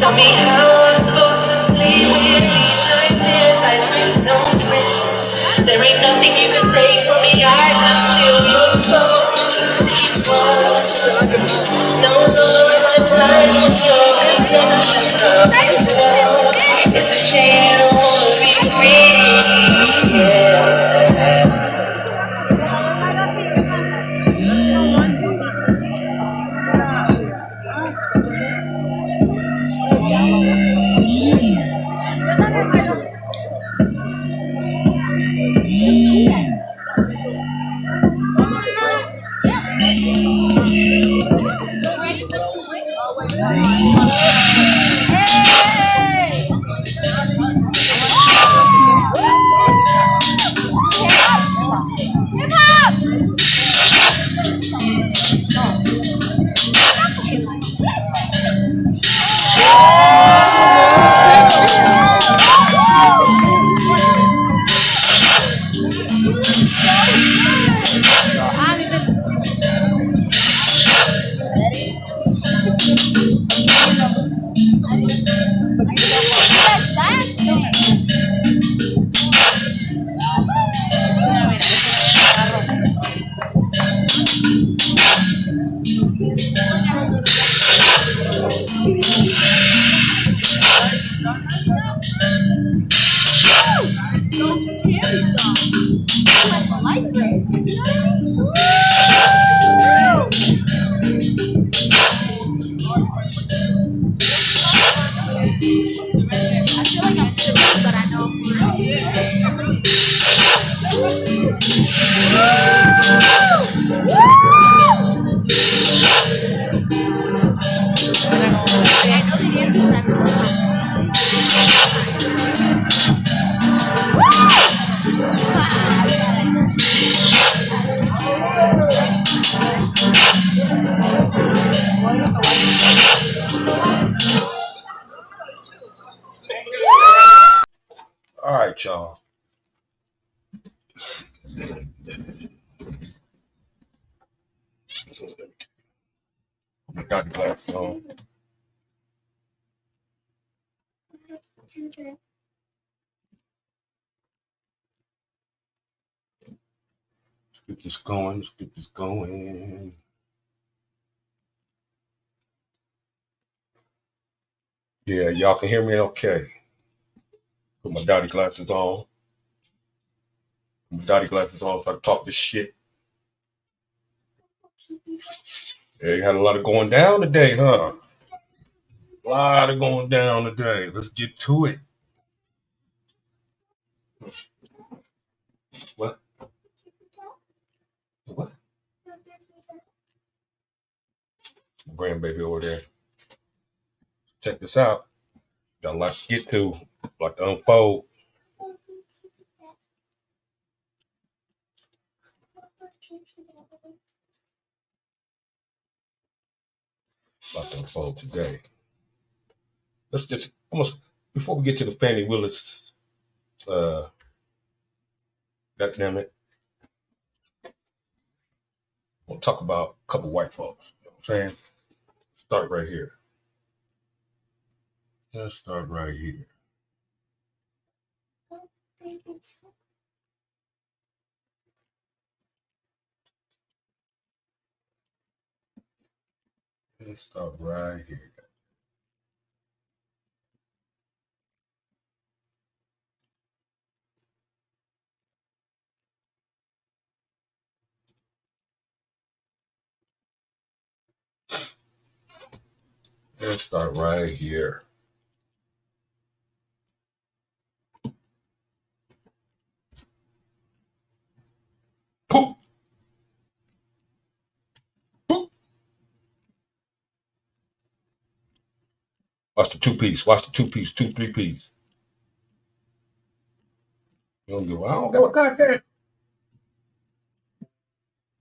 Tell me how I'm supposed to sleep with these nightmares. I see no friends. There ain't nothing you can take from me. I can steal your soul. Keep on stuck. No longer am I blind from your perception of this love. It's a shame you don't wanna be free. Yeah. All right, y'all. I got the glasses on. Let's get this going. Let's get this going. Yeah, y'all can hear me okay. Put my daddy glasses on. Put my daddy glasses on so I can talk this shit. Yeah, you had a lot of going down today, huh? A lot of going down today. Let's get to it. What? What? Grandbaby over there. Check this out. Got a lot to get to, a lot to unfold. A lot to unfold today. Let's just almost before we get to the Fani Willis, God damn it, we'll talk about a couple white folks. You know what I'm saying? Start right here. Let's start right here. Let's start right here. Let's start right here. Poop, poop. Watch the two piece. Watch the two piece. 2 3 piece. You don't give. I don't give a goddamn.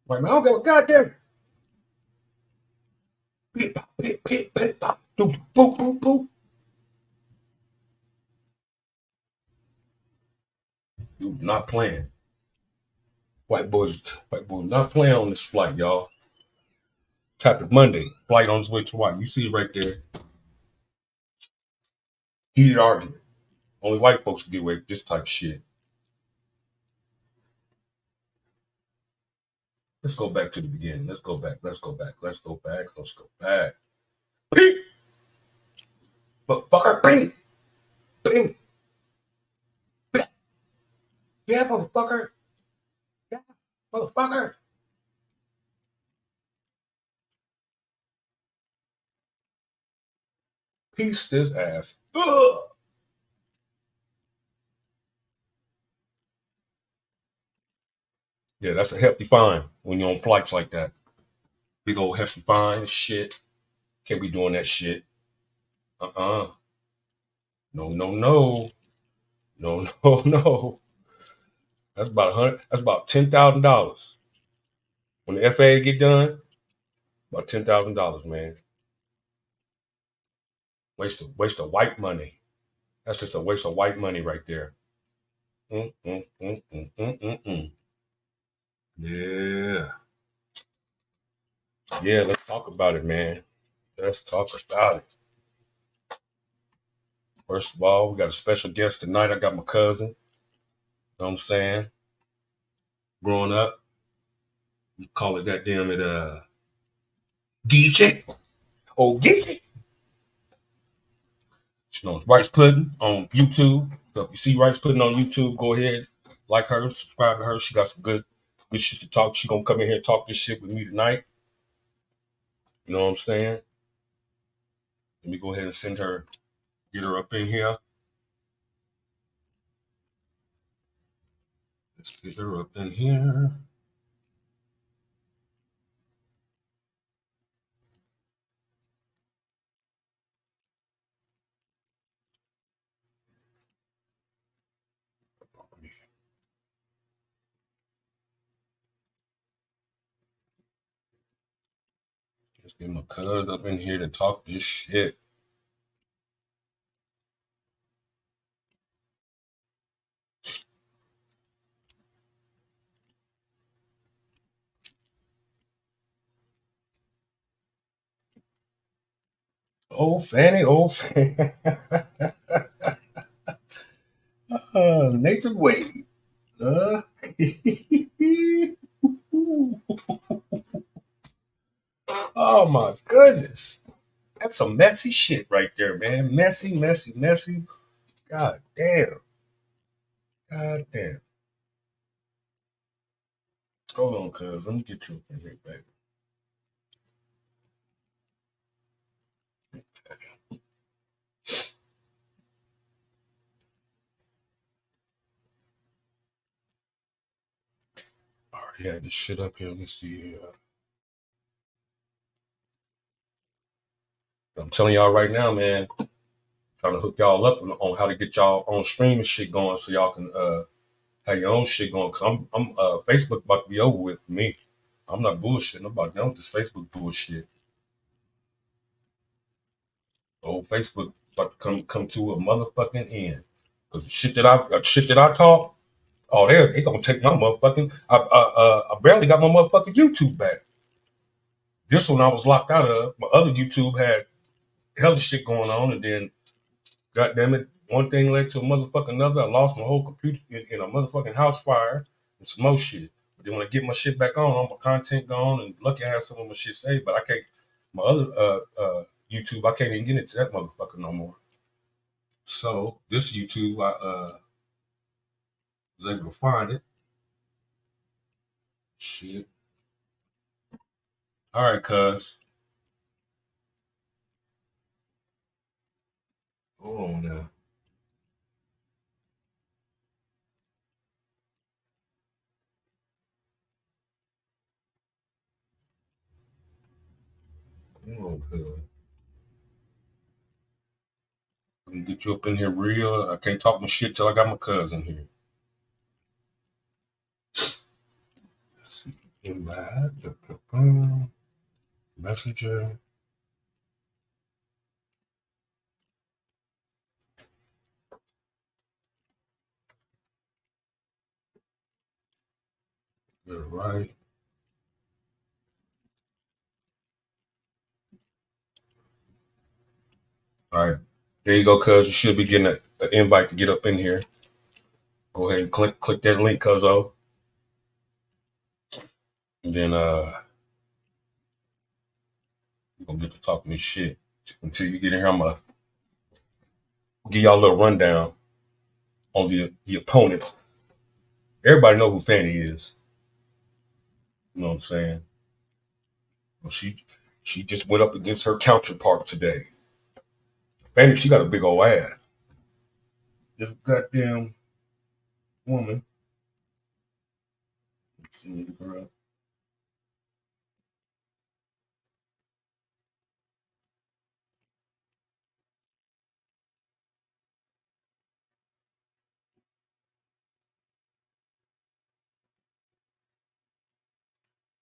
Right, man, I don't give a goddamn. Pip, pop, pip, pip, pip, pop. Boop, boop, boop, boop. You not playing. White boys not playing on this flight, y'all. Traffic Monday. Flight on its way to Hawaii. You see it right there. Heated argument. Only white folks can get away with this type of shit. Let's go back to the beginning. Let's go back. Let's go back. Let's go back. Let's go back. Beep. Motherfucker. Bing. Bing. Yeah, motherfucker. Yeah, motherfucker. Piece this ass. Ugh. Yeah, that's a hefty fine when you're on flights like that. Big old hefty fine shit. Can't be doing that shit. Uh-uh. No, no, no. No, no, no. That's about 100. That's about $10,000. When the FAA get done, about $10,000, man. Waste of white money. That's just a waste of white money right there. Mm, mm, mm, mm, mm, mm, mm. Yeah. Yeah, let's talk about it, man. Let's talk about it. First of all, we got a special guest tonight. I got my cousin. You know what I'm saying? Growing up, we call it that damn it DJ. Oh, DJ. She knows Rice Pudding on YouTube. So if you see Rice Pudding on YouTube, go ahead, like her, subscribe to her. She got some good shit to talk. She gonna come in here and talk this shit with me tonight. You know what I'm saying? Let me go ahead and send her, get her up in here. Let's get her up in here. Let's get my cousin up in here to talk this shit. Oh, Fanny, oh, Fanny. Nature Wade. Uh, oh, my goodness. That's some messy shit right there, man. Messy, messy, messy. God damn. God damn. Hold on, cuz. Let me get you up in here, baby. I already had this shit up here. Let's see here. I'm telling y'all right now, man. Trying to hook y'all up on how to get y'all on streaming shit going so y'all can have your own shit going. Cause I'm Facebook about to be over with for me. I'm not bullshitting. I'm about done with this Facebook bullshit. Old Facebook about to come to a motherfucking end. Cause the shit that I talk, oh they gonna take my motherfucking. I barely got my motherfucking YouTube back. This one I was locked out of. My other YouTube had hella shit going on, and then God damn it, one thing led to a motherfucking another. I lost my whole computer in a motherfucking house fire and some more shit. But then when I get my shit back on, all my content gone, and lucky I have some of my shit saved. But I can't. My other YouTube, I can't even get into that motherfucker no more. So this YouTube, I was able to find it. Shit. All right, cuz. Hold on now. Hold on, cuz. Let me get you up in here real. I can't talk my shit till I got my cousin here. Let's see. Invite. Messenger. You're right. All right. There you go, cuz. You should be getting an invite to get up in here. Go ahead and click that link, cuzzo. And then you're gonna get to talking this shit. Until you get in here, I'm gonna give y'all a little rundown on the opponent. Everybody know who Fani is. You know what I'm saying? Well, she just went up against her counterpart today. Fani, she got a big old ass. This goddamn woman. Let's see the girl.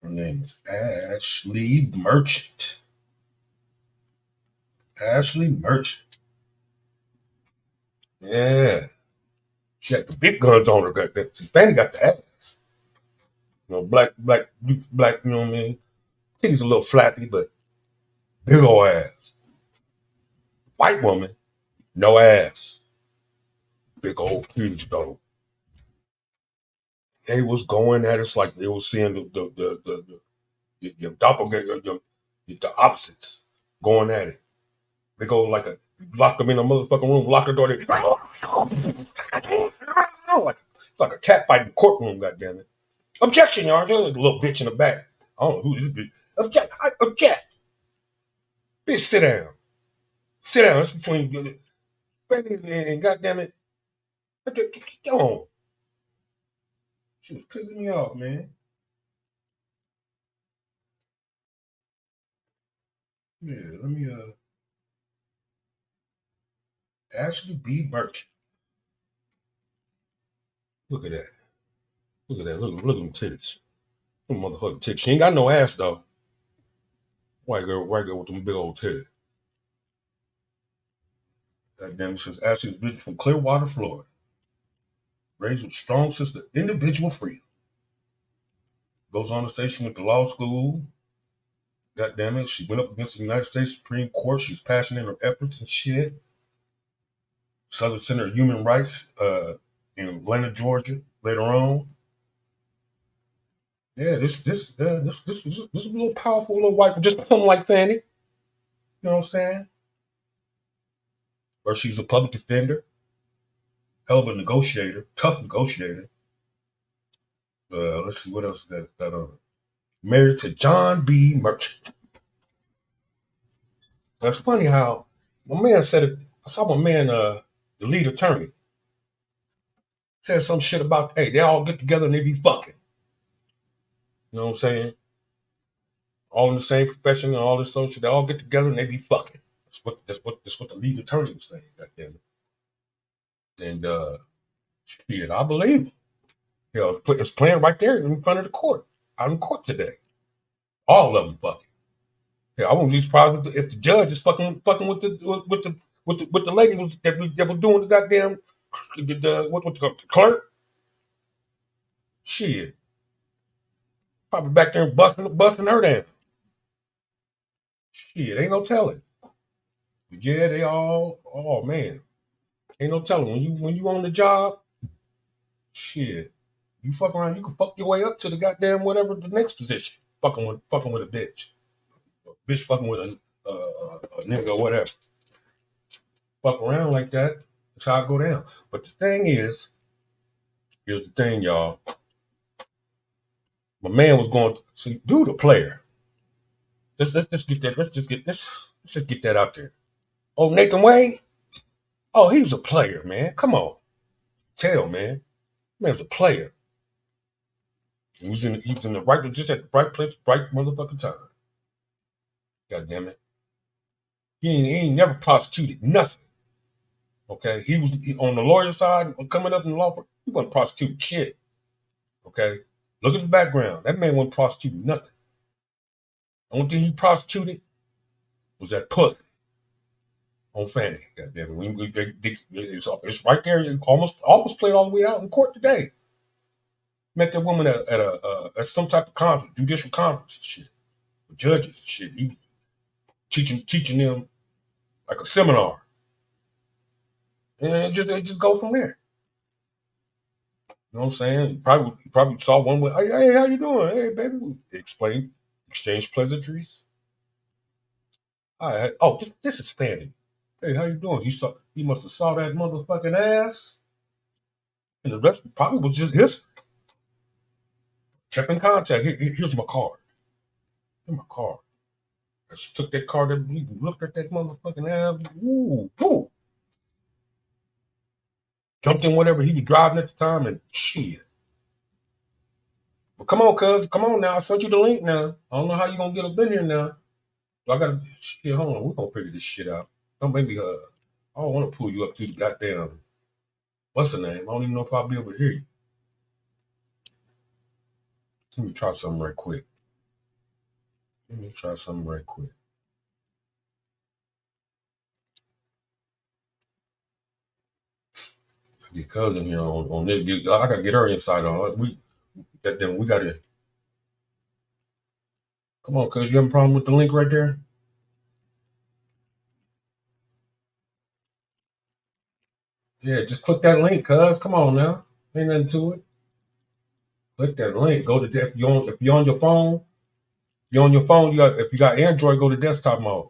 Her name is Ashley Merchant. Ashley Merchant. Yeah. She had the big guns on her. See, Fanny got the ass. You know, black, you know what I mean? Titties a little flappy, but big old ass. White woman, no ass. Big old titties, though. They was going at us like they was seeing your doppelganger, the opposites going at it. They go like lock them in a motherfucking room, lock the door. They, like a cat fight in the courtroom, goddammit. Objection, Your Honor. There's a little bitch in the back. I don't know who this bitch. Object. Bitch, sit down. Sit down. It's between you and goddammit. Get on. She was pissing me off, man. Yeah, let me Ashley B. Merchant. Look at that. Look at that. Look at them titties. Them motherfucking titties. She ain't got no ass though. White girl with them big old titties. Goddamn, she says Ashley's bitch from Clearwater, Florida. Raised with strong sense of individual freedom. Goes on to say she went to law school. God damn it. She went up against the United States Supreme Court. She's passionate in her efforts and shit. Southern Center of Human Rights in Atlanta, Georgia, later on. Yeah, this is a little powerful little white, just something like Fanny. You know what I'm saying? Or she's a public defender, hell of a negotiator, tough negotiator. Let's see what else that married to John B. Merchant. That's funny how my man said it. I saw my man, the lead attorney, said some shit about, hey, they all get together and they be fucking. You know what I'm saying? All in the same profession and all this social, they all get together and they be fucking. That's what the lead attorney was saying. Goddamn it. And shit, I believe him. You know, it's playing right there in front of the court, out in court today. All of them fucking. Yeah, I wouldn't be surprised if the judge is fucking with the lady that was doing the goddamn what the clerk. Shit, probably back there and busting her down. Shit, ain't no telling. But yeah, they all. Oh man, ain't no telling when you on the job. Shit, you fuck around, you can fuck your way up to the goddamn whatever the next position. Fucking with a bitch. A bitch fucking with a nigga or whatever. Fuck around like that. That's how I go down. But the thing is, here's the thing, y'all. My man was going to see, dude, a player. Let's just get that. Let's just get that out there. Oh, Nathan Wade. Oh, he was a player, man. Come on, tell man. Man's a player. He was in the right, just at the right place, right motherfucking time. God damn it. He ain't never prosecuted nothing. Okay, he was on the lawyer side coming up in the law firm. He wasn't prosecuting shit. Okay, look at the background. That man wasn't prosecuting nothing. The only thing he prosecuted was that pussy on Fanny. God damn it. It's right there. It almost played all the way out in court today. Met that woman at some type of conference, judicial conference and shit. With judges and shit. He was teaching them like a seminar. and just go from there. You know what I'm saying? You probably saw one with, hey, how you doing? Hey, baby. Explain, exchange pleasantries. All right. Oh, this is Fanny. Hey, how you doing? He must have saw that motherfucking ass, and the rest probably was just his. Kept in contact. Here's my card. Here's my card. And she took that card and he looked at that motherfucking ass. Woo, woo. Jumped in whatever he was driving at the time and shit. But come on, cuz. Come on now. I sent you the link now. I don't know how you gonna get up in here now. I gotta shit. Hold on. We're gonna figure this shit out. Don't make me I don't wanna pull you up to the goddamn what's the name? I don't even know if I'll be able to hear you. Let me try something right quick. Your cousin here on this. I gotta get her inside on it. We gotta come on, cuz you have a problem with the link right there? Yeah, just click that link, cuz. Come on now. Ain't nothing to it. Click that link. Go to if you're on your phone, you're on your phone, if you got Android, go to desktop mode.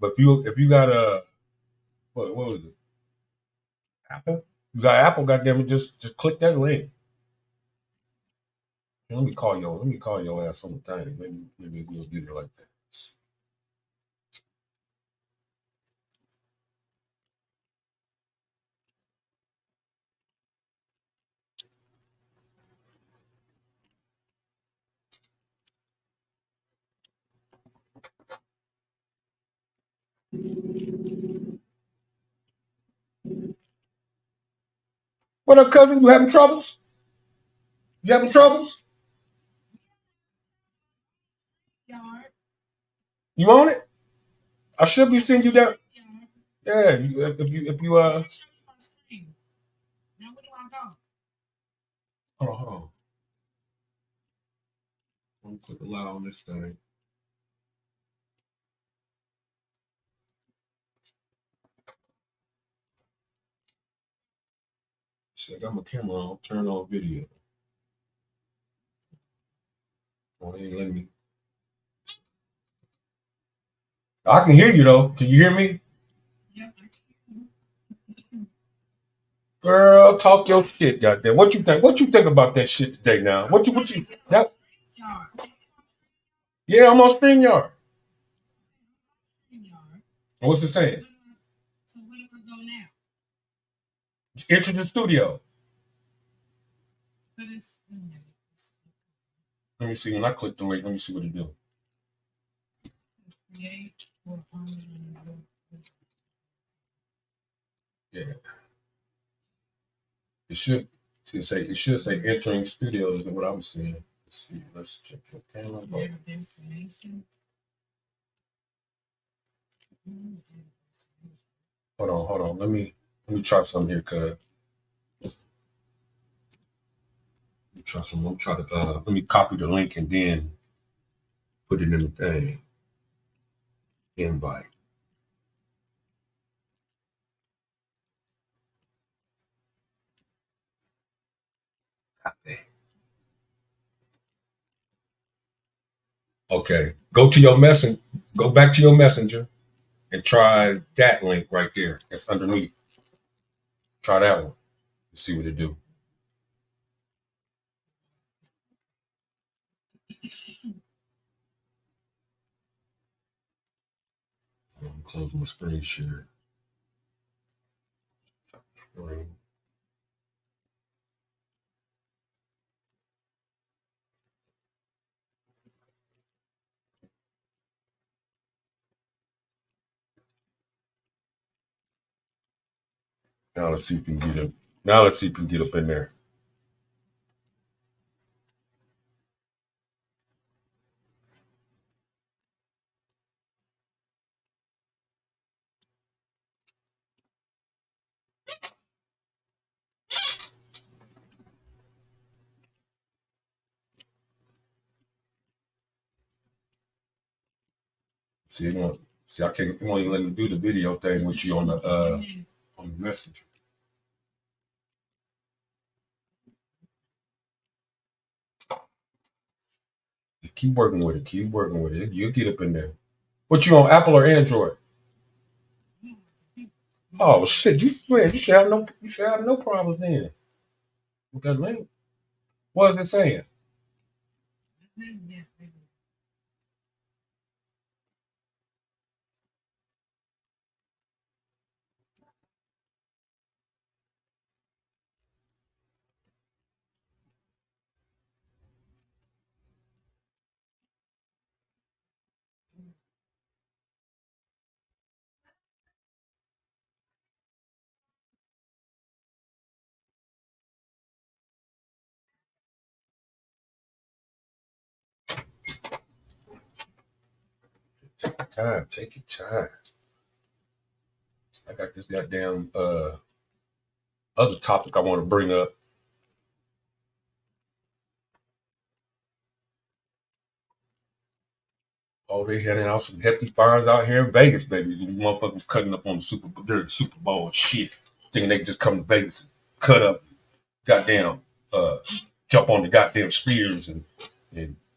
But if you got a what was it? Apple? You got Apple, goddamn it, just click that link. Let me call your ass on the thing. Maybe we'll get it like that. What up, cousin? You having troubles? You having troubles? You on it? I should be sending you that. Yeah, if you hold on. Let me click allow on this thing. See, I got my camera on. Turn on video. Oh, ain't letting me. I can hear you though. Can you hear me? Girl, talk your shit, goddamn. What you think? What you think about that shit today now? What you that yeah, I'm on StreamYard. What's it saying? Enter the studio. Let me see. When I click the link, let me see what it do. Yeah. It should say entering studios is what I'm seeing. Let's see. Let's check your camera. Hold on. Let me try something here, cuz. Let me try something. Let me copy the link and then put it in the thing. Invite. Copy. Okay. Go back to your messenger and try that link right there. That's underneath. Try that one. See what it do. Close my screen share. Now let's see if you can get up. Now let's see if you can get up in there. See, I can't. It won't even let me do the video thing with you on the Messenger. Keep working with it. Keep working with it. You'll get up in there. What you on, Apple or Android? Oh shit! You should have no problems then. With that link. What is it saying? Take your time. Take your time. I got this goddamn other topic I want to bring up. Oh, they handing out some hefty fines out here in Vegas, baby. These motherfuckers cutting up on the Super Bowl and shit. Thinking they can just come to Vegas and cut up, goddamn, uh, jump on the goddamn spears and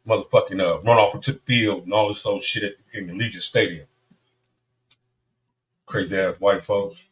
motherfucking run off into the field and all this old shit in the Legion Stadium. Crazy ass white folks.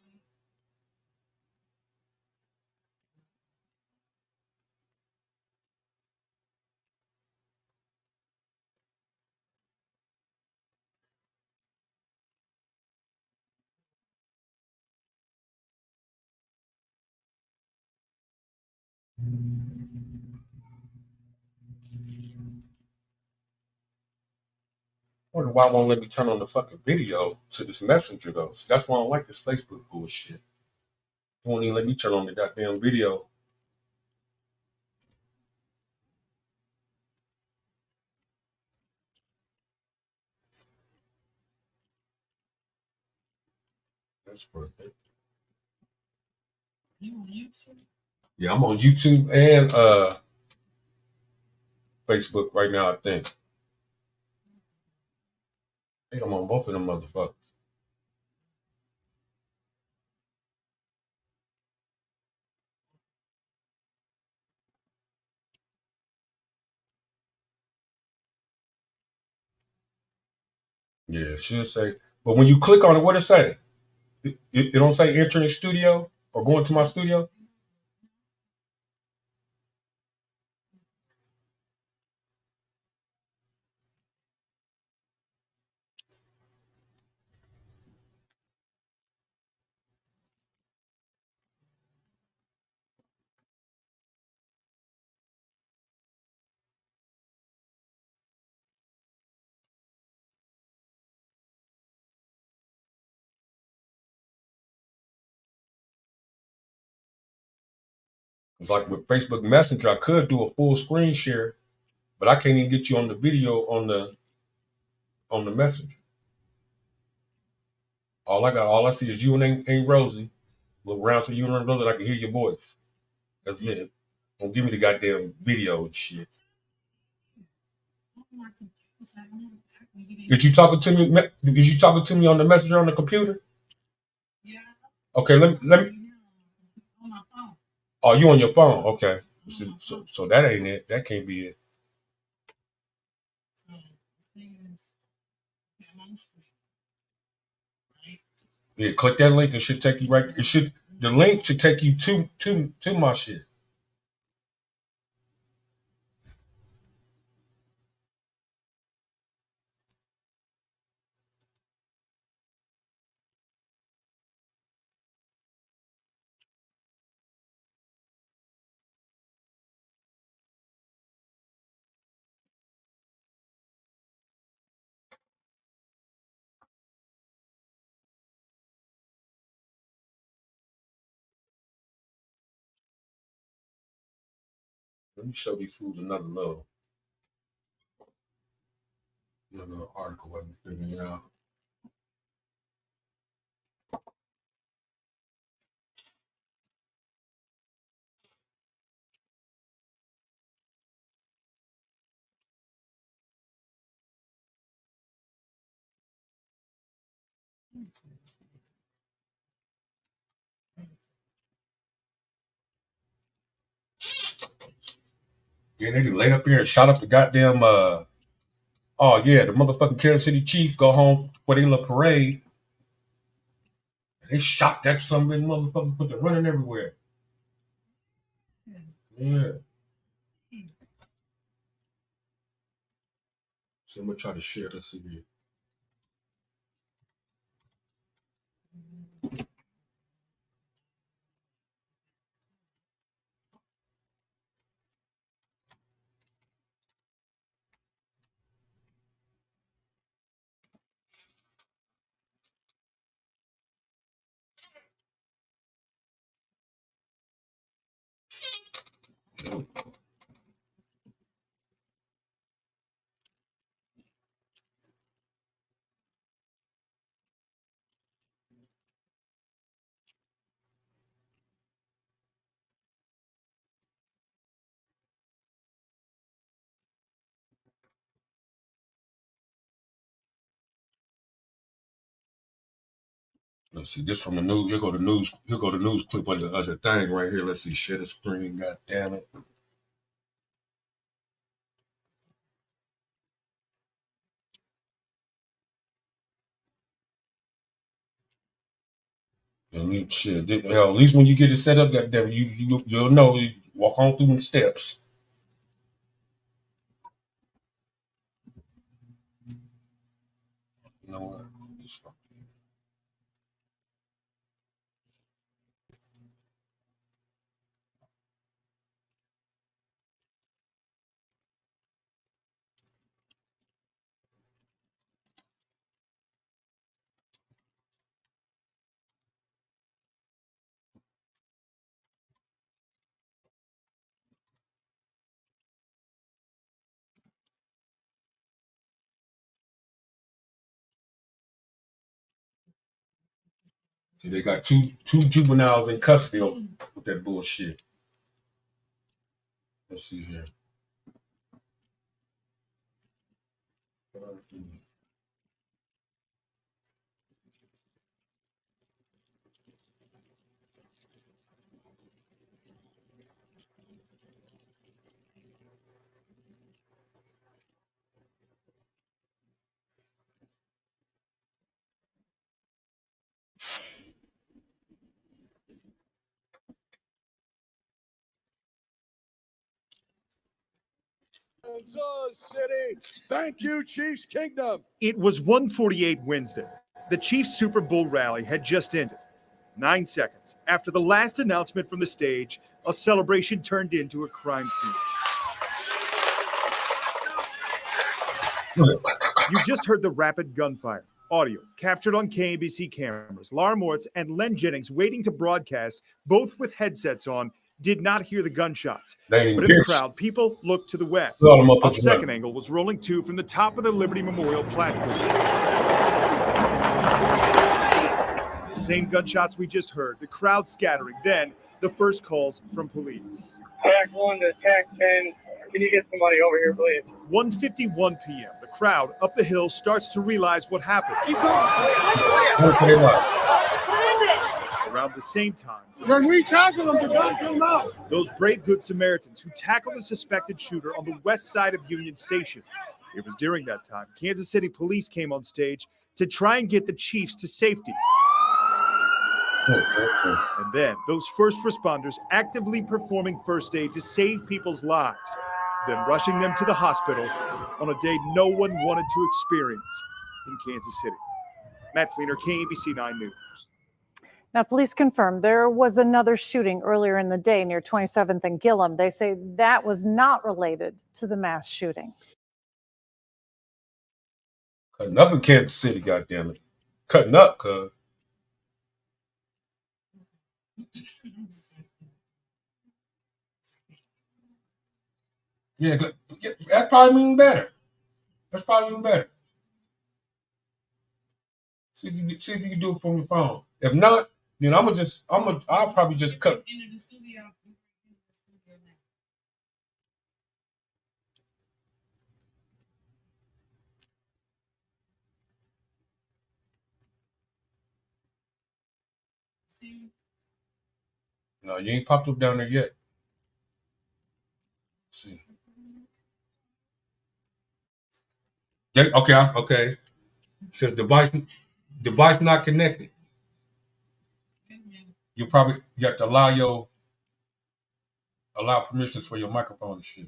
Wonder why it won't let me turn on the fucking video to this messenger though. See, that's why I don't like this Facebook bullshit. It won't even let me turn on the goddamn video. That's perfect. Yeah, I'm on YouTube and Facebook right now, I think I'm on both of them motherfuckers. Yeah, it should say. But when you click on it, what it say? It don't say entering studio or going to my studio. It's like with Facebook Messenger, I could do a full screen share, but I can't even get you on the video on the messenger. All I see is you and Aunt Rosie. Look around so you and Rosie, I can hear your voice. That's it. Don't give me the goddamn video and shit. Is you talking to me? Is you talking to me on the messenger on the computer? Okay, let me. Oh, you on your phone? Okay. So that ain't it. That can't be it. Yeah, click that link. It should take you right. It should. The link should take you to my shit. Let me show these fools another article I've been figuring out. Yeah, they laid up here and shot up the goddamn. Oh yeah, the motherfucking Kansas City Chiefs go home for their little parade. They shot that son of a motherfucker, put them running everywhere. Yeah. So I'm gonna try to share this here. Let's see this from the news. Here go the news. Here go the news clip of the other thing right here. Let's see. Share the screen. God damn it. I mean, shit. Hell, at least when you get it set up, goddamn, you'll know. You walk on through the steps. You know what? See, they got two juveniles in custody with that bullshit. Let's see here. Kansas City. Thank you, Chiefs Kingdom. It was 1:48 Wednesday. The Chiefs Super Bowl rally had just ended. 9 seconds after the last announcement from the stage, a celebration turned into a crime scene. You just heard the rapid gunfire. Audio captured on KABC cameras. Lara Moritz and Len Jennings, waiting to broadcast, both with headsets on, did not hear the gunshots. But in the crowd, people looked to the west. A second angle was rolling too from the top of the Liberty Memorial platform. The same gunshots we just heard, the crowd scattering. Then the first calls from police. Tac 1 to Tac 10. Can you get somebody over here, please? 1:51 p.m. The crowd up the hill starts to realize what happened. Around the same time, When we tackle them, the gun comes out. those brave Good Samaritans who tackled the suspected shooter on the west side of Union Station. It was during that time Kansas City police came on stage to try and get the Chiefs to safety. And then those first responders actively performing first aid to save people's lives, then rushing them to the hospital on a day no one wanted to experience in Kansas City. Matt Fleener, KABC 9 News. Now, police confirmed there was another shooting earlier in the day near 27th and Gillum. They say that was not related to the mass shooting. Cutting up in Kansas City, goddammit. Cutting up, cuz. Yeah, that's probably even better. That's probably even better. See if you can do it from your phone. If not, then I'll probably just cut. No, you ain't popped up down there yet. Let's see. Okay. It says device not connected. You have to allow permissions for your microphone and shit.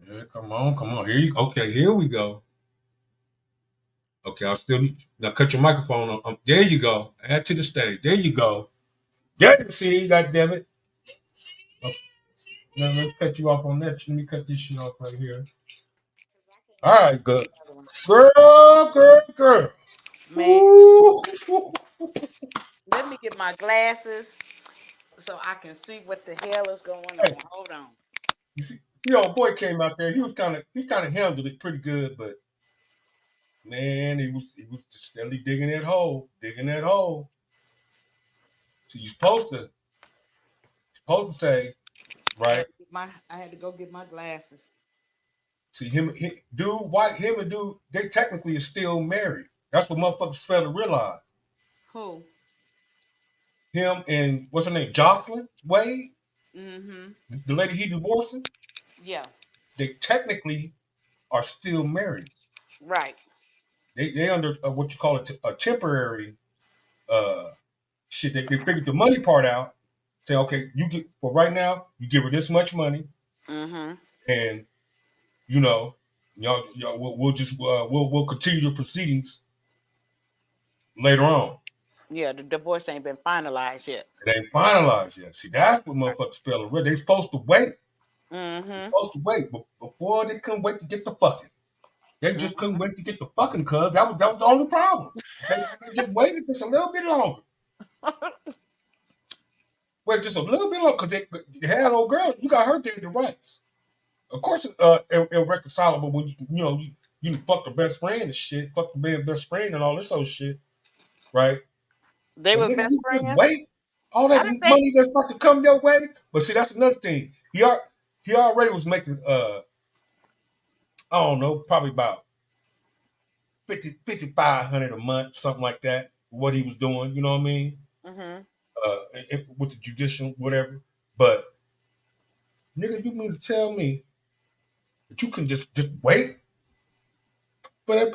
Yeah, come on. Here we go. Okay, I'll still now cut your microphone on. There you go. Add to the stage. There you go. Yeah, see, goddamn it. Okay. Now let's cut you off on that. Let me cut this shit off right here. All right, good. Girl. Man, let me get my glasses so I can see what the hell is going on. Hey, Hold on. you see, the old boy came out there. He kind of handled it pretty good, but man, he was just steadily digging that hole. So you're supposed to say, right? I had to go get my glasses. See him and dude, they technically is still married. That's what motherfuckers fail to realize. Who? Him and what's her name, Jocelyn Wade, Mm-hmm. the lady he divorcing. Yeah. They technically are still married. Right. They under what you call a temporary shit. They figured the money part out. Say, okay, you get for right now, you give her this much money, Mm-hmm. and you know, y'all we'll continue the proceedings later on. Yeah, the divorce ain't been finalized yet. It ain't finalized yet. See, that's what motherfuckers fail to realize. They supposed to wait. Mm-hmm. But before they couldn't wait to get the fucking. They just couldn't Mm-hmm. wait to get the fucking cuz that was the only problem. They just waited just a little bit longer. Wait just a little bit longer because they had old girl. You got her there the rights. Of course, irreconcilable when you fuck the best friend and shit, fuck the man's best friend and all this old shit, right? They But was nigga, best you just friends? wait all How that did they? money that's about to come your way. But see, that's another thing. He already was making I don't know, probably about 5,500 a month, something like that. What he was doing, you know what I mean? Mm-hmm. With the judicial whatever. But nigga, you mean to tell me that you can just wait? But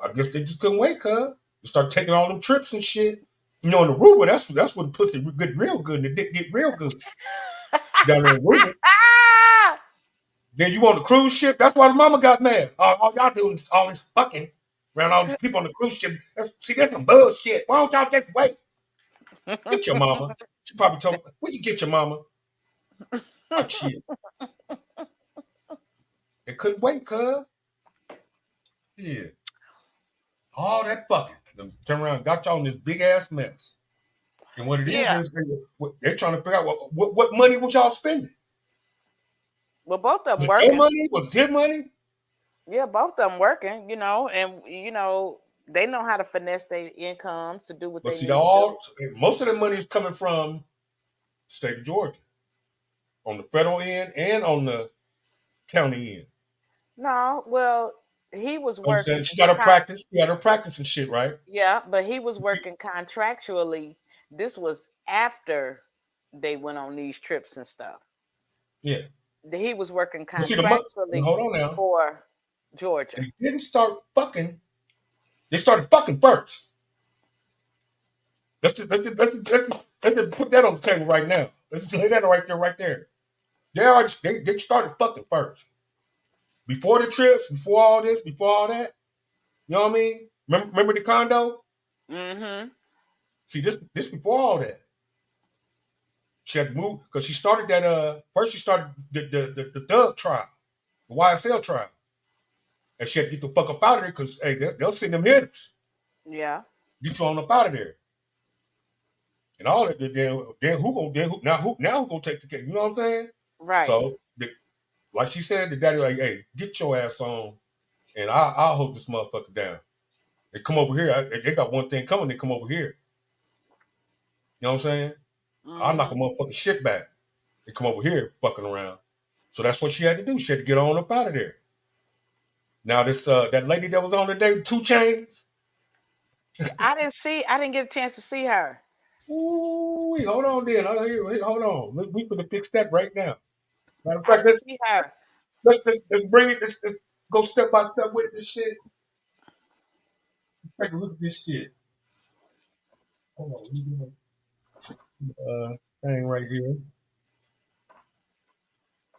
I guess they just couldn't wait, cuz. You start taking all them trips and shit. You know, in Aruba, that's when the pussy get real good and the dick get real good. Down there in Aruba. Then you on the cruise ship. That's why the mama got mad. All y'all doing is all this fucking around all these people on the cruise ship. That's some bullshit. Why don't y'all just wait? Get your mama. She probably told me, where you get your mama? Type shit. They couldn't wait, cuz. Yeah. All that fucking. Them turn around and got y'all in this big ass mess. And what it is Yeah. they're trying to figure out what money was y'all spending? Well, both of them Was it your working. money? Was it his money? Yeah, both of them working, and they know how to finesse their incomes to do what But they see, need to do. most of the money is coming from the state of Georgia on the federal end and on the county end. No, well, he was I'm saying working she got her practice. She got her practice and shit, right? yeah, but he was working contractually. This was after they went on these trips and stuff. Yeah. He was working But see, contractually hold on now. for Georgia. They didn't start fucking. They started fucking first. Let's just put that on the table right now. Let's just lay that right there. They started fucking first. Before the trips, before all this, before all that. You know what I mean? Remember the condo? Mm-hmm. See, this before all that. She had to move because she started that. First, she started the Thug trial, the YSL trial, and she had to get the fuck up out of there because hey, they'll send them hitters, Yeah. get you on up out of there, and all that. Then who gonna take the case? You know what I'm saying? Right. So, like she said, the daddy like, hey, get your ass on, and I'll hold this motherfucker down. They come over here. They got one thing coming. They come over here. You know what I'm saying? I'll knock a Mm-hmm. motherfucking shit back. They come over here fucking around. So that's what she had to do. She had to get on up out of there. Now this that lady that was on the day, 2 Chains. I didn't get a chance to see her. Ooh, hold on then. Hold on. We could fix that right now. Matter of I fact, didn't see her. let's bring it. Let's go step by step with this shit. Take a look at this shit. Hold on. We do thing right here.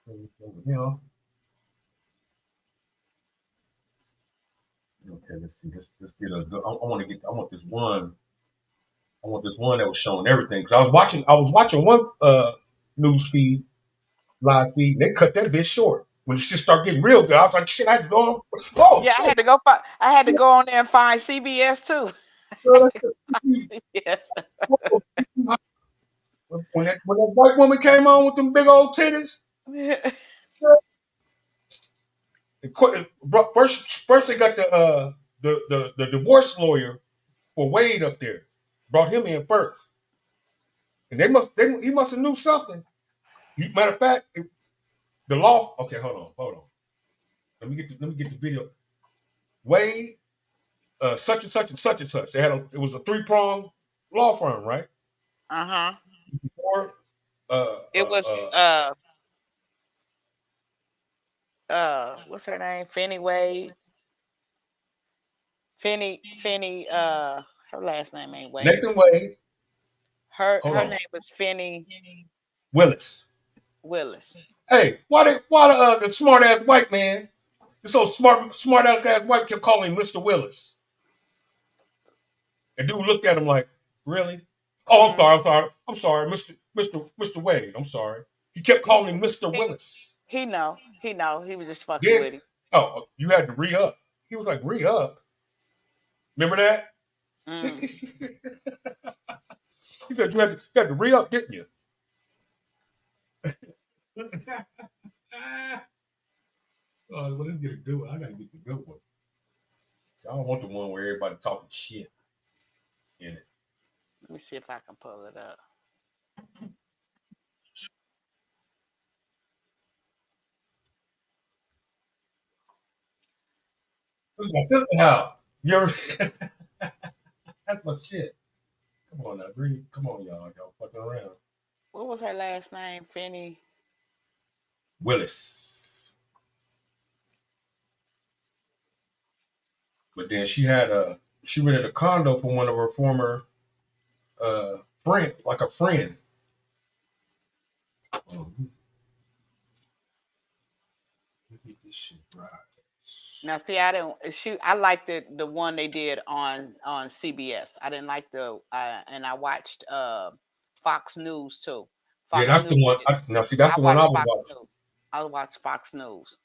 You know. Okay, let's see. Let's get a good. I want to get. I want this one. I want this one that was showing everything. Cause I was watching one news feed, live feed. And they cut that bitch short when it just started getting real good. I was like, shit, I had to go on. Oh Yeah, shit. I had to go on there and find CBS too. Girl, CBS. when that white woman came on with them big old titties, first they got the divorce lawyer for Wade up there, brought him in first, and he must have knew something. Matter of fact, the law. Okay, hold on. Let me get the video. Wade, such and such and such and such. It was a 3-pronged law firm, right? Uh-huh. Before, It was what's her name? Fani Wade. Fani her last name ain't Wade. Nathan Wade. Her Hold on. name was Fani Willis. Willis. Hey, why the smart ass white man, this old smart ass white kept calling him Mr. Willis? And dude looked at him like, really? Oh, I'm sorry, Mr. Wade. I'm sorry. He kept calling him Mr. Willis. He know. He was just fucking Then, with him. oh, you had to re-up. He was like, re-up? Remember that? Mm. He said you had to re-up, didn't you? Oh, well, let's get a good one. I gotta get the good one. So I don't want the one where everybody talking shit in it. Let me see if I can pull it up. This is my sister house. You ever? That's my shit. Come on now, breathe. Come on, y'all. Y'all fucking around. What was her last name? Fani Willis. But then she rented a condo for one of her former friend, like a friend. Oh, let me get this shit right. Now, see, I didn't. I liked the one they did on CBS. I didn't like and I watched Fox News too. Yeah, Fox that's the News. one. That's the one I watched was Fox watching. News. I watched Fox News.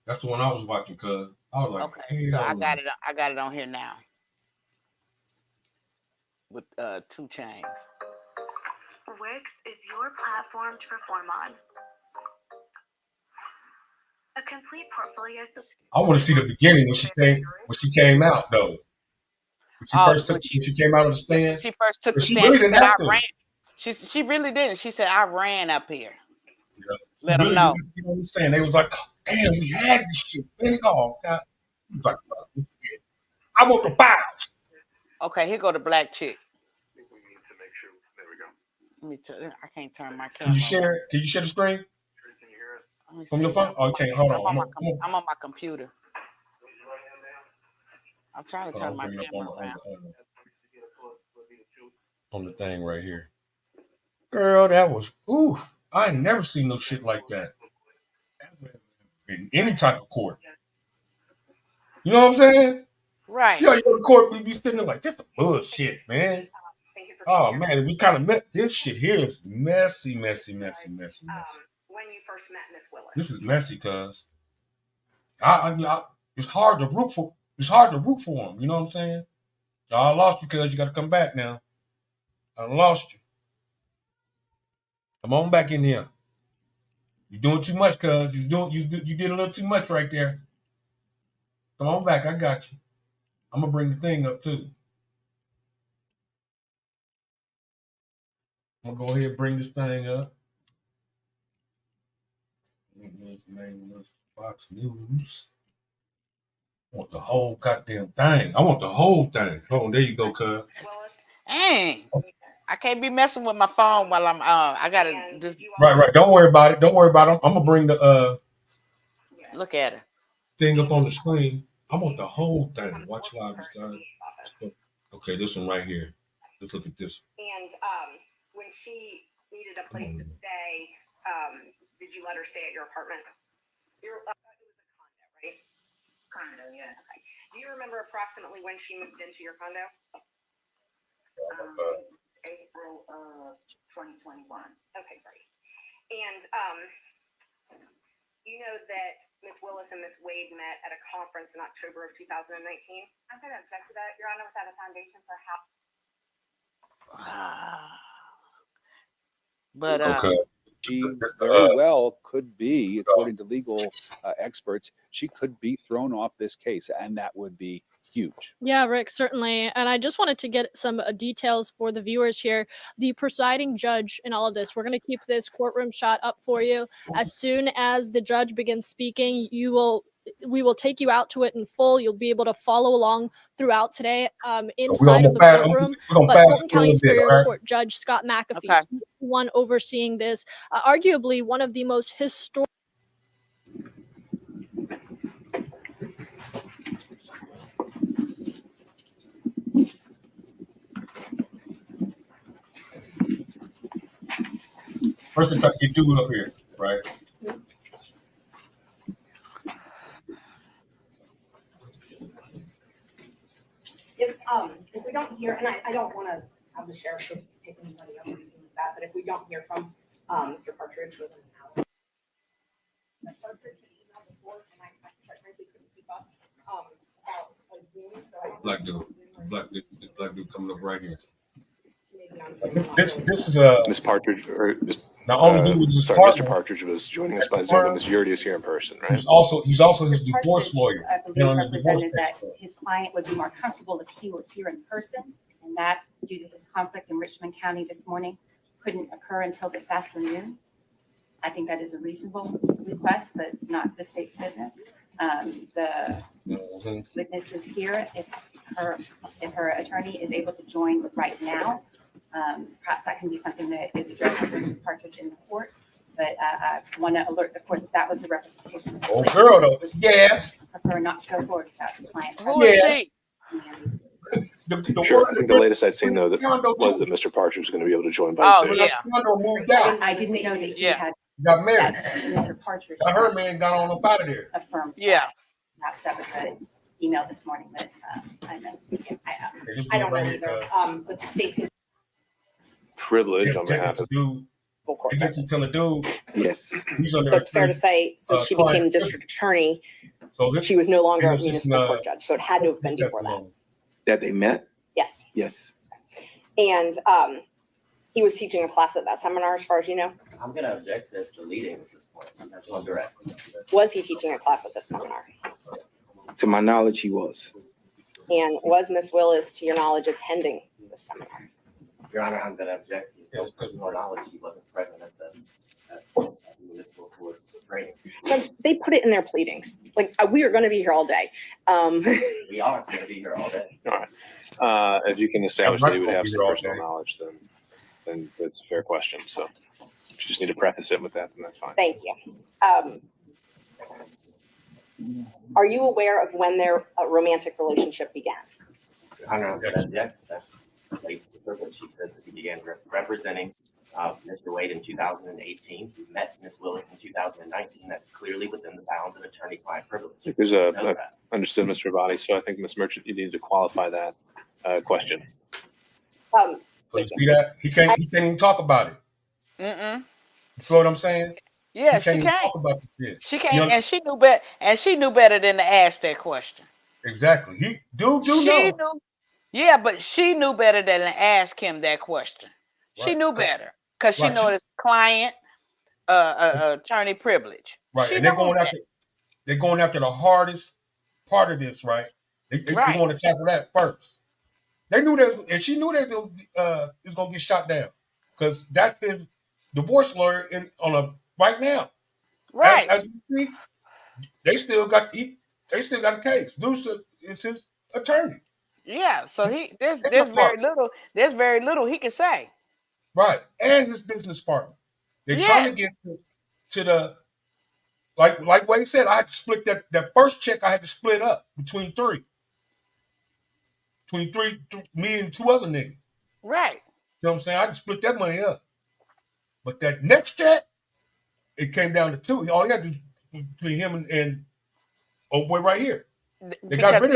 That's the one I was watching because I was like, Okay, so I got it. I got it on here now with 2 Chainz. Wix is your platform to perform on. A complete portfolio. I want to see the beginning when she came out though. When she came out of the stand. When she first took the She stand, really she didn't said, have "I to. ran." She really didn't. She said, "I ran up here." Yeah. Let She them really know. didn't get on the stand. They was like, damn, we had this shit. Oh, God. He was like, I want the files. Okay, here go the black chick. We need to make sure. There we go. Let me tell you, I can't turn my camera. Can you share it? Can you share the screen? Can you hear us? From your phone? Okay, hold on. I'm on my computer. I'm trying to turn my camera around. On the thing right here. Girl, that was, ooh, I ain't never seen no shit like that. In any type of court. You know what I'm saying? Right. Yeah, you go to court, we be sitting there like, this is bullshit, man. Oh, man, we kind of met. This shit here is messy. When you first met Miss Willis. This is messy, cuz. It's hard to root for. It's hard to root for them. You know what I'm saying? I lost you, cuz. You got to come back now. I lost you. Come on back in here. You're doing too much, cuz. You did a little too much right there. Come on back. I got you. I'm gonna bring the thing up too. I'm gonna go ahead and bring this thing up. Fox News. I want the whole goddamn thing. I want the whole thing. Hold on, there you go, cuz. Dang. I can't be messing with my phone while I'm I gotta just Right. Don't worry about it. Don't worry about it. I'm gonna bring the look at her. thing up on the screen. I want the whole thing. Watch live this time. Okay, this one right here. Let's look at this. And when she needed a place to stay, did you let her stay at your apartment? It was a condo, right? Condo, yes. Okay. Do you remember approximately when she moved into your condo? It's April of 2021. Okay, great. And you know that Ms. Willis and Ms. Wade met at a conference in October of 2019? I'm going to object to that, Your Honor, without a foundation for how. But Okay. She very well could be, according to legal experts, she could be thrown off this case, and that would be huge. Yeah, Rick, certainly. And I just wanted to get some details for the viewers here. The presiding judge in all of this, we're going to keep this courtroom shot up for you. As soon as the judge begins speaking, we will take you out to it in full. You'll be able to follow along throughout today inside of the courtroom. But Fulton County Superior Court Judge Scott McAfee, the one overseeing this, arguably one of the most historic. First thing you do up here, right? If we don't hear, and I don't want to have the sheriff pick anybody up or anything like that, but if we don't hear from Mr. Partridge within an hour, Black dude coming up right here. This is a Ms. Partridge, or not only do his sorry, Mr. Partridge was joining us by Zoom, but Ms. Yurdi is here in person, right? He's also his divorce lawyer. I believe represented that his client would be more comfortable if he were here in person, and that, due to his conflict in Richmond County this morning, couldn't occur until this afternoon. I think that is a reasonable request, but not the state's business. The witness is here. If her attorney is able to join right now, perhaps that can be something that is addressed with Mr. Partridge in the court. But I want to alert the court that was the representation. Oh, girl, though. Yes. Prefer not to go forward without the client. Who is she? Sure. I think the latest I'd seen, though, was that Mr. Partridge was going to be able to join by Zoom. Moved out. I didn't know that he had got married. Mr. Partridge. Her man got on up out of there. Affirmed. Yeah. Perhaps that was an email this morning, but I don't know either. But the state's Privilege on behalf of. I guess you tell a dude. Yes. He's under. So it's fair to say, since she became district attorney, she was no longer a municipal court judge. So it had to have been before that. That they met? Yes. Yes. And he was teaching a class at that seminar, as far as you know. I'm going to object this to leading at this point. That's on direct. Was he teaching a class at this seminar? To my knowledge, he was. And was Ms. Willis, to your knowledge, attending this seminar? Your Honor, I'm going to object to his personal knowledge. He wasn't present at the municipal court training. So they put it in their pleadings. Like, we are going to be here all day. We are going to be here all day. All right. If you can establish that he would have some personal knowledge, then that's a fair question. So if you just need to preface it with that, then that's fine. Thank you. Are you aware of when their romantic relationship began? Your Honor, I'm going to object. That relates to privilege. She says that he began representing Mr. Wade in 2018. He met Ms. Willis in 2019. That's clearly within the bounds of attorney-client privilege. There's understood, Mr. Vadi. So I think, Ms. Merchant, you need to qualify that question. So you see that? He can't even talk about it. Mm-mm. You feel what I'm saying? Yeah, she can't. Talk about it. She can't, and she knew better. And she knew better than to ask that question. Exactly. He know. Yeah, but she knew better than to ask him that question. Right. She knew better because she knew his client attorney privilege. Right, and they're going after the hardest part of this, right? They want to tackle that first. They knew that, and she knew that it was going to get shot down because that's his divorce lawyer right now. Right. As we see, they still got a case. Dude is his attorney. Yeah, so there's And the very little he can say. Right, and his business partner. They're trying to Yes, get to the like Wade said. I had to split that first check. I had to split up between three, me and two other niggas. right. You know what I'm saying? I had to split that money up. But that next check, it came down to two. All he had to do between him and old boy right here. They got rid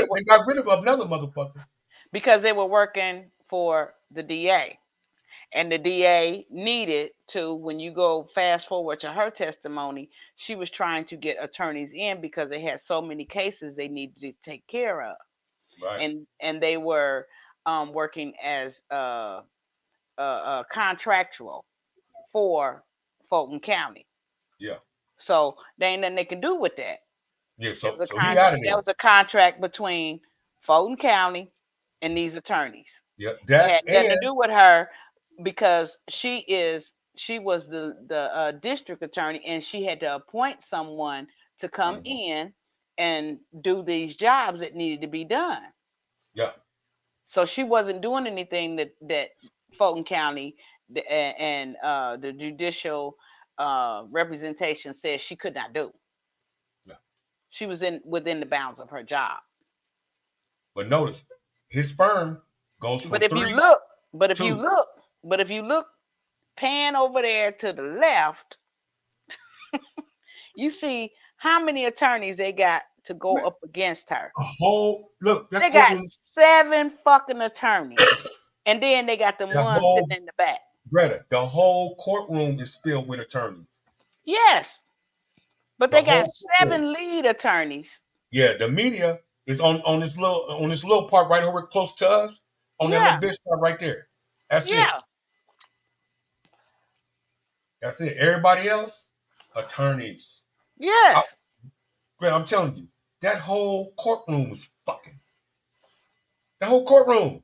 of another motherfucker. Because they were working for the DA. And the DA needed to, when you go fast forward to her testimony, she was trying to get attorneys in because they had so many cases they needed to take care of. Right. And they were working as contractual for Fulton County. Yeah. So there ain't nothing they can do with that. Yeah. So he out of there. That was a contract between Fulton County and these attorneys. Yeah. It had nothing to do with her because she was the district attorney, and she had to appoint someone to come in and do these jobs that needed to be done. Yeah. So she wasn't doing anything that Fulton County and the judicial representation says she could not do. Yeah. She was within the bounds of her job. But notice his firm goes from But if you look, pan over there to the left, you see how many attorneys they got to go up against her. They got 7 fucking attorneys, and then they got the ones sitting in the back. Greta, the whole courtroom is filled with attorneys. Yes, but they got 7 lead attorneys. Yeah, the media is on this little part right over close to us, on that little bitch part right there. That's it. That's it. Everybody else, attorneys. Yes. I'm telling you, that whole courtroom is fucking. The whole courtroom.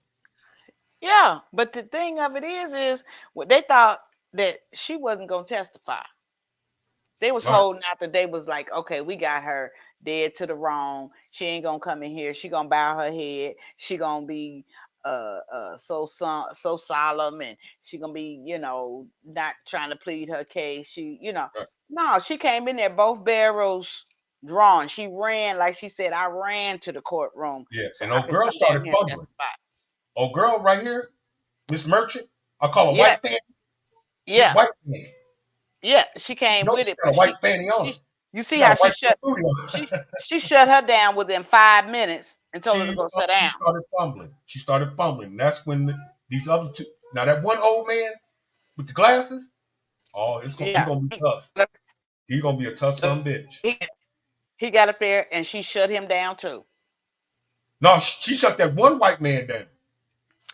Yeah, but the thing of it is they thought that she wasn't gonna testify. They was holding out that they was like, okay, we got her dead to the wrong. She ain't gonna come in here. She gonna bow her head. She gonna be so solemn, and she gonna be, not trying to plead her case. She, no, she came in there both barrels drawn. She ran, like she said, I ran to the courtroom. Yeah, so and old girl started fumbling. Old girl right here, Miss Merchant, I call her white fan. Yeah. White fan. Yeah, she came with it. Got a white fanny on. You see how she shut her down within 5 minutes and told her to go sit down. She started fumbling. That's when these other two. Now that one old man with the glasses, he's gonna be tough. He's gonna be a tough son of a bitch. He got up there and she shut him down too. No, she shut that one white man down.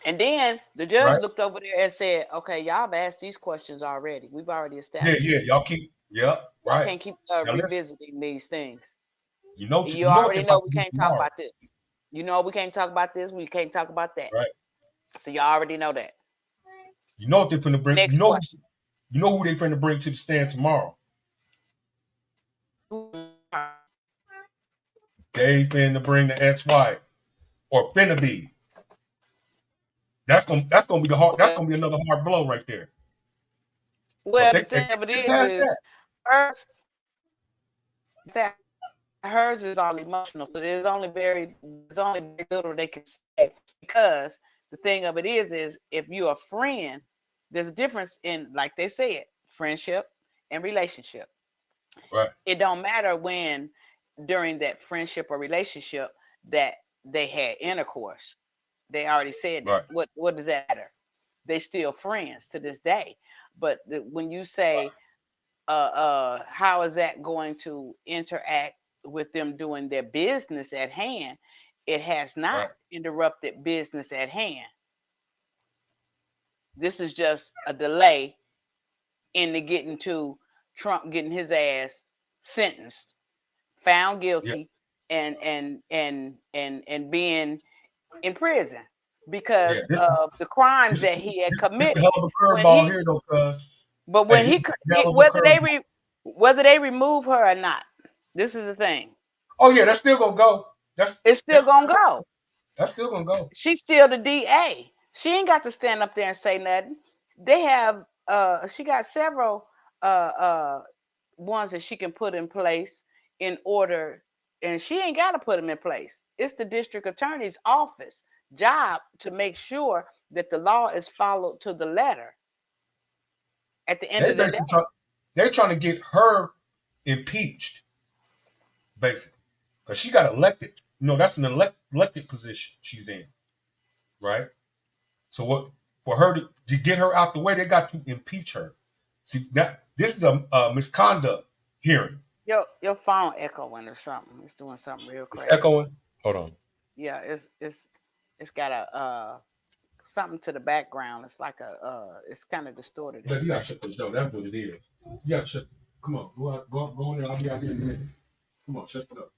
And then the judge looked over there and said, "Okay, y'all have asked these questions already. We've already established." Yeah, y'all keep. Y'all can't keep revisiting these things. You already know we can't talk about this. You know we can't talk about this. We can't talk about that. Right. So y'all already know that. You know what they're finna bring. Next question. You know who they finna bring to the stand tomorrow. They finna bring the ex-wife, or finna be. That's gonna be the hard. That's gonna be another hard blow right there. Well, the thing of it is, hers is all emotional. So there's only very little they can say, because the thing of it is if you're a friend, there's a difference in, like they said, friendship and relationship. Right. It don't matter when during that friendship or relationship that they had intercourse. They already said that. Right. What does that matter? They still friends to this day. But when you say, how is that going to interact with them doing their business at hand? It has not interrupted business at hand. This is just a delay in the getting to Trump getting his ass sentenced, found guilty, and being in prison because of the crimes that he had committed. This is a hell of a curveball here, though, cuz. But when whether they remove her or not, this is the thing. Oh yeah, that's still gonna go. It's still gonna go. That's still gonna go. She's still the DA. She ain't got to stand up there and say nothing. They have she got several ones that she can put in place in order, and she ain't got to put them in place. It's the district attorney's office job to make sure that the law is followed to the letter. At the end of the day, they're trying to get her impeached, basically, because she got elected. You know, that's an elected position she's in, right? So what for her to get her out the way, they got to impeach her. See, this is a misconduct hearing. Your phone echoing or something. It's doing something real crazy. It's echoing. Hold on. Yeah, it's got a something to the background. It's like it's kind of distorted. Yeah, you gotta shut this door. That's what it is. You gotta shut. Come on, go in there. I'll be out here in a minute. Come on, shut it up.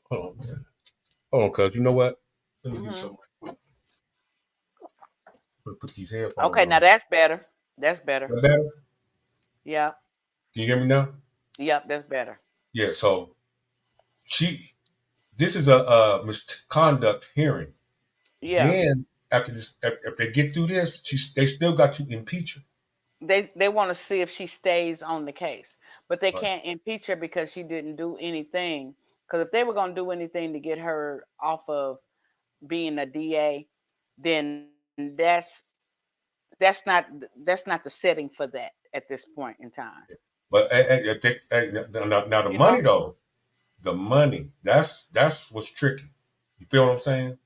Hold on, cuz you know what? Let me do something. Put these headphones. Okay, on. now that's better. That's better. That better? Yeah. Can you hear me now? Yep, that's better. Yeah. So this is a misconduct hearing. Yeah. Then after this, if they get through this, they still got to impeach her. They want to see if she stays on the case, but they can't impeach her because she didn't do anything. Because if they were going to do anything to get her off of being a DA, then that's not the setting for that at this point in time. But now the money though, the money that's what's tricky. You feel what I'm saying?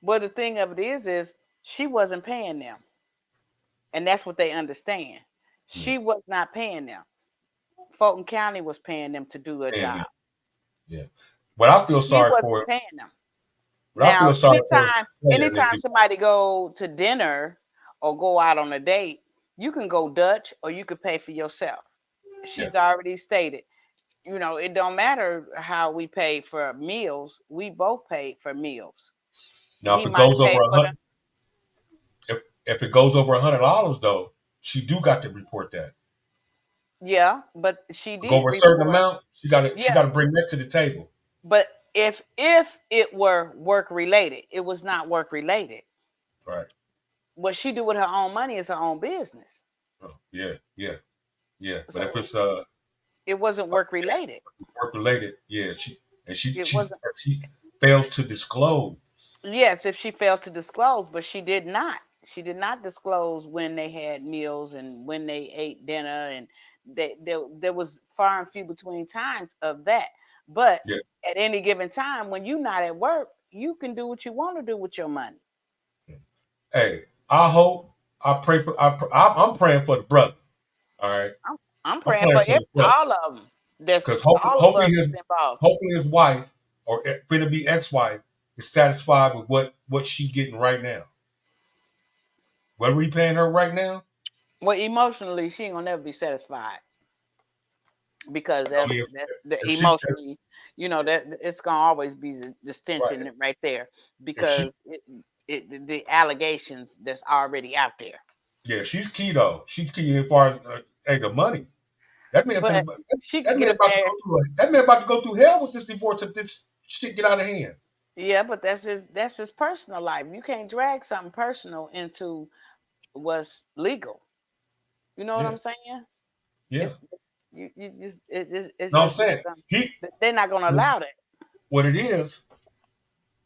Well, the thing of it is she wasn't paying them, and that's what they understand. She was not paying them. Fulton County was paying them to do a job. Yeah, but I feel sorry for for paying them. But I feel sorry for anytime somebody go to dinner or go out on a date, you can go Dutch or you could pay for yourself. She's already stated, you know, it don't matter how we pay for meals. We both paid for meals. Now, if it goes over $100, if it goes over $100 though, she do got to report that. Yeah, but she did. Go over a certain amount, she got to bring that to the table. But if it were work related, it was not work related. Right. What she do with her own money is her own business. Oh, yeah. But So if it's it wasn't work related. Work related, yeah. She fails to disclose. Yes, if she failed to disclose, but she did not. She did not disclose when they had meals and when they ate dinner, and there was far and few between times of that. But at any given time, when you're not at work, you can do what you want to do with your money. Hey, I'm praying for the brother. All right. I'm praying for all of them. Because hopefully his wife or finna be ex-wife is satisfied with what she getting right now. What are we paying her right now? Well, emotionally, she ain't gonna never be satisfied because that's emotionally, you know, that it's gonna always be the tension right there because the allegations that's already out there. Yeah, she's key though. She's key as far as the money. That man about to go through hell with this divorce if this shit get out of hand. Yeah, but that's his personal life. You can't drag something personal into what's legal. You know what I'm saying? Yeah. I'm saying they're not gonna allow that. What it is,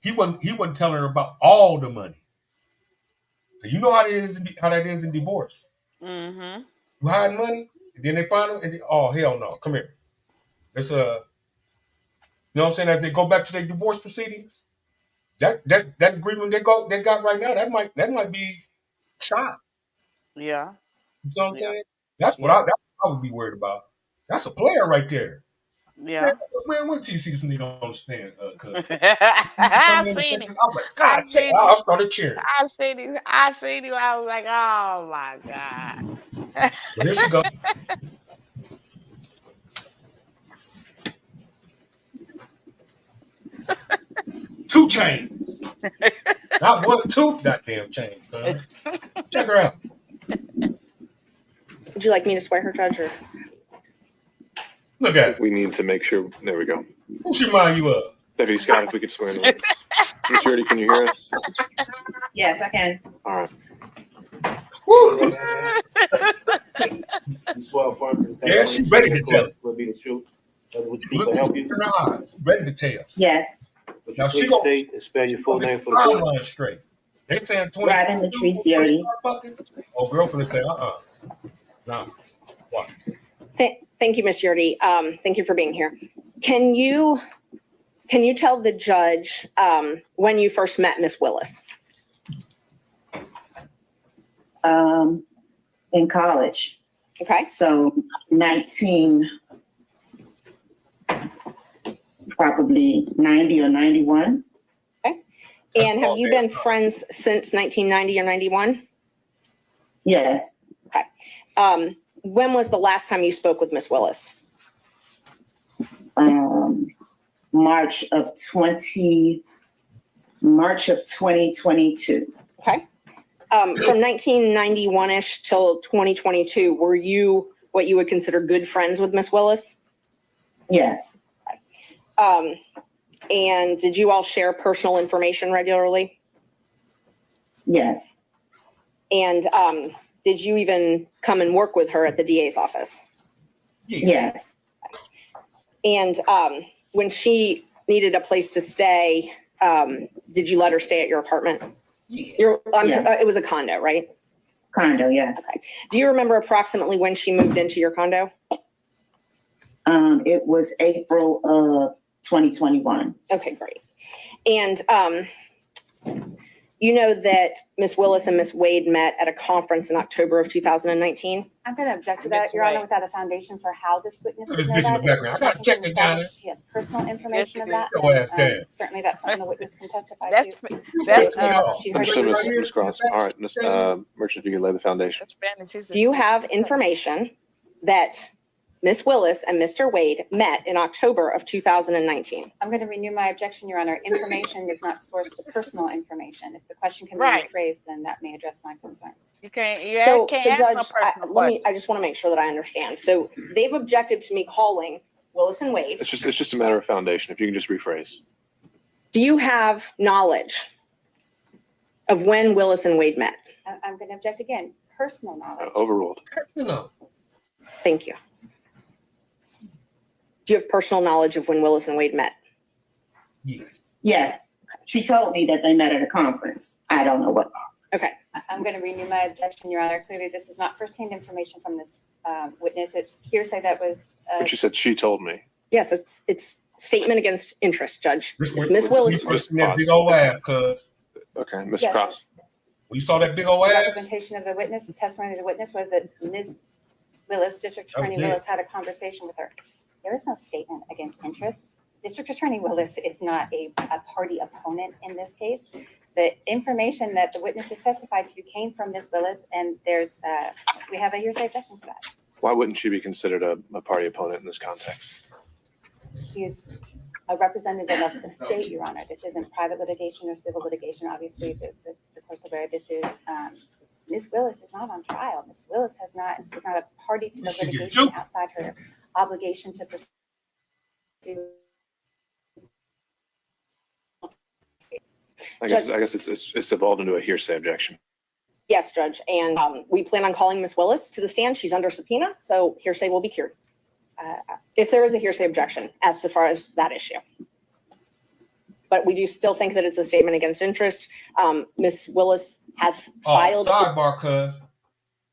he wasn't telling her about all the money. You know how that is in divorce. Mm-hmm. You hide money, and then they find them, and oh hell no, come here. It's you know what I'm saying? As they go back to their divorce proceedings, that agreement they got right now, that might be shot. Yeah. You know what I'm saying? That's what I would be worried about. That's a player right there. Yeah. Man, when you see this nigga on the stand, I seen him. I was like, God damn, I started cheering. I seen him. I was like, oh my God. But here she go. 2 chains. Not 1, 2 goddamn chains. Check her out. Would you like me to swear her, Judge? Look at it. We need to make sure. There we go. Who she mind you of? Deputy Scott, if we could swear in the witness. Ms. Shirley, can you hear us? Yes, I can. All right. Yeah, she's ready to tell it. Will be the truth. Would you Look help at you? her in the eye. Ready to tell. Yes. Now she Please gonna state and spell your full name for the court. timeline straight. They saying 20. Robin Latrice Yodi. Oh, girl, gonna say nah. What? Thank you, Ms. Yurdy. Thank you for being here. Can you tell the judge when you first met Miss Willis? In college. Okay. So probably 90 or 91. Okay. And have you been friends since 1990 or 91? Yes. Okay. When was the last time you spoke with Miss Willis? March of 2022. Okay. From 1991-ish till 2022, were you what you would consider good friends with Miss Willis? Yes. And did you all share personal information regularly? Yes. And did you even come and work with her at the DA's office? Yes. And when she needed a place to stay, did you let her stay at your apartment? Yes. It was a condo, right? Condo, yes. Okay. Do you remember approximately when she moved into your condo? It was April of 2021. Okay, great. And you know that Ms. Willis and Ms. Wade met at a conference in October of 2019? I'm going to object to that, Your Honor, without a foundation for how this witness Look at would this know bitch in the that. background. I gotta check this down there. She has personal information of that. Your ass down. Certainly that's something the witness can testify That's to. that's Understood, Ms. Cross. All right, Ms. Merchant, if you can lay the foundation. Do you have information that Ms. Willis and Mr. Wade met in October of 2019? I'm going to renew my objection, Your Honor. Information is not sourced to personal information. If the question can be Right. rephrased, then that may address my concern. You can't. You So can't ask no Judge, personal question. I just want to make sure that I understand. So they've objected to me calling Willis and Wade. It's just a matter of foundation. If you can just rephrase. Do you have knowledge of when Willis and Wade met? I'm going to object again. Personal knowledge. Overruled. No. Thank you. Do you have personal knowledge of when Willis and Wade met? Yes. Yes. She told me that they met at a conference. I don't know what. Okay. I'm going to renew my objection, Your Honor. Clearly, this is not firsthand information from this witness. It's hearsay that was. But you said she told me. Yes, it's statement against interest, Judge. Miss Miss Willis. You seen that big old ass, cuz. Okay, Mr. Yes, Cross. When you saw that big old The ass, representation of the witness, the testimony of the witness was that Ms. Willis, District That was Attorney it. Willis, had a conversation with her. There is no statement against interest. District Attorney Willis is not a party opponent in this case. The information that the witness has testified to came from Ms. Willis, and we have a hearsay objection for that. Why wouldn't she be considered a party opponent in this context? He is a representative of the state, Your Honor. This isn't private litigation or civil litigation. Obviously, the court's aware this is, Ms. Willis is not on trial. Ms. Willis is not a party to the She get litigation duped. outside her obligation to pursue. I guess it's evolved into a hearsay objection. Yes, Judge. And we plan on calling Ms. Willis to the stand. She's under subpoena, so hearsay will be cured. If there is a hearsay objection as far as that issue. But we do still think that it's a statement against interest. Ms. Willis has filed. sidebar, cuz.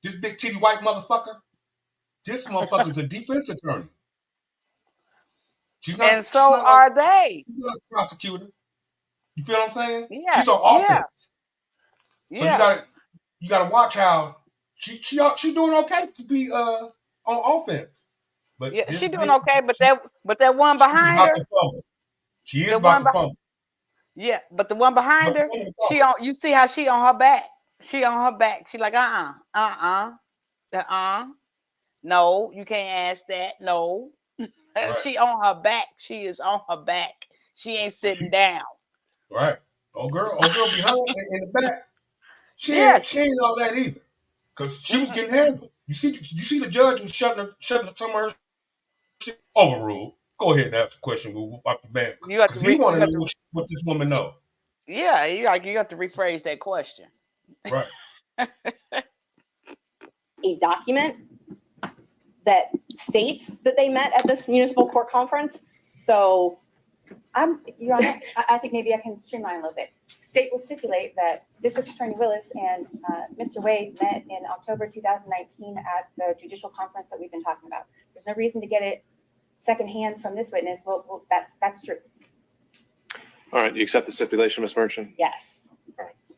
This big titty white motherfucker, this motherfucker's a defense attorney. She's not. And so are they. She's not a prosecutor. You feel what I'm saying? Yeah. She's on offense. Yeah. So you gotta watch how she doing okay to be on offense. But Yeah, this she doing bitch, okay, but that one behind her. She is The about one to fumble. Yeah, but the one behind her, you see how she on her back. She on her back. She like, no, you can't ask that. No. Right. She on her back. She is on her back. She ain't sitting down. Right. Old girl behind in the back. She ain't all that either. Cause she was getting handled. You see the judge was shutting some of her shit overruled. Go ahead and ask the question, about the man. You have to. Because he want to know what this woman know. Yeah, you have to rephrase that question. Right. A document that states that they met at this municipal court conference. So, Your Honor, I think maybe I can streamline a little bit. State will stipulate that District Attorney Willis and Mr. Wade met in October 2019 at the judicial conference that we've been talking about. There's no reason to get it secondhand from this witness. Well, that's true. All right, you accept the stipulation, Ms. Merchant? Yes.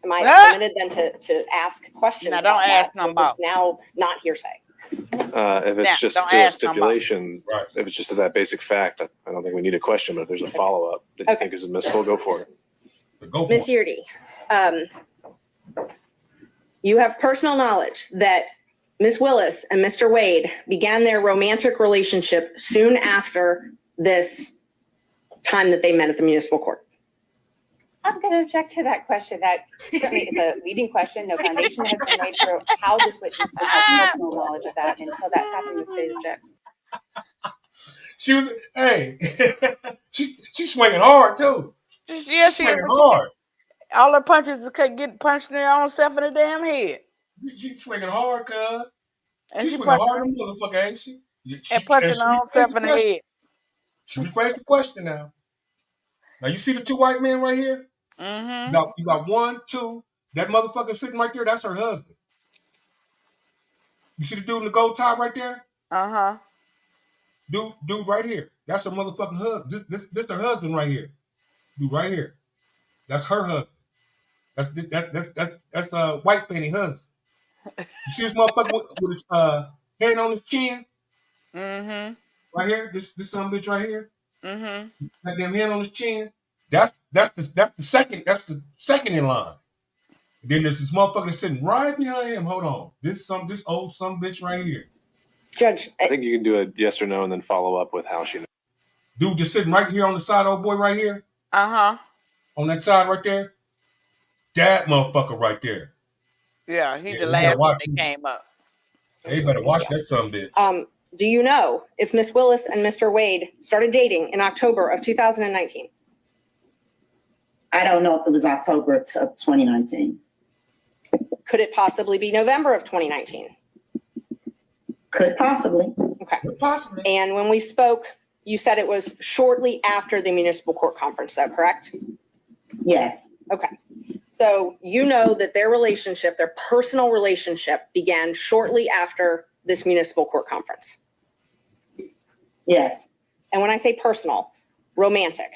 Am I permitted then to ask questions? No, don't ask no more. It's now not hearsay. If it's just a stipulation, if it's just that basic fact, I don't think we need a question, but if there's a follow-up that you think is admissible, go for it. Ms. Yurdy, you have personal knowledge that Ms. Willis and Mr. Wade began their romantic relationship soon after this time that they met at the municipal court. I'm going to object to that question. That certainly is a leading question. No foundation has been laid for how this witness would have personal knowledge of that. And until that's happened, the state objects. She was, hey, she's swinging hard too. Yeah, she swinging hard. All her punches could get punched in her own self in the damn head. She's swinging hard, cuz. And She's she swinging punched hard, motherfucker, ain't she? and punching her own self in the head. She rephrased the question now. Now you see the two white men right here? Mm-hmm. You got 1, 2. That motherfucker sitting right there, that's her husband. You see the dude in the gold tie right there? Uh-huh. Dude right here. That's her motherfucking husband. This her husband right here. Dude right here. That's her husband. That's the white penny husband. You see this motherfucker with his hand on his chin? Mm-hmm. Right here? This son bitch right here? Mm-hmm. That damn hand on his chin. That's the second in line. And then there's this motherfucker sitting right behind him. Hold on. This old son bitch right here. Judge, I think you can do a yes or no and then follow up with how she knows. Dude just sitting right here on the side, old boy right here. Uh-huh. On that side right there. That motherfucker right there. Yeah, he's the last one that came up. They better watch that son bitch. Do you know if Miss Willis and Mr. Wade started dating in October of 2019? I don't know if it was October of 2019. Could it possibly be November of 2019? Could possibly. Okay. Could possibly. And when we spoke, you said it was shortly after the municipal court conference, though, correct? Yes. Okay. So you know that their relationship, their personal relationship, began shortly after this municipal court conference. Yes. And when I say personal, romantic.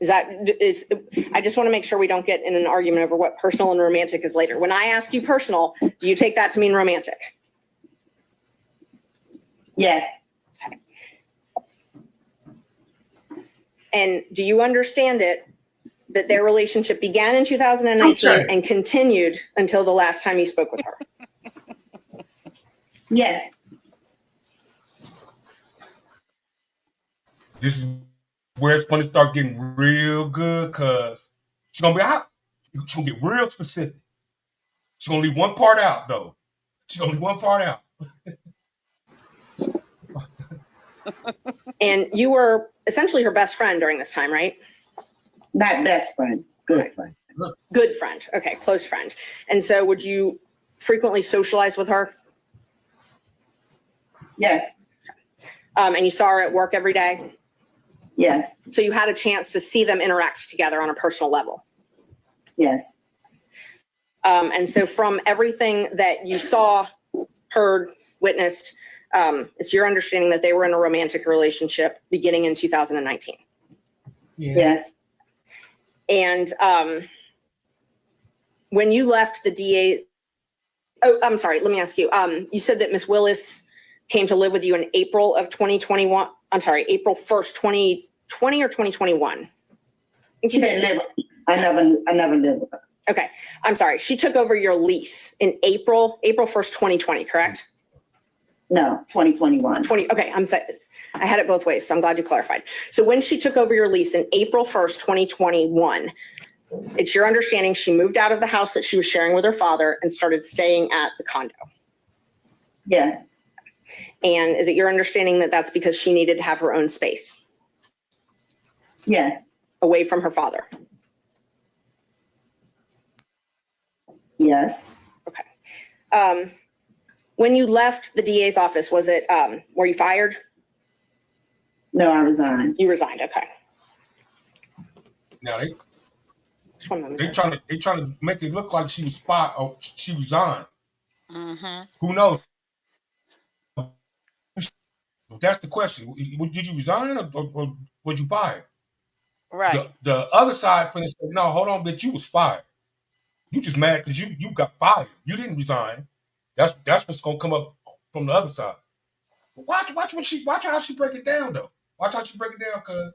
I just want to make sure we don't get in an argument over what personal and romantic is later. When I ask you personal, do you take that to mean romantic? Yes. Okay. And do you understand it that their relationship began in 2019 and continued until the last time you spoke with her? Yes. This is where it's going to start getting real good, cuz she's going to be out. She's going to get real specific. She's going to leave one part out, though. She's going to leave one part out. And you were essentially her best friend during this time, right? Not best friend, good friend. Good friend. Okay, close friend. And so would you frequently socialize with her? Yes. And you saw her at work every day? Yes. So you had a chance to see them interact together on a personal level? Yes. And so from everything that you saw, heard, witnessed, it's your understanding that they were in a romantic relationship beginning in 2019? Yes. And when you left the DA, oh, I'm sorry, let me ask you. You said that Ms. Willis came to live with you in April of 2021. I'm sorry, April 1st, 2020 or 2021? She didn't live. I never lived with her. Okay, I'm sorry. She took over your lease in April 1st, 2020, correct? No, 2021. Okay, I had it both ways, so I'm glad you clarified. So when she took over your lease in April 1st, 2021, it's your understanding she moved out of the house that she was sharing with her father and started staying at the condo? Yes. And is it your understanding that that's because she needed to have her own space? Yes. Away from her father? Yes. Okay. When you left the DA's office, was it, were you fired? No, I resigned. You resigned, okay. Now they trying to make it look like she was fired or she resigned. Who knows? That's the question. Did you resign or was you fired? Right. The other side said, no, hold on, bitch, you was fired. You just mad because you got fired. You didn't resign. That's what's gonna come up from the other side. Watch how she break it down though. Watch how she break it down, cuz.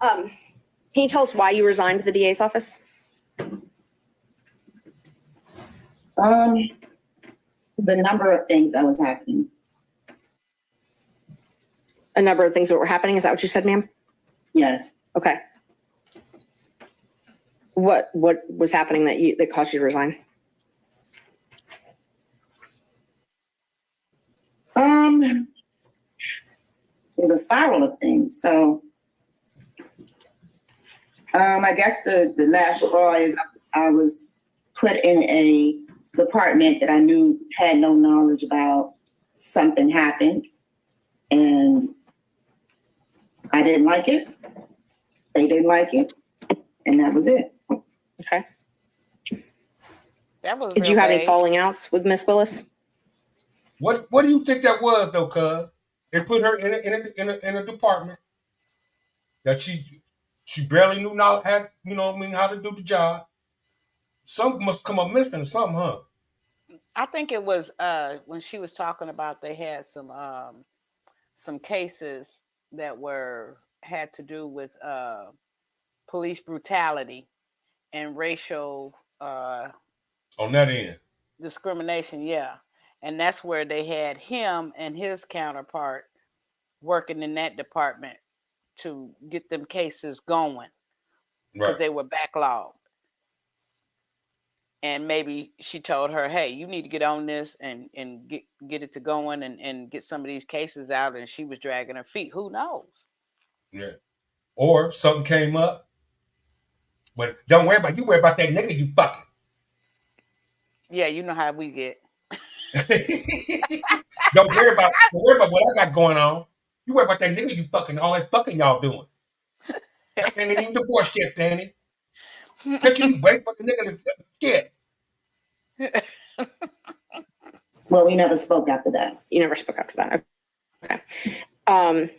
Can you tell us why you resigned the DA's office? The number of things that was happening. A number of things that were happening. Is that what you said, ma'am? Yes. Okay. What was happening that caused you to resign? It was a spiral of things. So I guess the last straw is I was put in a department that I knew had no knowledge about. Something happened and I didn't like it. They didn't like it. And that was it. Okay. That was. Did you have any falling outs with Miss Willis? What do you think that was though, cuz? They put her in a department that she barely knew how to do the job. Something must come up missing or something, huh? I think it was when she was talking about they had some cases that had to do with police brutality and racial on that end discrimination, yeah. And that's where they had him and his counterpart working in that department to get them cases going because they were backlogged. And maybe she told her, hey, you need to get on this and get it to going and get some of these cases out. And she was dragging her feet. Who knows? Yeah. Or something came up. But don't worry about that nigga you fucking. Yeah, you know how we get. Don't worry about what I got going on. You worry about that nigga you fucking, all that fucking y'all doing. That ain't even divorced yet, Danny. Can't you wait for the nigga to get? Well, we never spoke after that. You never spoke after that. Okay.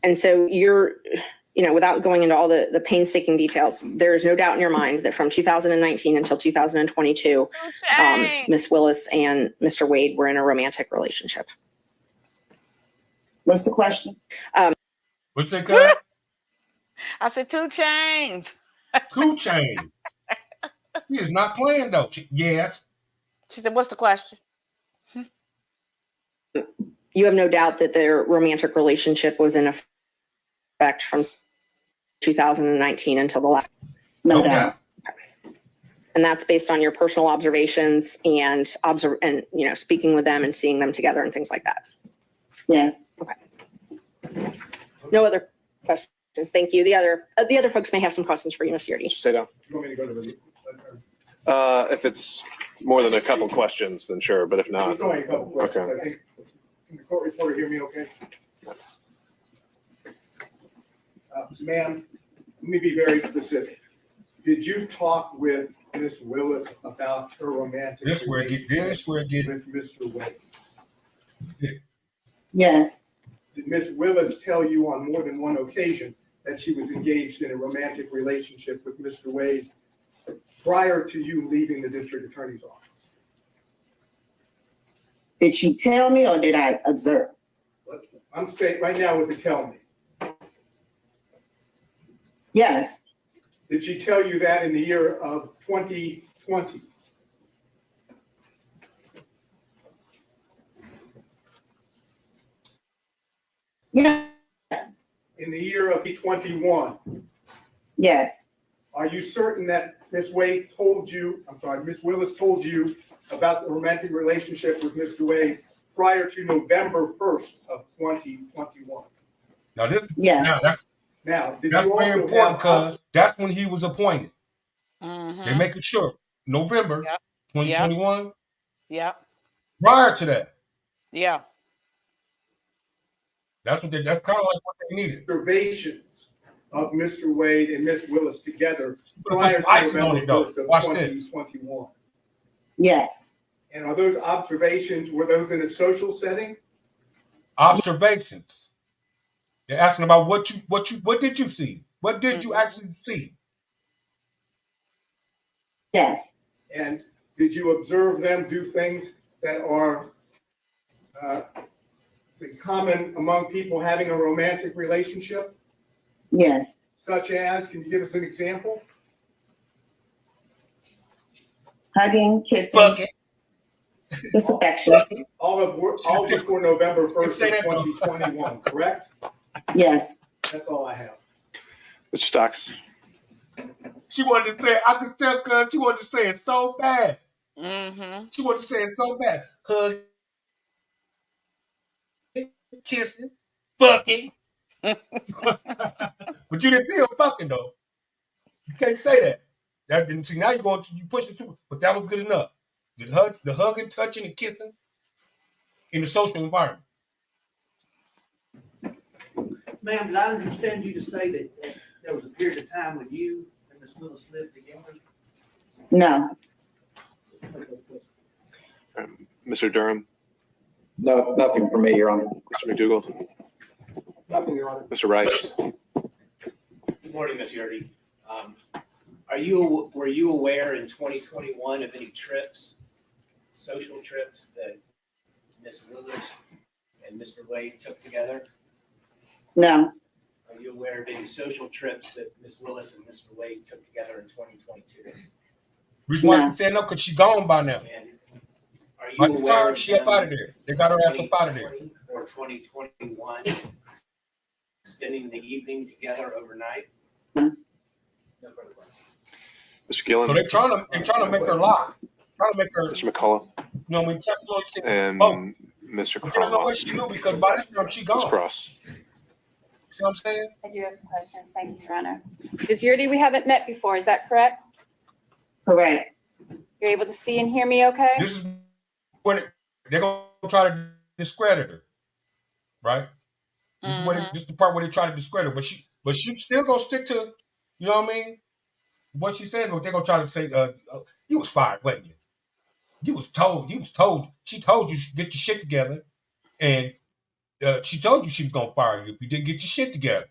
And so you're, without going into all the painstaking details, there is no doubt in your mind that from 2019 until 2022, Miss Willis and Mr. Wade were in a romantic relationship. What's the question? What's it called? I said 2 chains. 2 chains. He is not playing though. Yes. She said, what's the question? You have no doubt that their romantic relationship was in effect from 2019 until the last. No doubt. Okay. And that's based on your personal observations and speaking with them and seeing them together and things like that. Yes. Okay. No other questions. Thank you. The other folks may have some questions for you, Mr. Yardie. Stay down. You want me to go to the if it's more than a couple questions, then sure. But if not, It's only a couple questions. Okay. I think, can the court reporter hear me okay? Ma'am, let me be very specific. Did you talk with Miss Willis about her romantic relationship with Mr. Wade? Yeah. Yes. Did Miss Willis tell you on more than one occasion that she was engaged in a romantic relationship with Mr. Wade prior to you leaving the district attorney's office? Did she tell me or did I observe? I'm saying right now with the tell me. Yes. Did she tell you that in the year of 2020? Yes. In the year of 2021? Yes. Are you certain that Ms. Wade told you, Ms. Willis told you about the romantic relationship with Mr. Wade prior to November 1st of 2021? Now this, Yes. that's very important because that's when he was appointed. They make it sure November 2021. Yeah. Prior to that, Yeah. that's kind of like what they needed. Observations of Mr. Wade and Ms. Willis together Put prior some to icing on November it, though. 1st of Watch 2021. Yes. And are those observations, were those in a social setting? Observations. They're asking about what did you see? What did you actually see? Yes. And did you observe them do things that are common among people having a romantic relationship? Yes. Such as, can you give us an example? Hugging, kissing, Fucking. just affection. All before November 1st of 2021, correct? Yes. That's all I have. Mr. Stocks. She wanted to say, I could tell because she wanted to say it so bad. She wanted to say it so bad. Hug, kissing, fucking. But you didn't see her fucking though. You can't say that. That didn't see. Now you push it too. But that was good enough. The hugging, touching, and kissing in the social environment. Ma'am, did I understand you to say that there was a period of time when you and Ms. Willis lived together? No. Mr. Durham. No, nothing for me, Your Honor. Mr. McDougall. Nothing, Your Honor. Mr. Rice. Good morning, Ms. Yardley. Were you aware in 2021 of any trips, social trips that Ms. Willis and Mr. Wade took together? No. Are you aware of any social trips that Ms. Willis and Mr. Wade took together in 2022? Reason why she's saying no, because she's gone by now. Are you By this aware time, of she up out of there. They got her ass up out of there. Or 2021 spending the evening together overnight? No further questions. Mr. Gillen. So they're trying to make her lie. Trying to make her. Mr. McCullough. You know, when testimony said, and Mr. Mr. But there's no way she knew because by this time she gone. Ms. Cross. See what I'm saying? I do have some questions. Thank you, Your Honor. Ms. Yurdy, we haven't met before. Is that correct? Correct. You're able to see and hear me okay? This is when they're going to try to discredit her, right? This is the part where they try to discredit her, but she still going to stick to, you know what I mean? What she said, they're going to try to say, you was fired, wasn't you? You was told, she told you get your shit together, and she told you she was going to fire you if you didn't get your shit together.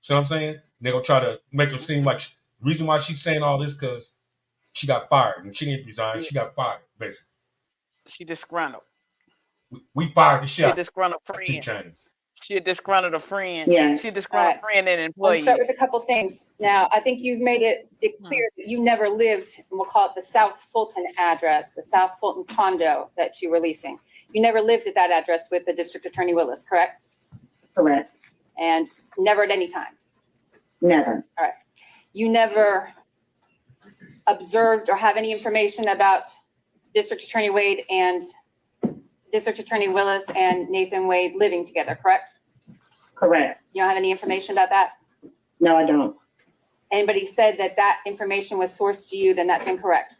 See what I'm saying? They're going to try to make her seem like the reason why she's saying all this because she got fired, and she didn't resign, she got fired, basically. She disgruntled. We fired the shit. She a disgruntled friend. She a disgruntled a friend. Yes. She a disgruntled friend and We'll employee. start with a couple things. Now, I think you've made it clear that you never lived, and we'll call it the South Fulton address, the South Fulton condo that you were leasing. You never lived at that address with the District Attorney Willis, correct? Correct. And never at any time? Never. All right. You never observed or have any information about District Attorney Wade and District Attorney Willis and Nathan Wade living together, correct? Correct. You don't have any information about that? No, I don't. Anybody said that that information was sourced to you, then that's incorrect.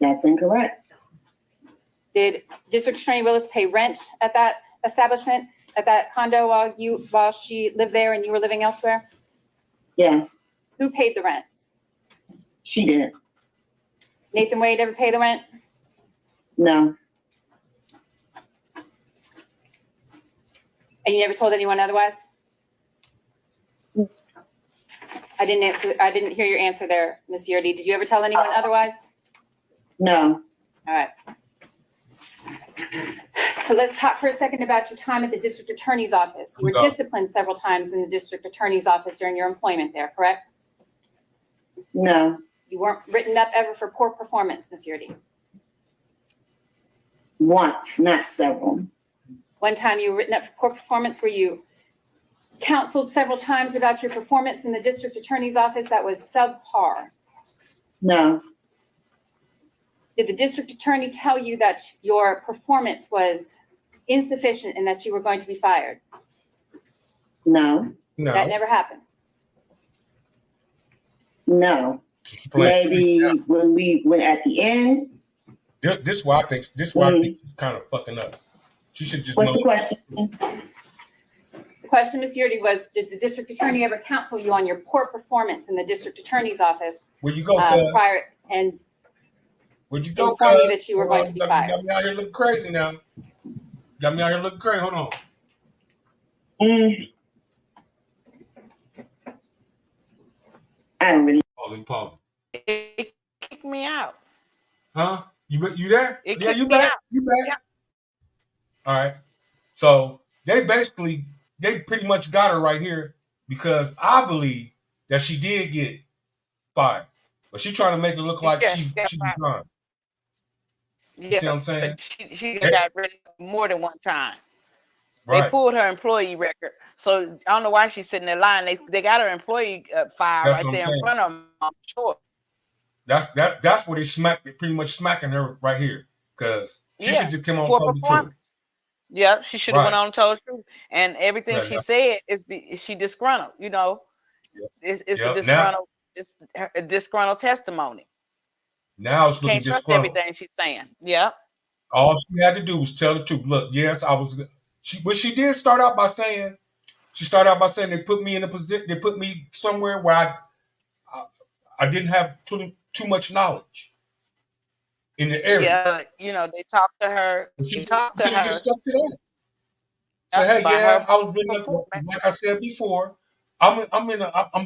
That's incorrect. Did District Attorney Willis pay rent at that establishment, at that condo while she lived there and you were living elsewhere? Yes. Who paid the rent? She did. Nathan Wade ever pay the rent? No. And you never told anyone otherwise? I didn't hear your answer there, Ms. Yurdy. Did you ever tell anyone otherwise? No. All right. So let's talk for a second about your time at the District Attorney's Office. You were disciplined several times in the District Attorney's Office during your employment there, correct? No. You weren't written up ever for poor performance, Ms. Yurdy? Once, not several. One time you were written up for poor performance. Were you counseled several times about your performance in the district attorney's office that was subpar. No. Did the district attorney tell you that your performance was insufficient and that you were going to be fired? No. No. That never happened. No. Maybe when at the end. This is why I think she's kind of fucking up. She should just. What's the question? The question, Ms. Yurdi, was did the district attorney ever counsel you on your poor performance in the district attorney's office? Where you go, prior and where'd you go, inform you that you were going to be fired? Got me out here looking crazy now. Got me out here looking crazy. Hold on. I don't really. Pause. It kicked me out. Huh? You there? It Yeah, you kicked me back? out. You back? Yeah. All right. So they pretty much got her right here because I believe that she did get fired, but she trying to make it look like she resigned. You see what I'm saying? She got rid of more than one time. Right. They pulled her employee record, so I don't know why she's sitting there lying. They got her employee file right there in front of them. I'm sure. That's what they pretty much smacking her right here because she should just come on and tell the truth. Yeah, she should have went on and told the truth, and everything she said is she disgruntled. You know, it's a disgruntled testimony. Now it's looking Can't trust disgruntled. everything she's saying. Yeah. All she had to do was tell the truth. Look, yes, I was. But she did start out by saying, they put me in a position. They put me somewhere where I didn't have too much knowledge in the area. Yeah, you know, they talked to her. She talked to her. Just stuck to that. Say, hey, I was being, like I said before, I'm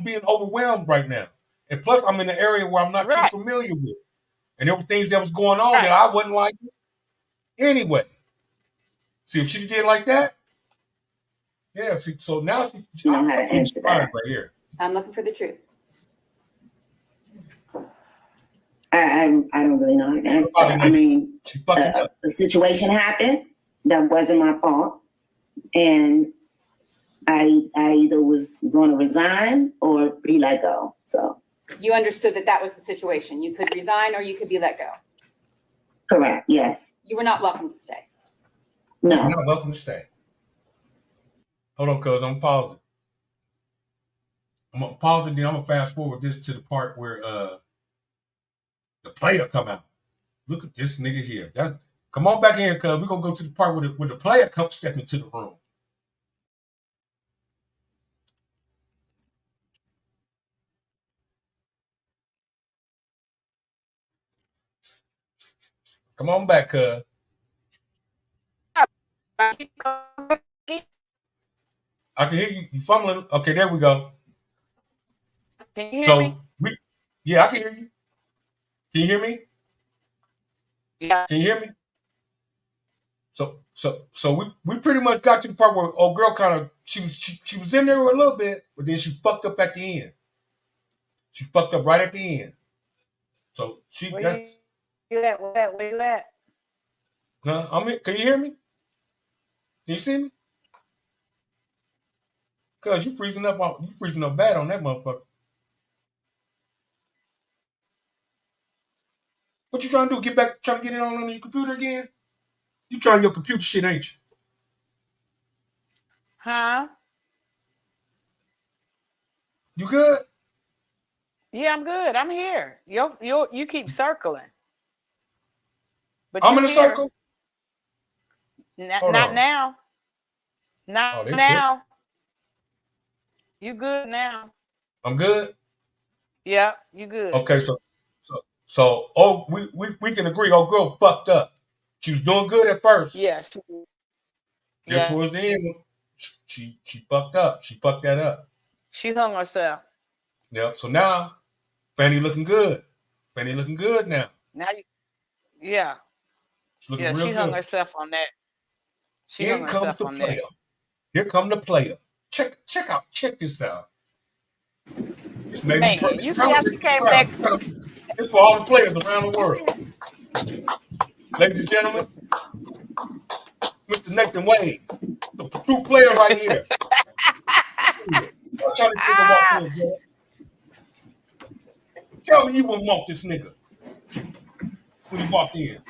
being overwhelmed right now, and plus I'm in an area where I'm not too familiar with, and there were things that was going on that I wasn't like. Anyway, see if she did like that. Yeah. See, so now she know how to answer that right here. I'm looking for the truth. I don't really know how to answer that. I mean, the situation happened. That wasn't my fault, and I either was going to resign or be let go. So you understood that was the situation. You could resign or you could be let go. Correct. Yes. You were not welcome to stay. No. You're not welcome to stay. Hold on, cuz I'm pausing. I'm gonna pause it, then I'm gonna fast forward this to the part where the player come out. Look at this nigga here. Come on back in here, cuz we're gonna go to the part where the player comes stepping into the room. Come on back, cuz. I can hear you. You fumbling. Okay, there we go. Can you hear me? I can hear you. Can you hear me? Yeah. Can you hear me? So we pretty much got to the part where old girl kind of she was in there a little bit, but then she fucked up at the end. She fucked up right at the end. So Where you at? Huh? I'm here. Can you hear me? Can you see me? Cuz you freezing up bad on that motherfucker. What you trying to do? Trying to get it on your computer again? You trying your computer shit, ain't you? Huh? You good? Yeah, I'm good. I'm here. You keep circling. But I'm in a circle. Not now. Not now. You good now? I'm good. Yeah, you good. Okay, so we can agree. Old girl fucked up. She was doing good at first. Yes. Then towards the end, she fucked up. She fucked that up. She hung herself. Yep. So now, Fani looking good. Fani looking good now. Now yeah. She's looking real she good. hung herself on that. Here comes the player. Here come the player. Check this out. This Man, you see how she came back? It's for all the players around the world. Ladies and gentlemen, Mr. Nathan Wade, the true player right here. Tell this nigga walk in, girl. Tell me you wouldn't walk this nigga when he walked in.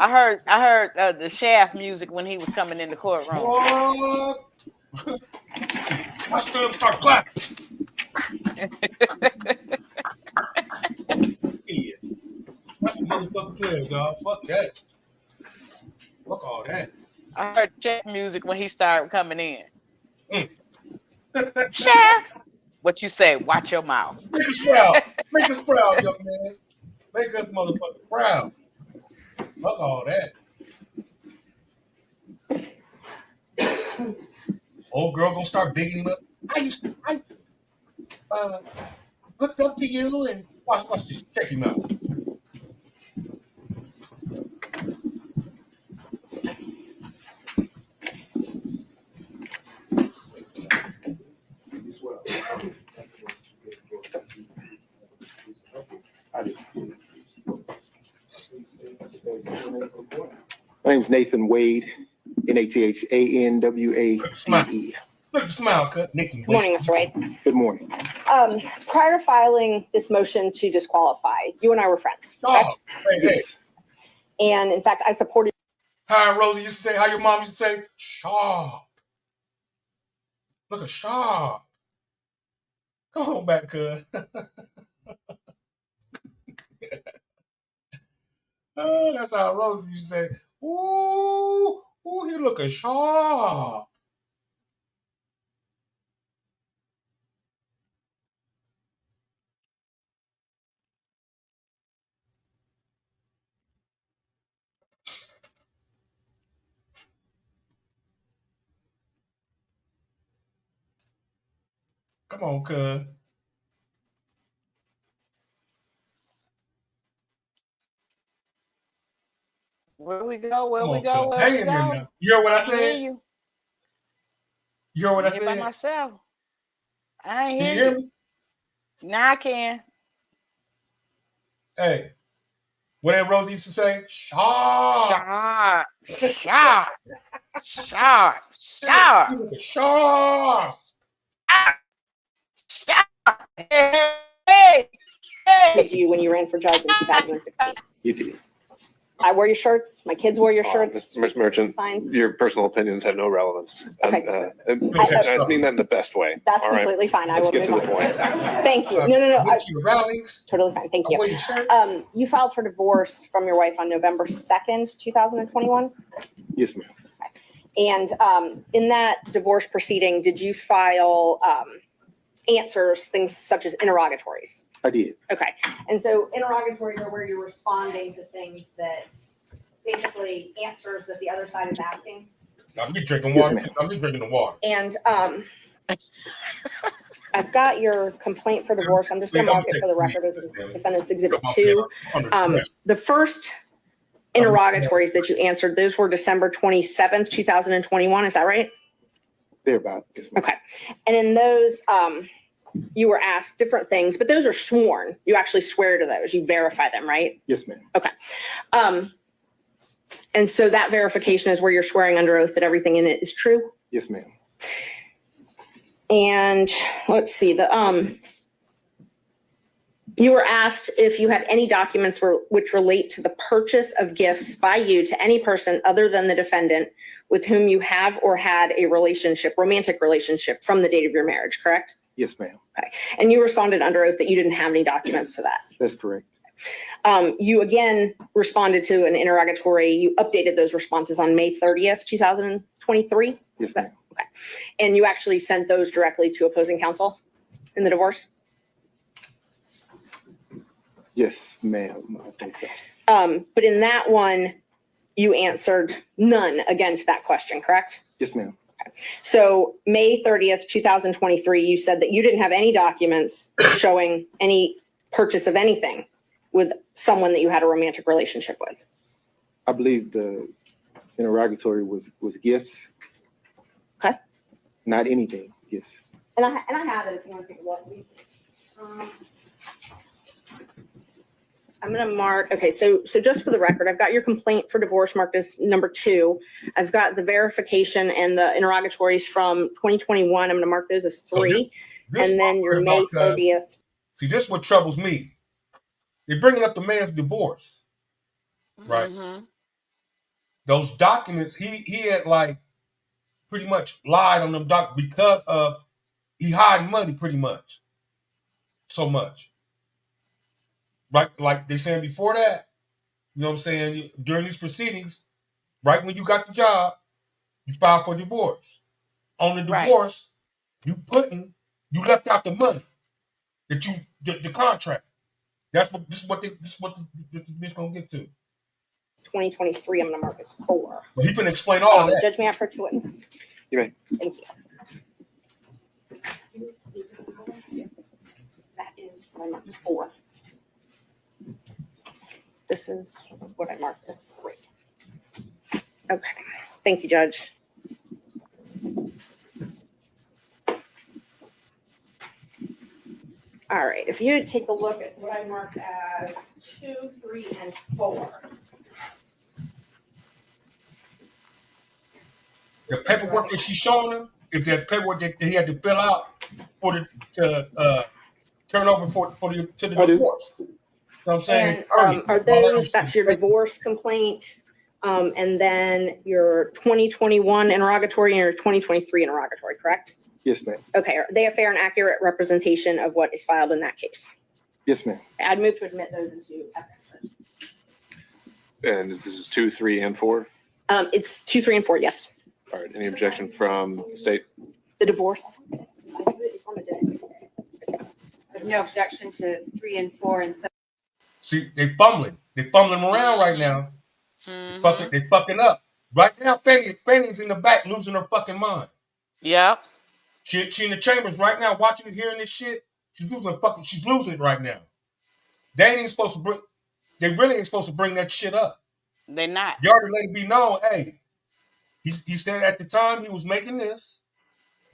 I heard the Shaft music when he was coming in the courtroom. What? I stood up and start clapping. Yeah. That's a motherfucking player, dog. Fuck that. Fuck all that. I heard Shaft music when he started coming in. Shaft, what you say? Watch your mouth. Make us proud. Make us proud, young man. Make us motherfucking proud. Fuck all that. Old girl gonna start digging him up. I looked up to you and watch this. Check him out. My name's Nathan Wade, Nathanwade. Look at the smile, cut. Nicky. Good morning, Mr. Wade. Good morning. Prior to filing this motion to disqualify, you and I were friends, correct? Yes. And in fact, I supported. How Rosie used to say, how your mom used to say, sharp. Look at sharp. Come on back, cuz. Oh, that's how Rosie used to say, ooh, he looking sharp. Come on, cuz. Where we go? Where Come we on, go? cuz. Where Hang we in there go? now. You heard what I I hear said? you. You heard what I I'm here by said? myself. I ain't Can you hear hear you. me? Now I can. Hey, what that Rosie used to say? Sharp. Sharp. Sharp. Sharp. Sharp. You looking sharp. Hey. You when you ran for judge in 2016. You did. I wore your shirts. My kids wore your shirts. Ms. Merchant, Fines. your personal opinions have no relevance. Okay. I mean that in the best way. That's all right? completely fine. I Let's will get to move the on. point. Thank you. No. Totally fine. Thank you. You filed for divorce from your wife on November 2nd, 2021. Yes, ma'am. And in that divorce proceeding, did you file answers, things such as interrogatories? I did. Okay. And so interrogatories are where you're responding to things that basically answers that the other side is asking. I'm drinking water. Yes, ma'am. I'm drinking the water. And I've got your complaint for divorce. I'm just going to mark it for the record as Defendant's Exhibit 2. The first interrogatories that you answered, those were December 27th, 2021. Is that right? Thereabout. Yes, ma'am. Okay. And in those, you were asked different things, but those are sworn. You actually swear to those. You verify them, right? Yes, ma'am. Okay. And so that verification is where you're swearing under oath that everything in it is true? Yes, ma'am. And let's see, you were asked if you had any documents which relate to the purchase of gifts by you to any person other than the defendant with whom you have or had a relationship, romantic relationship from the date of your marriage, correct? Yes, ma'am. Okay. And you responded under oath that you didn't have any documents to that. That's correct. You again responded to an interrogatory. You updated those responses on May 30th, 2023. Yes, ma'am. Okay. And you actually sent those directly to opposing counsel in the divorce? Yes, ma'am. I think so. But in that one, you answered none against that question, correct? Yes, ma'am. Okay. So May 30th, 2023, you said that you didn't have any documents showing any purchase of anything with someone that you had a romantic relationship with. I believe the interrogatory was gifts. Okay. Not anything. Gifts. And I have it if you want to take a look. I'm going to mark, okay, so just for the record, I've got your complaint for divorce marked as number 2. I've got the verification and the interrogatories from 2021. I'm going to mark those as 3. This and then your May 30th. See, this is what troubles me. They're bringing up the man's divorce, right? Mm-hmm. Those documents, he had like pretty much lied on them because of he hid money pretty much. So much. Right? Like they saying before that, you know what I'm saying? During these proceedings, right when you got the job, you filed for divorce. On the divorce, you left out the money that the contract. This is what this bitch gonna get to. 2023, I'm going to mark as 4. Well, he can explain all of that. Judge, may I approach the witness? You may. Thank you. That is what I marked as 4. This is what I marked as 3. Okay. Thank you, Judge. All right. If you take a look at what I marked as 2, 3, and 4. The paperwork that she's showing him is that paperwork that he had to fill out to turn over to the divorce. So I'm saying, and are those? That's your divorce complaint, and then your 2021 interrogatory and your 2023 interrogatory, correct? Yes, ma'am. Okay. Are they a fair and accurate representation of what is filed in that case? Yes, ma'am. I'd move to admit those into evidence. And this is 2, 3, and 4? It's 2, 3, and 4. Yes. All right. Any objection from the state? The divorce. There's no objection to 3 and 4 and 7. See, they fumbling. They fumbling around right now. Mm-hmm. They fucking up. Right now, Fanny's in the back losing her fucking mind. Yep. She in the chambers right now watching and hearing this shit. She's losing it right now. They really ain't supposed to bring that shit up. They're not. You already let it be known, hey, he said at the time he was making this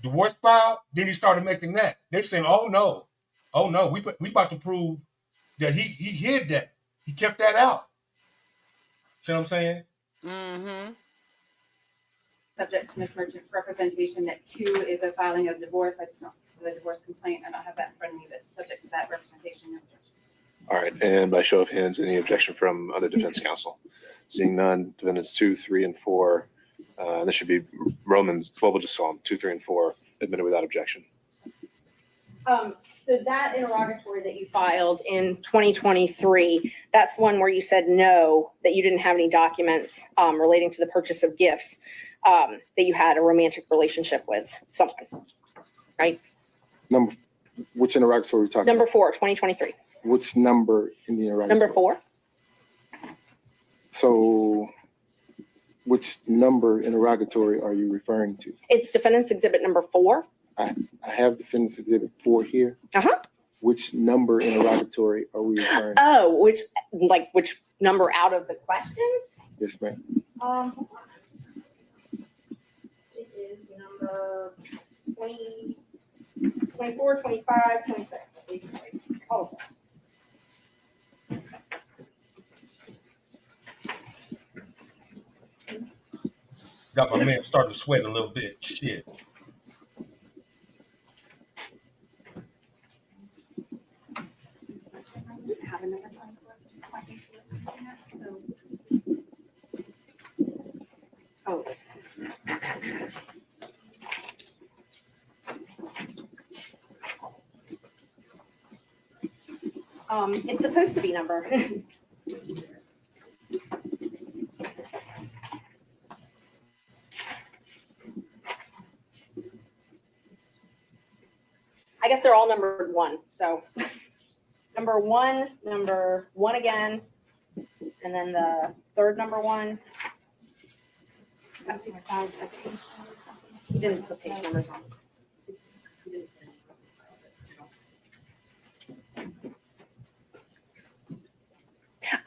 divorce file, then he started making that. They saying, oh no, we about to prove that he hid that. He kept that out. See what I'm saying? Mm-hmm. Subject to Ms. Merchant's representation that 2 is a filing of divorce. I just don't have the divorce complaint. I don't have that in front of me, but subject to that representation, no objection. All right. And by show of hands, any objection from the defense counsel? Seeing none, defendants 2, 3, and 4. This should be Romans 12. We'll just call them 2, 3, and 4 admitted without objection. So that interrogatory that you filed in 2023, that's one where you said no, that you didn't have any documents relating to the purchase of gifts, that you had a romantic relationship with someone, right? Which interrogatory are we talking Number about? 4, 2023. Which number in the interrogatory? Number 4. So which number interrogatory are you referring to? It's defendant's exhibit number 4. I have defendant's exhibit 4 here. Uh-huh. Which number interrogatory are we referring to? Oh, which number out of the questions? Yes, ma'am. It is number 20, 24, 25, 26. Oh. Got my man starting to sweat a little bit. Shit. Oh. It's supposed to be number. I guess they're all numbered 1. So number 1 again, and then the third number 1. That's your 5. He didn't put page numbers on.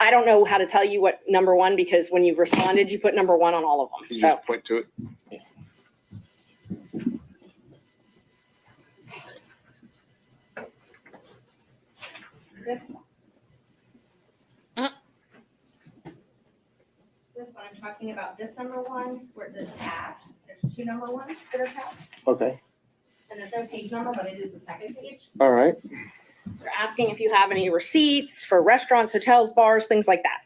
I don't know how to tell you what number 1, because when you responded, you put number 1 on all of them. You just point to it. This one. Willis, when I'm talking about this number one, where it's tabbed, there's two number ones that are tabbed, Okay. and there's no page number, but it is the second page. All right. They're asking if you have any receipts for restaurants, hotels, bars, things like that.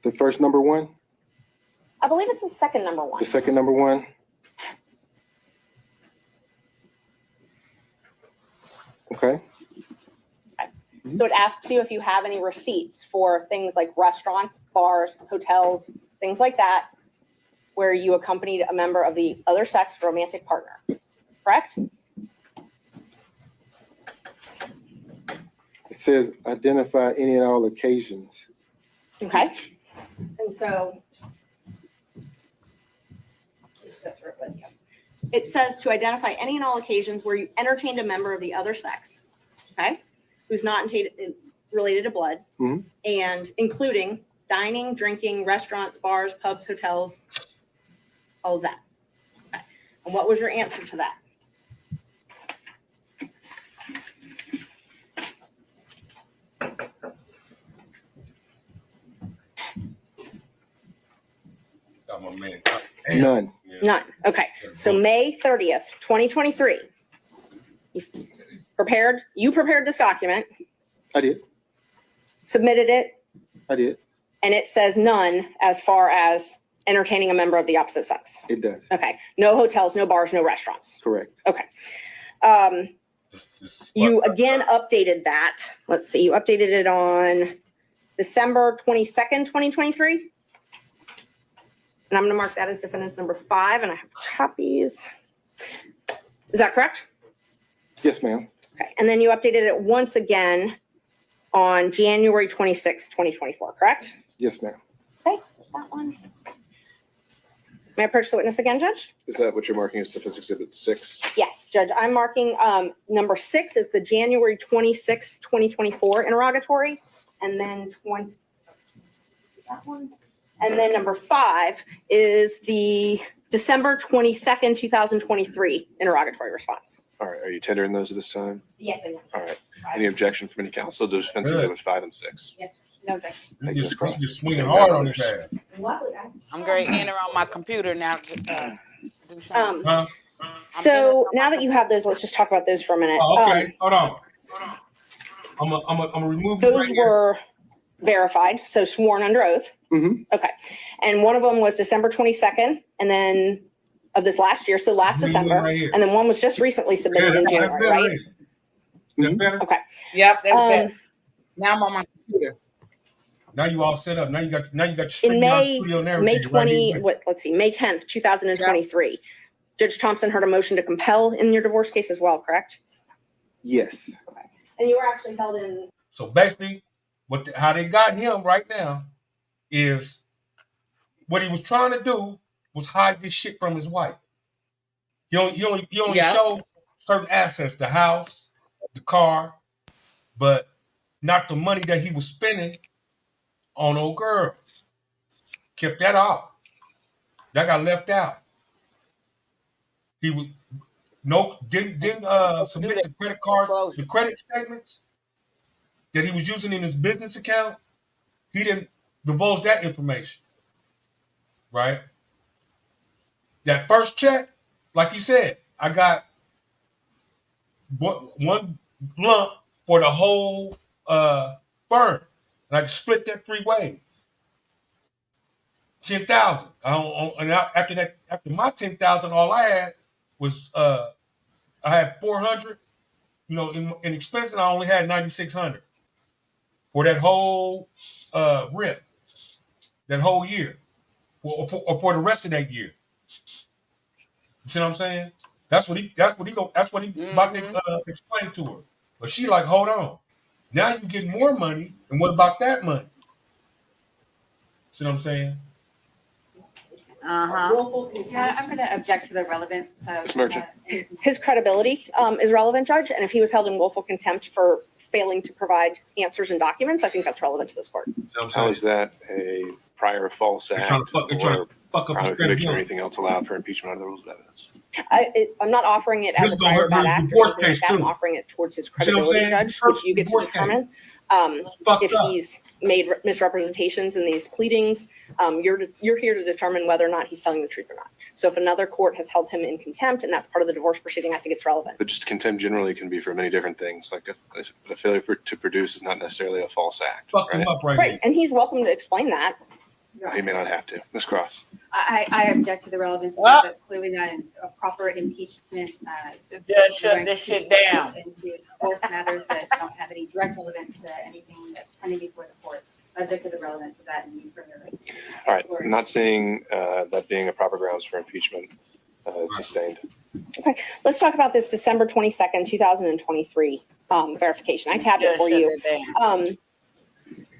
The first number one, I believe it's the second number one. the second number one. Okay. So it asks you if you have any receipts for things like restaurants, bars, hotels, things like that, where you accompanied a member of the other sex romantic partner, correct? It says identify any and all occasions. Okay. And so it says to identify any and all occasions where you entertained a member of the other sex, okay, who's not related to blood, and including dining, drinking, restaurants, bars, pubs, hotels, all of that. Okay. And what was your answer to that? Got my man. None. None. Okay. So May 30th, 2023, you prepared this document, I did. submitted it, I did. and it says none as far as entertaining a member of the opposite sex. It does. Okay. No hotels, no bars, no restaurants. Correct. Okay. You again updated that. Let's see. You updated it on December 22nd, 2023. And I'm going to mark that as defendant's number 5, and I have copies. Is that correct? Yes, ma'am. Okay. And then you updated it once again on January 26th, 2024, correct? Yes, ma'am. Okay. That one. May I approach the witness again, Judge? Is that what you're marking as Defense Exhibit 6? Yes, Judge. I'm marking number 6 is the January 26th, 2024 interrogatory, and then that one. And then number 5 is the December 22nd, 2023 interrogatory response. All right. Are you tendering those at this time? Yes, I am. All right. Any objection from any counsel to Defense Exhibits 5 and 6? Yes, no objection. He's just swinging hard on his ass. I'm going to enter on my computer now. So now that you have those, let's just talk about those for a minute. Oh, okay, hold on. I'm gonna remove those were verified, so sworn under oath. Okay. And one of them was December 22nd, and then of this last year, so last December, and then one was just recently submitted in January, right? Okay. Yep, that's better. Now I'm on my computer. Now you all set up. Now you got In May, studio and everything. May 20, let's see, May 10th, 2023. Judge Thompson heard a motion to compel in your divorce case as well, correct? Yes. Okay. And you were actually held in. So basically, how they got him right now is what he was trying to do was hide this shit from his wife. He only showed certain assets, the house, the car, but not the money that he was spending on old girls. Kept that out. That got left out. He was didn't submit the credit card, the credit statements that he was using in his business account. He didn't divulge that information. Right? That first check, like you said, I got one lump for the whole firm. And I split that 3 ways. 10,000. And after my 10,000, all I had was I had 400. In expenses, I only had 9,600 for that whole rip, that whole year, or for the rest of that year. You see what I'm saying? That's what he about to explain to her. But she like, hold on. Now you get more money, and what about that money? See what I'm saying? Yeah, I'm going to object to the relevance of his credibility is relevant, Judge, and if he was held in willful contempt for failing to provide answers and documents, I think that's relevant to this court. How is that a prior false act or prior conviction or anything else allowed for impeachment under the rules of evidence? I'm not offering it as a prior bad act or something like that. I'm offering it towards his credibility, Judge, which you get to determine. If he's made misrepresentations in these pleadings, you're here to determine whether or not he's telling the truth or not. So if another court has held him in contempt and that's part of the divorce proceeding, I think it's relevant. But just contempt generally can be for many different things. Like a failure to produce is not necessarily a false act. Fuck him up right, and he's welcome to explain that. He may not have to. Ms. Cross. I object to the relevance of that. That's clearly not a proper impeachment. The judge shut this shit down. Into divorce matters that don't have any direct relevance to anything that's pending before the court. I object to the relevance of that and you further. All right. I'm not seeing that being a proper grounds for impeachment. It's sustained. Okay. Let's talk about this December 22nd, 2023 verification. I tabbed it for you.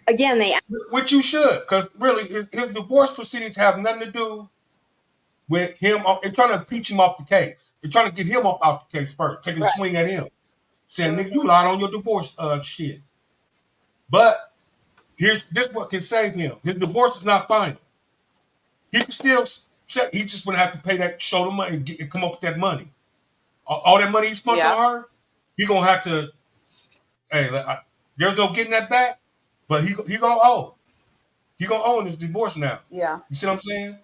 Again, which you should, because really his divorce proceedings have nothing to do with him. They're trying to impeach him off the case. They're trying to get him off the case first, taking a swing at him, saying, "Nigga, you lied on your divorce shit." But this what can save him. His divorce is not final. He can still. He just gonna have to pay that, show the money, and come up with that money. All that money he spent on her, he gonna have to. Hey, there's no getting that back. But he gonna owe. He gonna owe in his divorce now. Yeah. You see what I'm saying?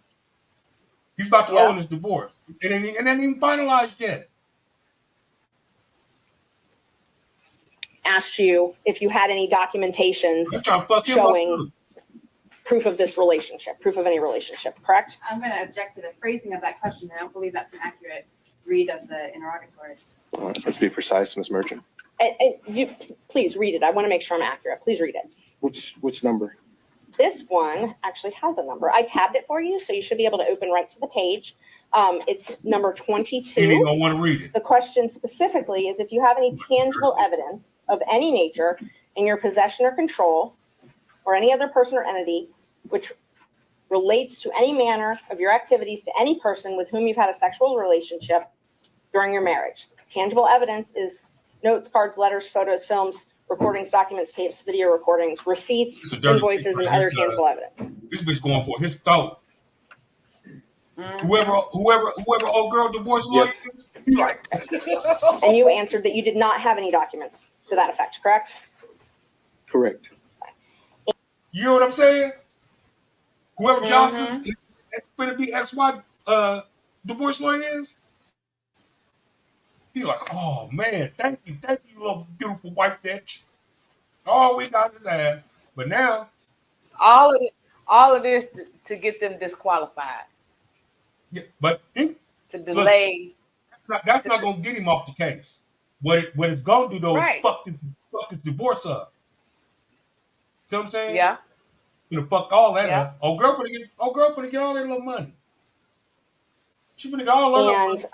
He's about to owe in his divorce. It ain't even finalized yet. Asked you if you had any documentations showing proof of this relationship, proof of any relationship, correct? I'm going to object to the phrasing of that question. I don't believe that's an accurate read of the interrogatory. All right, let's be precise, Ms. Merchant. And you please read it. I want to make sure I'm accurate. Please read it. Which number? This one actually has a number. I tabbed it for you, so you should be able to open right to the page. It's number 22. You ain't gonna want to read it. The question specifically is if you have any tangible evidence of any nature in your possession or control, or any other person or entity which relates to any manner of your activities to any person with whom you've had a sexual relationship during your marriage. Tangible evidence is notes, cards, letters, photos, films, recordings, documents, tapes, video recordings, receipts, invoices, and other tangible evidence. This bitch going for his throat. Whoever old girl divorce lawyer is, he like. And you answered that you did not have any documents to that effect, correct? Correct. You know what I'm saying? Whoever Johnson's going to be ex-wife divorce lawyer is, he's like, oh man, thank you, little beautiful white bitch. All we got is ass. But now, all of this to get them disqualified. Yeah, but to delay. Look, that's not going to get him off the case. What it's going to do though is fuck this divorce up. See what I'm saying? Yeah. You know, fuck all that up. Old girl finna get all that little money. She finna get all that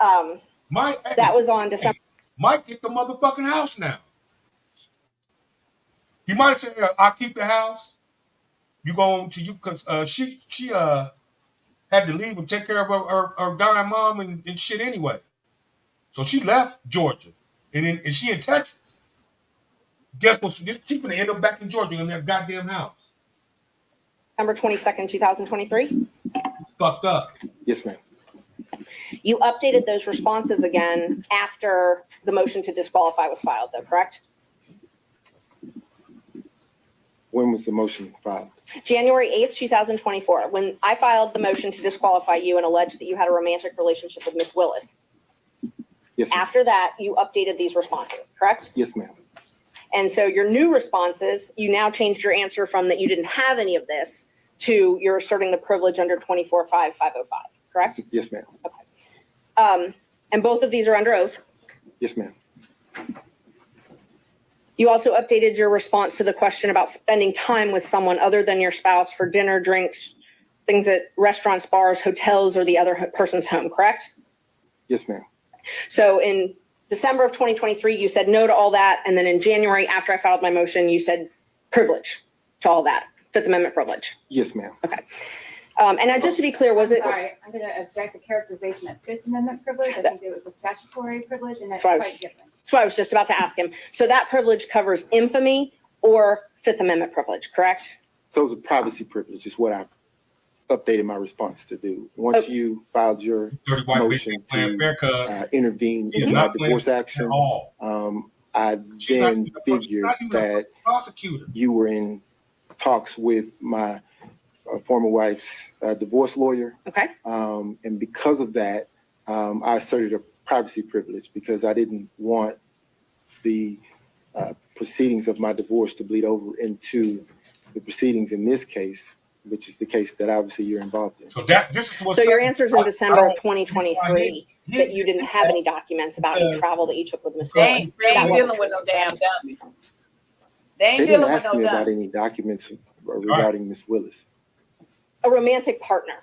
money. That was on December. Mike get the motherfucking house now. He might have said, I'll keep the house. You going to you because she had to leave and take care of her dying mom and shit anyway. So she left Georgia. And she in Texas. Guess what? She's gonna end up back in Georgia in that goddamn house. December 22nd, 2023. Fucked up. Yes, ma'am. You updated those responses again after the motion to disqualify was filed, though, correct? When was the motion filed? January 8th, 2024, when I filed the motion to disqualify you and alleged that you had a romantic relationship with Miss Willis. Yes, ma'am. After that, you updated these responses, correct? Yes, ma'am. And so your new responses, you now changed your answer from that you didn't have any of this to you're asserting the privilege under 24-5-505, correct? Yes, ma'am. Okay. And both of these are under oath. Yes, ma'am. You also updated your response to the question about spending time with someone other than your spouse for dinner, drinks, things at restaurants, bars, hotels, or the other person's home, correct? Yes, ma'am. So in December of 2023, you said no to all that. And then in January, after I filed my motion, you said privilege to all that, Fifth Amendment privilege. Yes, ma'am. Okay. And just to be clear, was it? Sorry, I'm going to object the characterization of Fifth Amendment privilege. I think it was a statutory privilege, and that's quite different. That's what I was just about to ask him. So that privilege covers infamy or Fifth Amendment privilege, correct? So it was a privacy privilege is what I updated my response to do. Once you filed your motion to intervene in my divorce action, I then figured that prosecutor. you were in talks with my former wife's divorce lawyer. Okay. And because of that, I asserted a privacy privilege because I didn't want the proceedings of my divorce to bleed over into the proceedings in this case, which is the case that obviously you're involved in. So this is what. So your answer is in December of 2023 that you didn't have any documents about any travel that you took with Ms. Willis. They That ain't wasn't dealing with true. no damn dummy. They They ain't didn't dealing with ask no me about dummy. any documents regarding Ms. Willis. A romantic partner.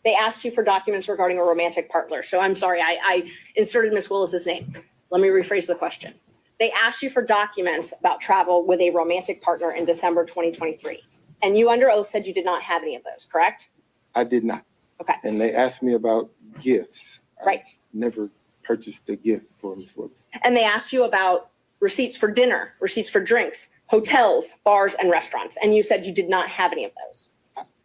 They asked you for documents regarding a romantic partner. So I'm sorry, I inserted Ms. Willis's name. Let me rephrase the question. They asked you for documents about travel with a romantic partner in December 2023. And you under oath said you did not have any of those, correct? I did not. Okay. And they asked me about gifts. Right. Never purchased a gift for Ms. Willis. And they asked you about receipts for dinner, receipts for drinks, hotels, bars, and restaurants. And you said you did not have any of those.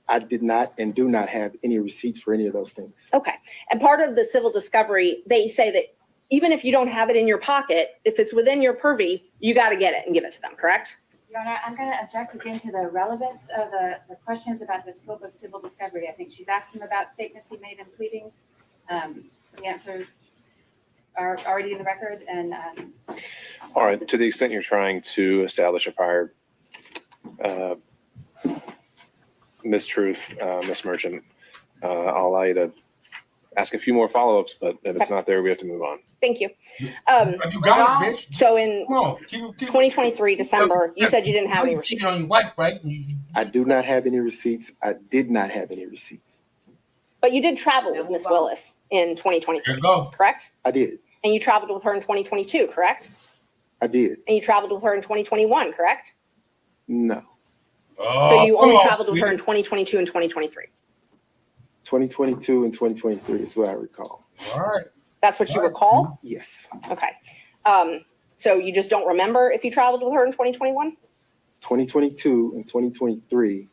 I did not and do not have any receipts for any of those things. Okay. And part of the civil discovery, they say that even if you don't have it in your pocket, if it's within your purview, you got to get it and give it to them, correct? Your Honor, I'm going to object again to the relevance of the questions about the scope of civil discovery. I think she's asked him about statements he made in pleadings. The answers are already in the record. And All right. To the extent you're trying to establish a prior mistruth, Ms. Merchant, I'll allow you to ask a few more follow-ups, but if it's not there, we have to move on. Thank you. You got it, bitch. So in Come on. 2023, December, you said you didn't have any receipts. On your wife, right? I do not have any receipts. I did not have any receipts. But you did travel with Ms. Willis in 2023, There you go. correct? I did. And you traveled with her in 2022, correct? I did. And you traveled with her in 2021, correct? No. So you only traveled with her in 2022 and 2023. 2022 and 2023 is what I recall. All right. That's what you recall? Yes. Okay. So you just don't remember if you traveled with her in 2021? 2022 and 2023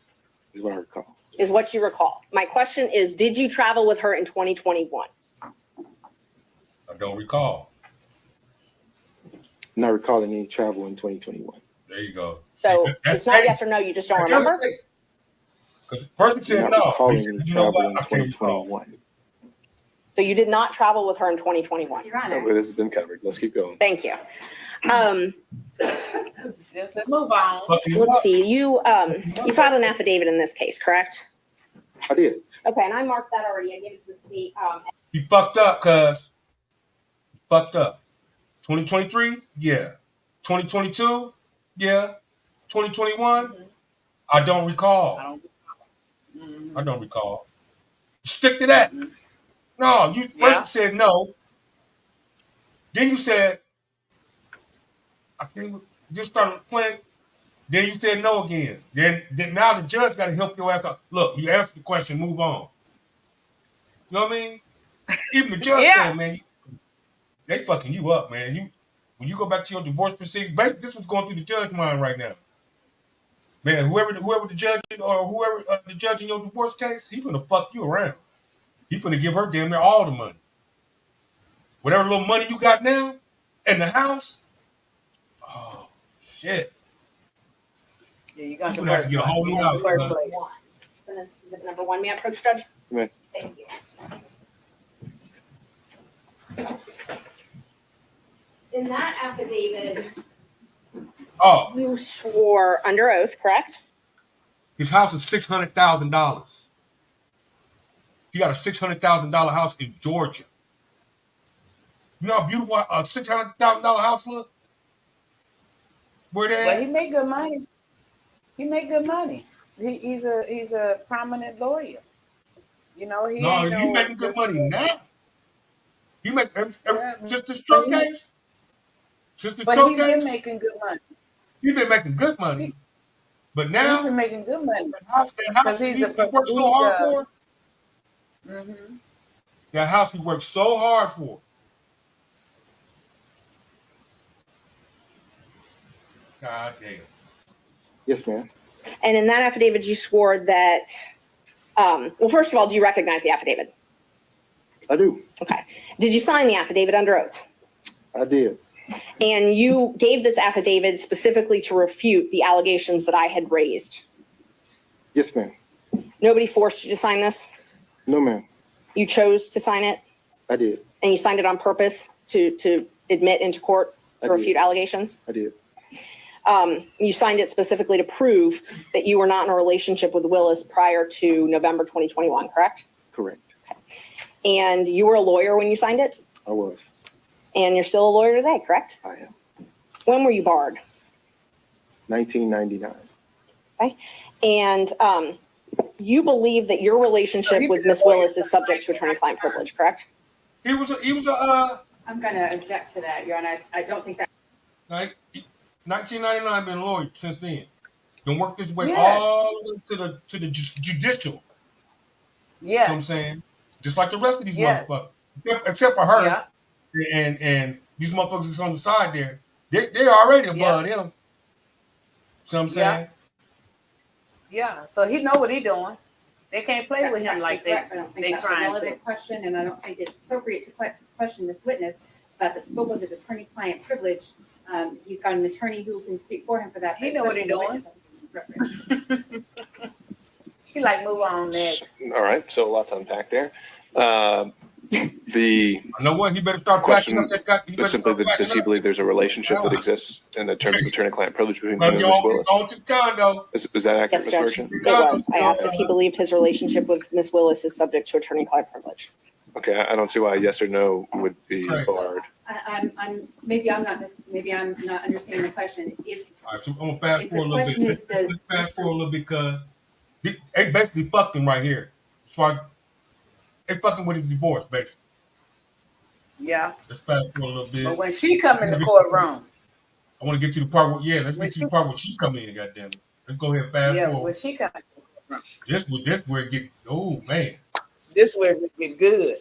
is what I recall. Is what you recall. My question is, did you travel with her in 2021? I don't recall. Not recalling any travel in 2021. There you go. So That's it's not safe. yes or no, you just don't remember? Because the person said Not no. recalling He said, any you know travel in what? I can't recall. 2021. So you did not travel with her in 2021? Your Honor. This has been covered. Let's keep going. Thank you. Just move on. Let's see, you filed an affidavit in this case, correct? I did. Okay, and I marked that already. I gave it to the state. You fucked up, cuz. Fucked up. 2023? Yeah. 2022? Yeah. 2021? I don't recall. I don't recall. Stick to that. No, you first said no. Then you said, I can't, you started playing. Then you said no again. Then now the judge got to help your ass out. Look, you answered the question, move on. You know what I mean? Even the judge said, man, they fucking you up, man. When you go back to your divorce proceedings, basically this was going through the judge's mind right now. Man, whoever the judge or whoever the judge in your divorce case, he finna fuck you around. He finna give her damn near all the money. Whatever little money you got now in the house, oh shit. Yeah, you got You're gonna have to get a whole new house. Exhibit number one, may I approach, Judge? Right. Thank you. In that affidavit, you swore under oath, correct? His house is $600,000. He got a $600,000 house in Georgia. You know how beautiful a $600,000 house look? Where they Well, at? he make good money. He make good money. He's a prominent lawyer. You know, he No, ain't you no making good money now. You make just the But stroke he- case? Just the But stroke he's been case? making good money. He's been making good money. But He's now, been making good money. that house he's he a worked so hard for, Mm-hmm. that house he worked so hard for. God damn. Yes, ma'am. And in that affidavit, you swore that, well, first of all, do you recognize the affidavit? I do. Okay. Did you sign the affidavit under oath? I did. And you gave this affidavit specifically to refute the allegations that I had raised. Yes, ma'am. Nobody forced you to sign this? No, ma'am. You chose to sign it? I did. And you signed it on purpose to admit into court to refute allegations? I did. You signed it specifically to prove that you were not in a relationship with Willis prior to November 2021, correct? Correct. And you were a lawyer when you signed it? I was. And you're still a lawyer today, correct? I am. When were you barred? 1999. Okay. And you believe that your relationship with Miss Willis is subject to attorney-client privilege, correct? He was I'm going to object to that, Your Honor. I don't think that. 1999 been a lawyer since then. Been work this way Yes. all the way to the judicial. Yeah. You know what I'm saying? Just like the rest of these Yes. motherfuckers. Except for her. Yeah. And these motherfuckers that's on the side there, they're already above him. See what I'm saying? Yeah. So he know what he doing. They can't play with him like I don't think they that's a trying to. relevant question, and I don't think it's appropriate to question this witness about the scope of his attorney-client privilege. He's got an attorney who can speak for him for that. He know what he doing. He like move on next. All right, so a lot to unpack there. The I know what he better start question backing up that guy. is simply that does he believe there's a relationship that exists in the terms of attorney-client privilege between him But and Ms. y'all Willis? going to the condo. Is that accurate, Yes, Ms. Judge. Merchant? It was. I asked if he believed his relationship with Miss Willis is subject to attorney-client privilege. Okay, I don't see why a yes or no would be barred. Maybe I'm not understanding the question. If All right, so I'm gonna fast If the forward a little question bit. is, Let's fast forward a little bit because they basically fucking right here. So they fucking with his divorce, basically. Yeah. Let's fast forward a little bit. But when she come in the courtroom, I want to get to the part where let's get to the part where she come in. Goddamn it. Let's go ahead and fast yeah, forward. when she come, This where it get. Oh man. this where it get good.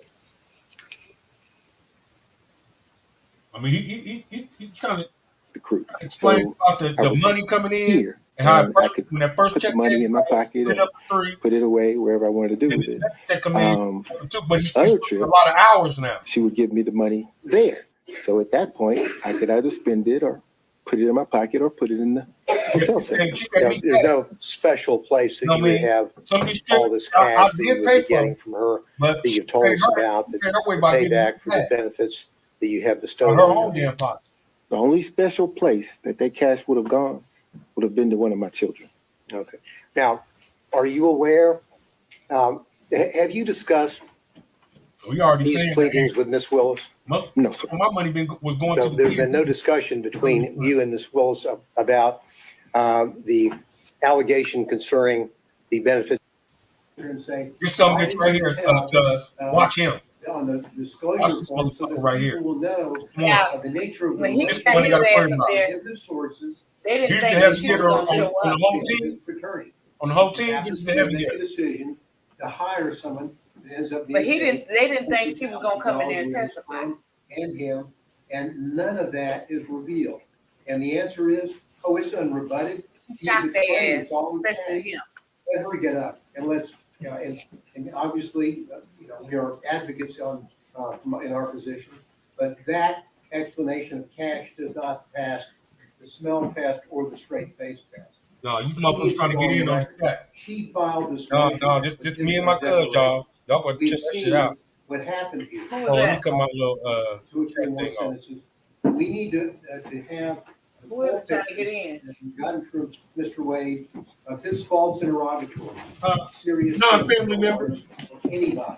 I mean, he kind of The cruise. explained about I the was money coming in here, and how and I could when that first put check the money came, in my pocket put it and up to 3. put it away wherever I wanted to do with it. Check come in, but he's Other a trips, lot of hours now. she would give me the money there. So at that point, I could either spend it or put it in my pocket or put it in the hotel center. There's no special place that No, you would man. have Some of these all trips, this I cash that did you would pay be for getting them, from her, but that she you've told paid us her- about, she the paid her way by giving payback for the back benefits that you have on bestowed her on own her. damn pocket. The only special place that cash would have gone would have been to one of my children. Okay. Now, are you aware, have you discussed So we already these saying pleadings with Miss Willis? No, sir. My money was going So to the there's been kids. no discussion between you and Miss Willis about the allegation concerning the benefits? And say, This some bitch right here, cuz. Watch him. on the Watch disclosure this form so motherfucker that right here. people will know Yeah. the nature of the When he relationship, got his ass up about. there, give the sources. they didn't He's the think that heavy she was hitter gonna on show the up. whole team. Fraternity. On the whole team, this Happens is the to heavy make a hitter. decision to hire someone that ends up being. But they didn't think she was gonna come in there and testify. And him, and none of that is revealed. And the answer is, oh, it's unrebutted. He's Shocked a their claim, ass, it's all the especially same. him. Let her get up and let's, and obviously, we are advocates in our position, but that explanation of cash does not pass the smell test or the straight face test. No, you motherfuckers trying to get in on that. She filed this. No, this me and my cuz, y'all. Y'all gonna check that shit out. What happened here. Who was Oh, let me that? cut my little 2 or 3 more thing off. sentences. We need to have. Who is trying to get in? Gotten from Mr. Wade of his false interrogatory. Serious. Non-family members. Anybody.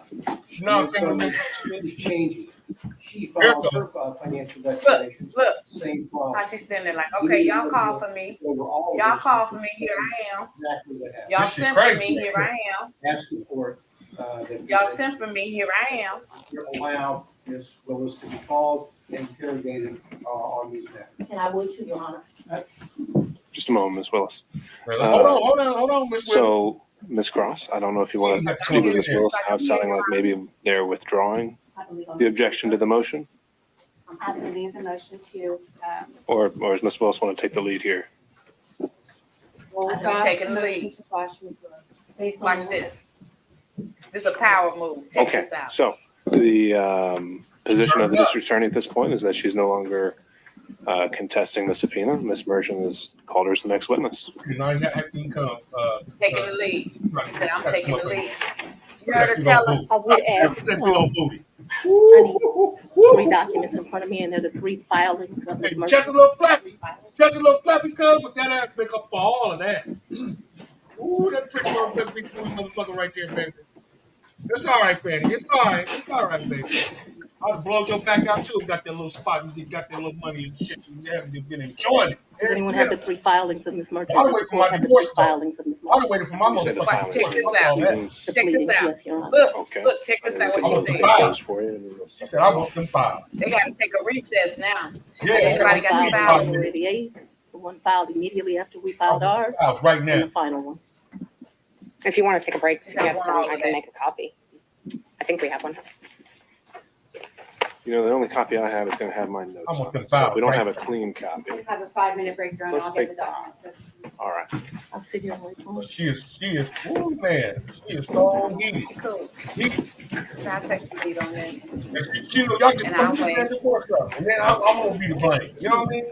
Non-family members. It's changing. She files her financial declaration. Look, Same problem. how she standing there like, okay, y'all call for me. Y'all call for me, here I am. Exactly what happened. Y'all sent for me, here I am. Ask the court, that. Y'all sent for me, here I am. Allow Ms. Willis to be called and interrogated, on these matters. And I would too, Your Honor. Just a moment, Ms. Willis. Hold on, Miss Willis. So, Ms. Cross, I don't know if you want to speak with Ms. Willis. How it's sounding like maybe they're withdrawing the objection to the motion, I believe the motion to. or does Ms. Willis want to take the lead here? I'm taking the lead. Watch this. This is a power move. Check Okay, this out. so the position of the district attorney at this point is that she's no longer contesting the subpoena. Ms. Merchant is called her as the next witness. Now you have to come. Taking the lead. He said, I'm taking the lead. You That heard her big tell old her. booty. I would ask, That big old booty. I need 3 documents in front of me, and they're the 3 filings of Ms. Hey, Merchant. just a little flappy. Just a little flappy, cuz, but that ass make up for all of that. Ooh, that pretty motherfucker, big booty motherfucker right there, baby. It's all right, Fanny. It's all right. It's all right, baby. I'll blow your back out too. Got that little spot. You got that little money and shit. You haven't been enjoying it. Does anyone have the 3 filings of Ms. Merchant? I'll wait for my divorce. Filings of Ms. I'll wait for my motherfucker. Check this out. Check this out. Yes, Your Honor. Look, check this out what she said. She said, I want them files. They got to take a recess now. She Yeah, said, everybody got Filed the files. January the 8th, the one filed immediately after we filed ours, Files right and now. the final one. If you want to take a break, Just have one all I can day. make a copy. I think we have one. You know, the only copy I have is going to have my notes I'm on looking it. So if we don't foul, have a clean copy, Have a 5-minute break, Your Honor. Let's I'll get take the documents. all right. I'll sit here and wait for it. She is, oh man, she is so heated. Cool. Heated. So I'll take the lead on this. And she know, y'all just And I'll put wait. that divorce up. And then I'm going to be the blame. You know what I mean?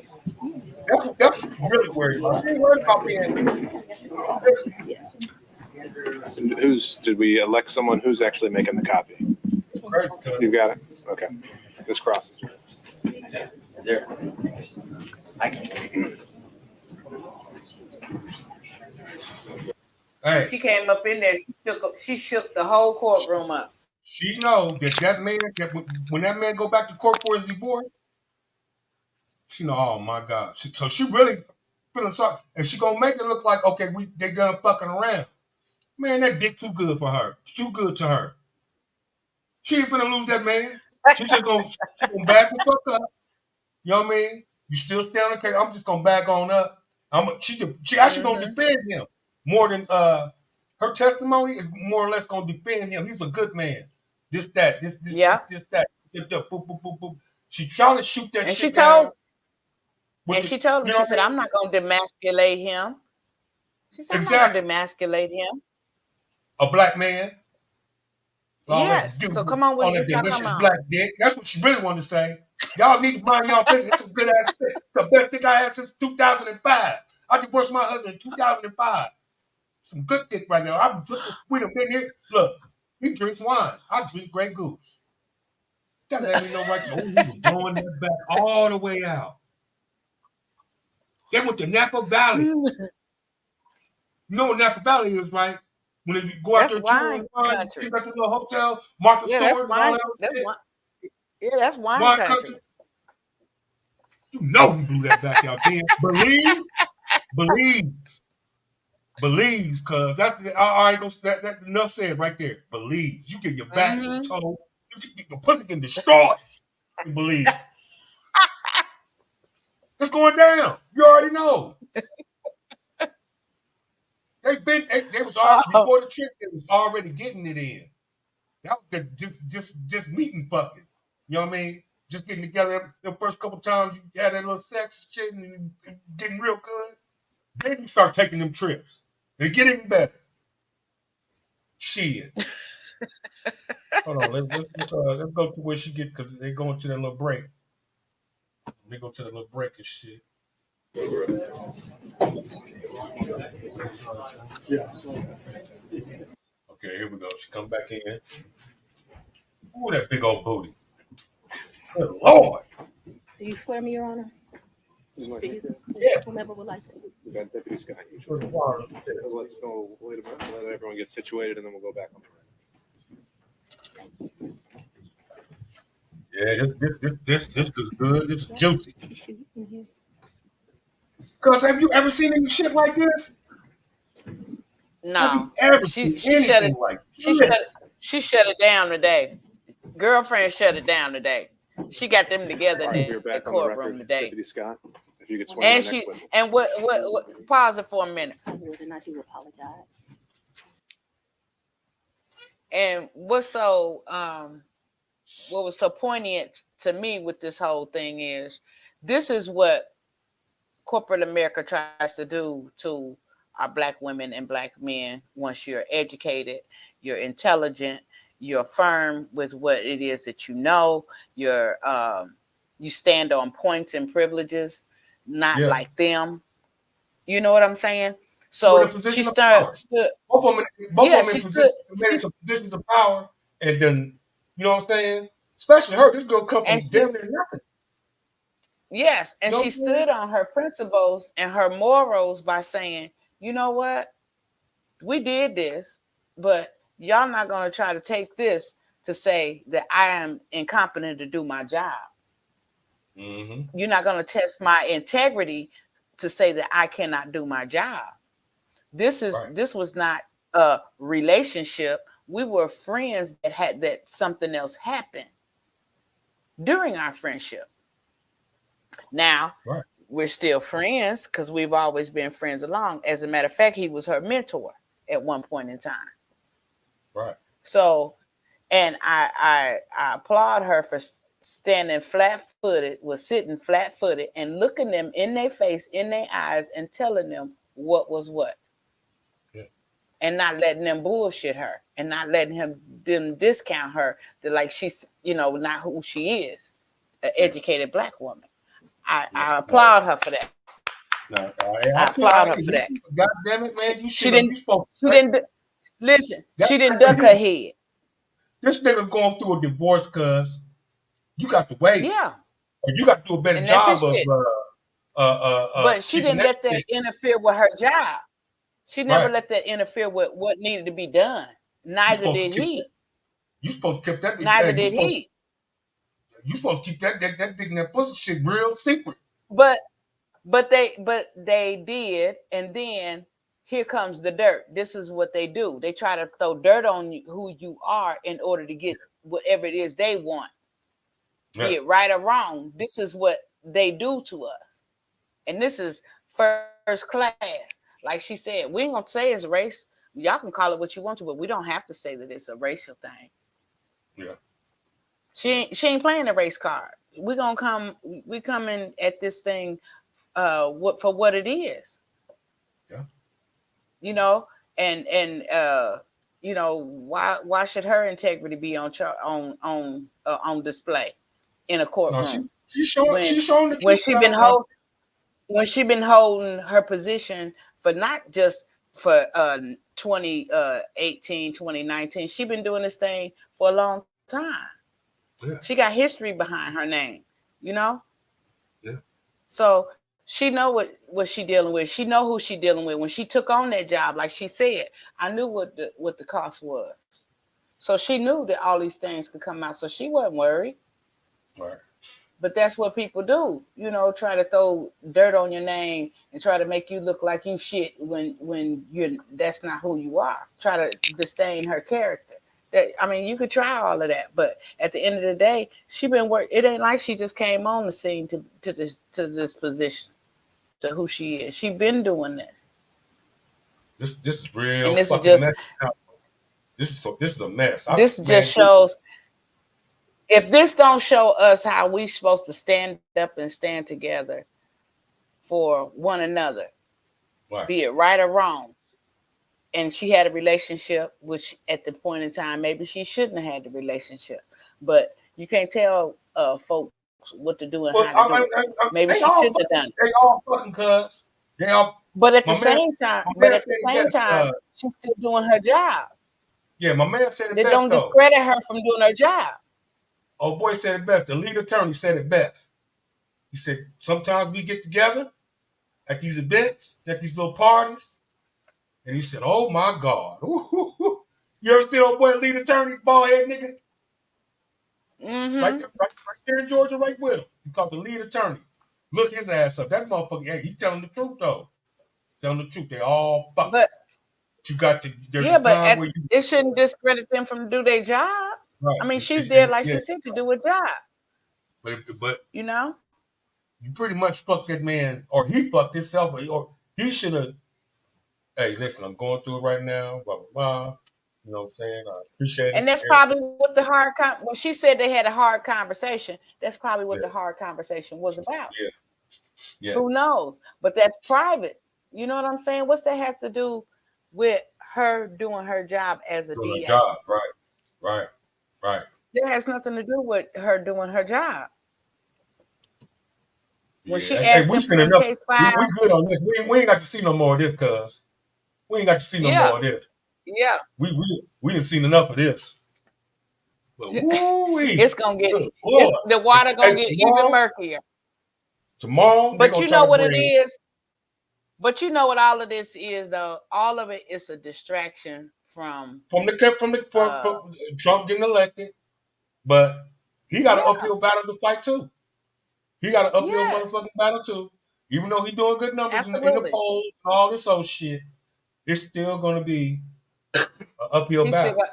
That's what she's really worried about. She ain't worried about being. And did we elect someone who's actually making the copy? You got it? Okay. Ms. Cross. There. I can. Hey, She came up in there. She shook the whole courtroom up. she know that man, when that man go back to court for his divorce, she know, oh my God. So she really feeling sorry. And she going to make it look like, okay, they done fucking around. Man, that dick too good for her. It's too good to her. She ain't finna lose that man. She just gonna back the fuck up. You know what I mean? You still stay on the case. I'm just gonna back on up. She actually gonna defend him more than her testimony is more or less gonna defend him. He's a good man. This that. Boop, boop, boop, boop. She trying to shoot that And shit she told, down. and she told him, she said, I'm not gonna demasculate him. She said, I'm not gonna demasculate him. A black man. Yes. So come on with on that what y'all talking delicious about. black dick. That's what she really wanted to say. Y'all need to mind y'all business. It's a good ass thing. The best thing I had since 2005. I divorced my husband in 2005. Some good dick right now. We done been here. Look, he drinks wine. I drink Grey Goose. That let me know right there. Oh, he was blowing that back all the way out. They went to Napa Valley. You know what Napa Valley is, right? When you go out there touring, you got the little hotel, Martha Stewart, and all that shit. That's wine country. You know he blew that back out there. Believes, cuz that's all right. That enough said right there. Believes. You get your back and toe. Your pussy can destroy. Believe. It's going down. You already know. They was already before the trip. They was already getting it in. That was just meeting fucking. You know what I mean? Just getting together. The first couple times you had that little sex shit and getting real good. Then you start taking them trips. They get even better. Shit. Hold on. Let's go to where she get because they going to that little break. They go to that little break and shit. Okay, here we go. She come back in. Ooh, that big old booty. Good Lord. Do you swear me, Your Honor? Yeah. Whomever would like to. We got Deputy Scott. Let's go. Wait a minute. Let everyone get situated, and then we'll go back on the record. Yeah, this is good. This is juicy. Cause have you ever seen any shit like this? No. Have you ever seen anything like this? She shut it down today. Girlfriend shut it down today. She got them together in the courtroom today. Deputy Scott, if you could swear And what pause it for a minute. I would, and I do apologize. And what was so poignant to me with this whole thing is this is what corporate America tries to do to our black women and black men. Once you're educated, you're intelligent, you're firm with what it is that you know, you're you stand on points and privileges, not Yeah. like them. You know what I'm saying? We're in So a position she of stood. power. Both of them Yeah, in she position, stood. made it to positions of power, and then you know what I'm saying. Especially her, this girl come And from she, damn near nothing. yes, and You know she what I'm saying? stood on her principles and her morals by saying, you know what, we did this, but y'all not gonna try to take this to say that I am incompetent to do my job. Mm-hmm. You're not gonna test my integrity to say that I cannot do my job. This was not a relationship. We were friends that had that something else happened during our friendship. Now, we're still friends because we've always been friends along. As a matter of fact, he was her mentor at one point in time. Right. So, and I applaud her for standing flat-footed, was sitting flat-footed and looking them in their face, in their eyes, and telling them what was what. And not letting them bullshit her and not letting them discount her to like she's, not who she is, an educated Black woman. I applaud her for that. I applaud her for that. God damn it, man! She didn't listen. She didn't duck her head. This nigga's going through a divorce, cuz you got to wait. Yeah. Or you got to do a better And that's his job shit. of But she keeping didn't let that shit. interfere with her job. She never Right. let that interfere with what needed to be done. Neither did he. You supposed to keep that. Neither did he. You supposed to keep that dick in that pussy shit real secret. But they did, and then here comes the dirt. This is what they do. They try to throw dirt on you, who you are, in order to get whatever it is they want. Yeah. Be it right or wrong. This is what they do to us. And this is first class. Like she said, we ain't gonna say it's race. Y'all can call it what you want to, but we don't have to say that it's a racial thing. Yeah. She ain't playing the race card. We coming at this thing for what it is. Yeah. Why should her integrity be on display in a courtroom? No, she's showing the when truth. she been holding her position for not just for 2018, 2019. She been doing this thing for a long time. Yeah. She got history behind her name, Yeah. So she know what she dealing with. She know who she dealing with. When she took on that job, like she said, I knew what the cost was. So she knew that all these things could come out. So she wasn't worried. Right. But that's what people do, try to throw dirt on your name and try to make you look like you shit when that's not who you are. Try to disdain her character. You could try all of that, but at the end of the day, she been working. It ain't like she just came on the scene to this position, to who she is. She been doing this. This is real. And this fucking is just mess. This is a mess. This just shows. If this don't show us how we supposed to stand up and stand together for one another, be it right or wrong, and she had a relationship, which at the point in time, maybe she shouldn't have had the relationship, but you can't tell folks what to do and how to do it. Maybe she shouldn't have done it. They all fucking cuz. They all. But at the same time, she's still doing her job. Yeah, my man said it They best. don't discredit her from doing her job. Oh boy said it best. The lead attorney said it best. He said, sometimes we get together at these events, at these little parties. And he said, oh my God. Ooh. You ever see old boy lead attorney, bald head nigga? Mm-hmm. Right there in Georgia, right with him. He called the lead attorney. Look his ass up. That motherfucker, hey, he telling the truth though. Telling the truth. They all fuck. But you got to, there's yeah, a time where it shouldn't discredit them from do their job. Right. She's there, like she said, to do a job. But you pretty much fucked that man, or he fucked himself, or he should have. Hey, listen, I'm going through it right now. Blah blah blah. You know what I'm saying? I appreciate it. And that's probably what the hard when she said they had a hard conversation. That's probably what the hard conversation was about. Yeah. Who knows? But that's private. You know what I'm saying? What's that have to do with her doing her job as a DA? Job, right. That has nothing to do with her doing her job. When she Hey, asked we him seen for them enough. case We files, good on this. We ain't got to see no more of this, cuz. We ain't got to see no yeah, more of this. yeah, We ain't seen enough of this. But woo-wee. it's gonna get Good Lord. the water Hey, gonna get even murkier. tomorrow they But gonna you try know to what it bring. is. But you know what all of this is, though. All of it is a distraction from From Trump getting elected, but he got an uphill battle to fight too. He got an uphill yes, motherfucking battle too. Even though he's doing good numbers in the absolutely. polls and all this old shit, it's still gonna be an uphill He still battle. got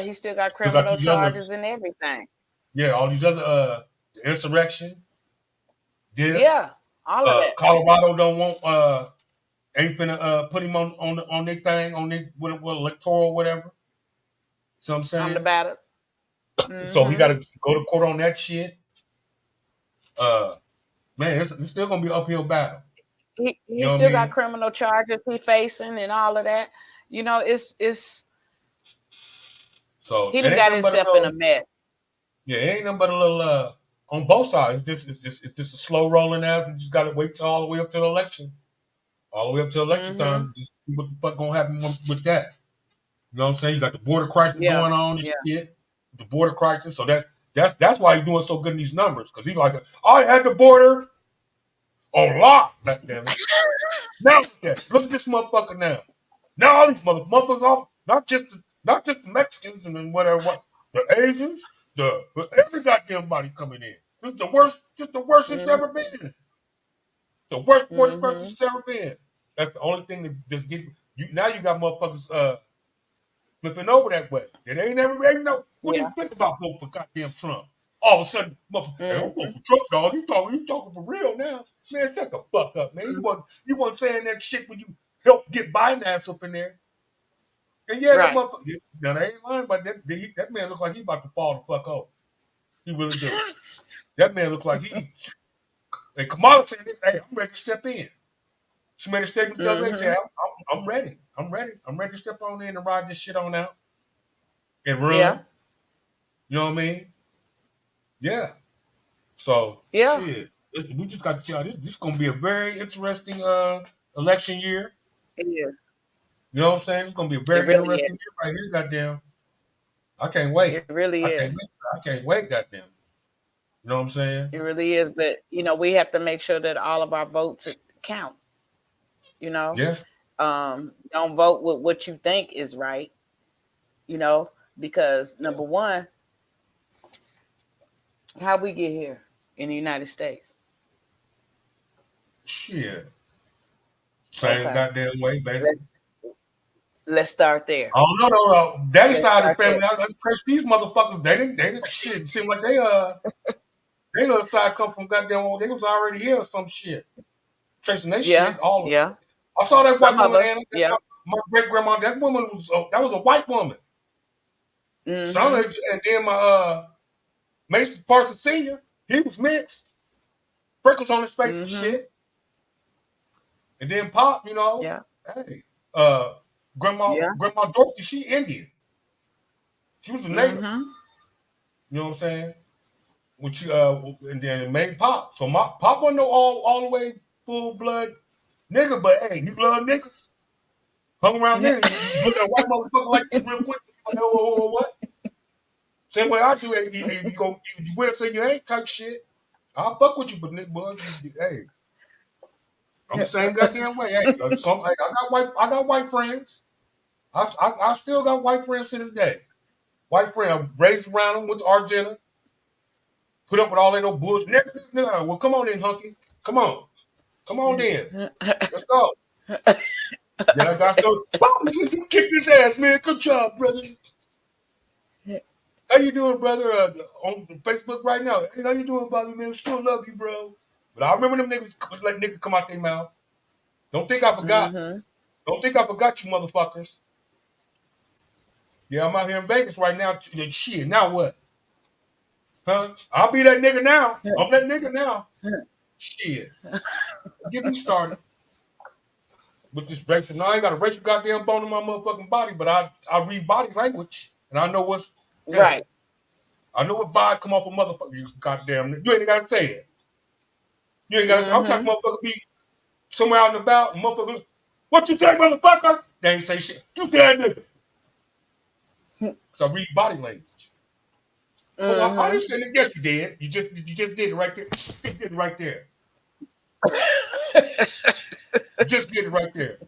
he still got Still got criminal these other, charges and everything. all these other insurrection. This Yeah, all of that Colorado don't want ain't finna put him on their thing on their what electoral whatever. See what I'm on saying? the battle. So he Mm-hmm. got to go to court on that shit. Man, it's still gonna be an uphill battle. He You know what I still got mean? criminal charges he facing and all of that. You know, it's So he it done ain't got nothing but a himself in a little. mess. Yeah, it ain't nothing but a little. On both sides, it's just a slow rolling ass. We just got to wait till all the way up to the election. All the way up to election Mm-hmm. time, just see what the fuck gonna happen with that. You know what I'm saying? You got the border crisis Yeah, going on and yeah. shit. The border crisis. So that's why he's doing so good in these numbers. Because he's like, I had the border on lock. God damn it. Now look at this motherfucker now. Now all these motherfuckers off, not just the Mexicans and then whatever, the Asians, every goddamn body coming in. This is the worst it's Mm-hmm. ever been. The worst border Mm-hmm. crisis it's ever been. That's the only thing that just get you. Now you got motherfuckers flipping over that way. They ain't know. What do Yeah. you think about voting for goddamn Trump? All of a sudden, motherfucker, hey, I'm voting for Trump, dog. You talking for real now? Man, shut the fuck up, man. You wasn't saying that shit when you helped get Biden ass up in there. And yeah, that Right. motherfucker. Now they ain't lying, but that man look like he about to fall the fuck off. He really do. That man look like he. And Kamala said, "Hey, I'm ready to step in." She made a statement the other day. Said, "I'm ready. I'm ready. I'm ready to step on in and ride this shit on out and run." Yeah. You know what I mean? Yeah. So Yeah. shit. We just got to see how this is gonna be a very interesting election year. It is. You know what I'm saying? It's gonna be a It very really interesting is. year right here, goddamn. I can't wait. It really is. I can't wait, goddamn. You know what I'm saying? It really is. But we have to make sure that all of our votes count. You know, Yeah. don't vote with what you think is right. You know, because number one, how we get here in the United States? Shit. Same Okay. goddamn way, basically. Let's start there. Oh no. Daddy Let's side of the start family, I press these motherfuckers. They didn't shit. It seemed like they other side come from goddamn. They was already here or some shit. Tracing their Yeah. shit. All of Yeah. I saw that white Some of woman, us. Anna. Yeah. My great grandma. That woman was that was a white woman. Mm-hmm. And then my Mason Parsons Senior, he was mixed, freckles on his face and Mm-hmm. shit. And then Pop, you know, Yeah. hey, Grandma Yeah. Dorothy, she Indian. She was a native. Mm-hmm. You know what I'm saying? When she and then made Pop. So my Pop wasn't no all the way full blood nigga, but hey, he loved niggas. Hung around there. You look at a white motherfucker like this real quick. What? Same way I do. You will say you ain't type shit. I'll fuck with you, but nigga, boy, hey, I'm the same goddamn way. Hey, I got white friends. I still got white friends to this day. White friend, I raised around them, went to Argentina, put up with all that old bullshit. Nigga, well, come on in, hunky. Come on in. Let's go. Then I got so you kicked his ass, man. Good job, brother. How you doing, brother? On Facebook right now. Hey, how you doing, Bobby, man? Still love you, bro. But I remember them niggas let niggas come out their mouth. Don't think I forgot. Mm-hmm. Don't think I forgot you, motherfuckers. Yeah, I'm out here in Vegas right now. Shit, now what? Huh? I'll be that nigga now. I'm that nigga now. Shit. Get me started. With this racial. Now I ain't got a racial goddamn bone in my motherfucking body, but I read body language. And I know what's Right. I know what vibe come off a motherfucker. You goddamn, you ain't gotta say it. You ain't got. I'm talking motherfucker be somewhere out and about, and motherfucker. What you say, motherfucker? They ain't say shit. You said nigga. So I read body language. Oh, I didn't say it. Yes, you did. You just did it right there. You just did it right there. You just did it right there.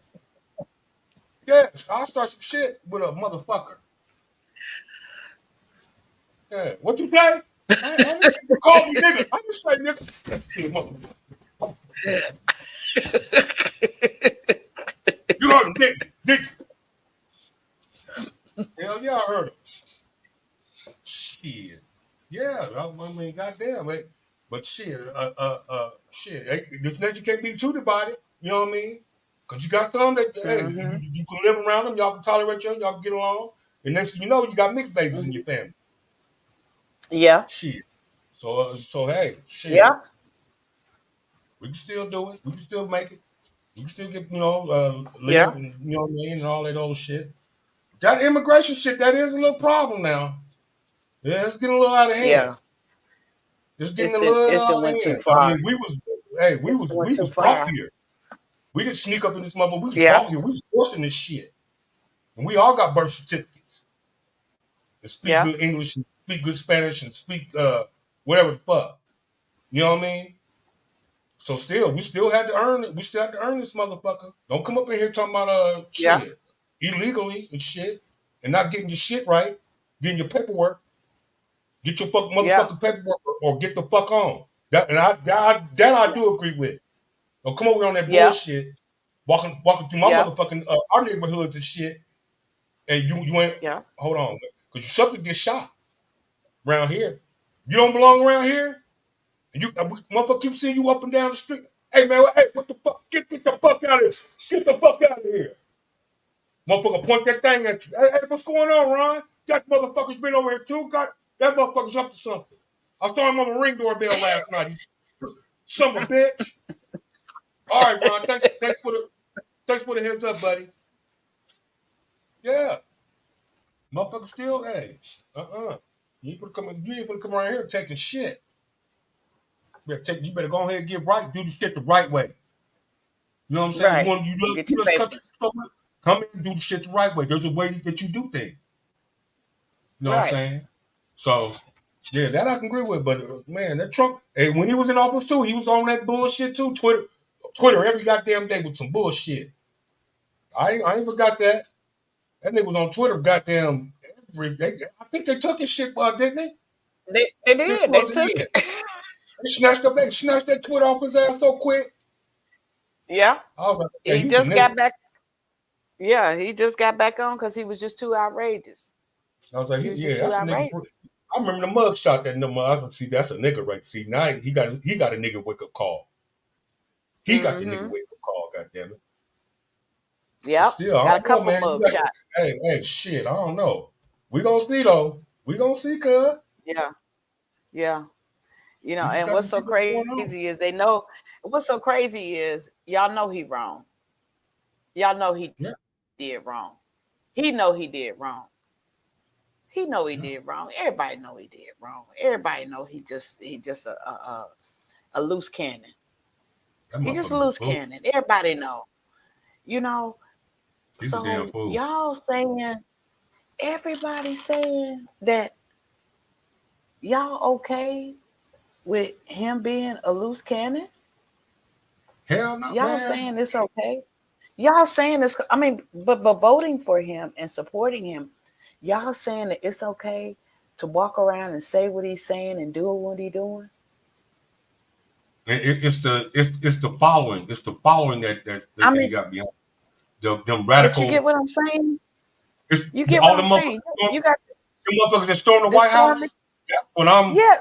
Yes, I'll start some shit with a motherfucker. Yeah. What you say? I didn't say you call me nigga. I didn't say nigga. You heard him, didn't you? Hell yeah, I heard him. Shit. Yeah, I mean, goddamn, man. But shit, this nation can't be too about it. You know what I mean? Because you got some that, hey, you can live around them, y'all can tolerate each other, y'all can get along. And next thing you know, you got mixed babies in your family. Yeah. Shit. So hey, shit. Yeah. We can still do it. We can still make it. We can still get, live, and, you know what I mean, and all that old shit. That immigration shit, that is a little problem now. Yeah, it's getting a little out of hand. Yeah. It's getting a little out of went too hand. far. I mean, we was brought here. We didn't sneak up in this mother. We was brought here. We was forcing this shit. And we all got birth certificates. And speak good English and speak good Spanish and speak whatever the fuck. You know what I mean? So we still had to earn it. We still had to earn this motherfucker. Don't come up in here talking about shit illegally and shit and not getting your shit right, getting your paperwork. Get your motherfucking paperwork or get the fuck on. That I do agree with. Don't come over on that bullshit, walking through my motherfucking our neighborhoods and shit, and you ain't hold on, because you something get shot around here. You don't belong around here, and you motherfucker keep seeing you up and down the street. Hey man, hey, what the fuck? Get the fuck out of here! Get the fuck out of here! Motherfucker point that thing at you. Hey, what's going on, Ron? That motherfucker's been over here too. God, that motherfucker's up to something. I saw him on the Ring doorbell last night. Son of a bitch. All right, Ron. Thanks for the heads up, buddy. Yeah. Motherfucker still, hey. You ain't gonna come around here taking shit. You better go ahead and get right. Do the shit the right way. You know what I'm saying? Right. You love this country so much. Come in and do the shit the right way. There's a way that you do things. You know what I'm saying? So, yeah, that I can agree with. But, man, that Trump, and when he was in office, too, he was on that bullshit, too. Twitter every goddamn day with some bullshit. I ain't forgot that. That nigga was on Twitter goddamn every day. I think they took his shit, didn't they? They did. They took it. They snatched that Twitter off his ass so quick. Yeah. I was like, hey, he just got back. Yeah, he just got back on because he was just too outrageous. I was like, he was yeah, just too that's a nigga. I remember the mug shot that number. I was like, see, that's a nigga right. See, now he got a nigga wake up call. He got the nigga wake up call, goddammit. Yeah. Still, I don't know, man. Hey, shit, I don't know. We gonna see though. We gonna see, cuz. Yeah. Yeah. You know, and what's so crazy is they know what's so crazy is y'all know he wrong. Y'all know he did wrong. He know he did wrong. He know he did wrong. Everybody know he did wrong. Everybody know he just a loose cannon. He just a loose cannon. Everybody know. You know. So y'all saying, everybody saying that y'all okay with him being a loose cannon? Hell no. Y'all saying it's okay? Y'all saying this, I mean, but voting for him and supporting him, y'all saying that it's okay to walk around and say what he's saying and do what he's doing? It's the following. It's the following that he got behind. Them radical. But you get what I'm saying? You get what I'm saying? You got the motherfuckers that stormed the White House. That's what I'm. Yeah.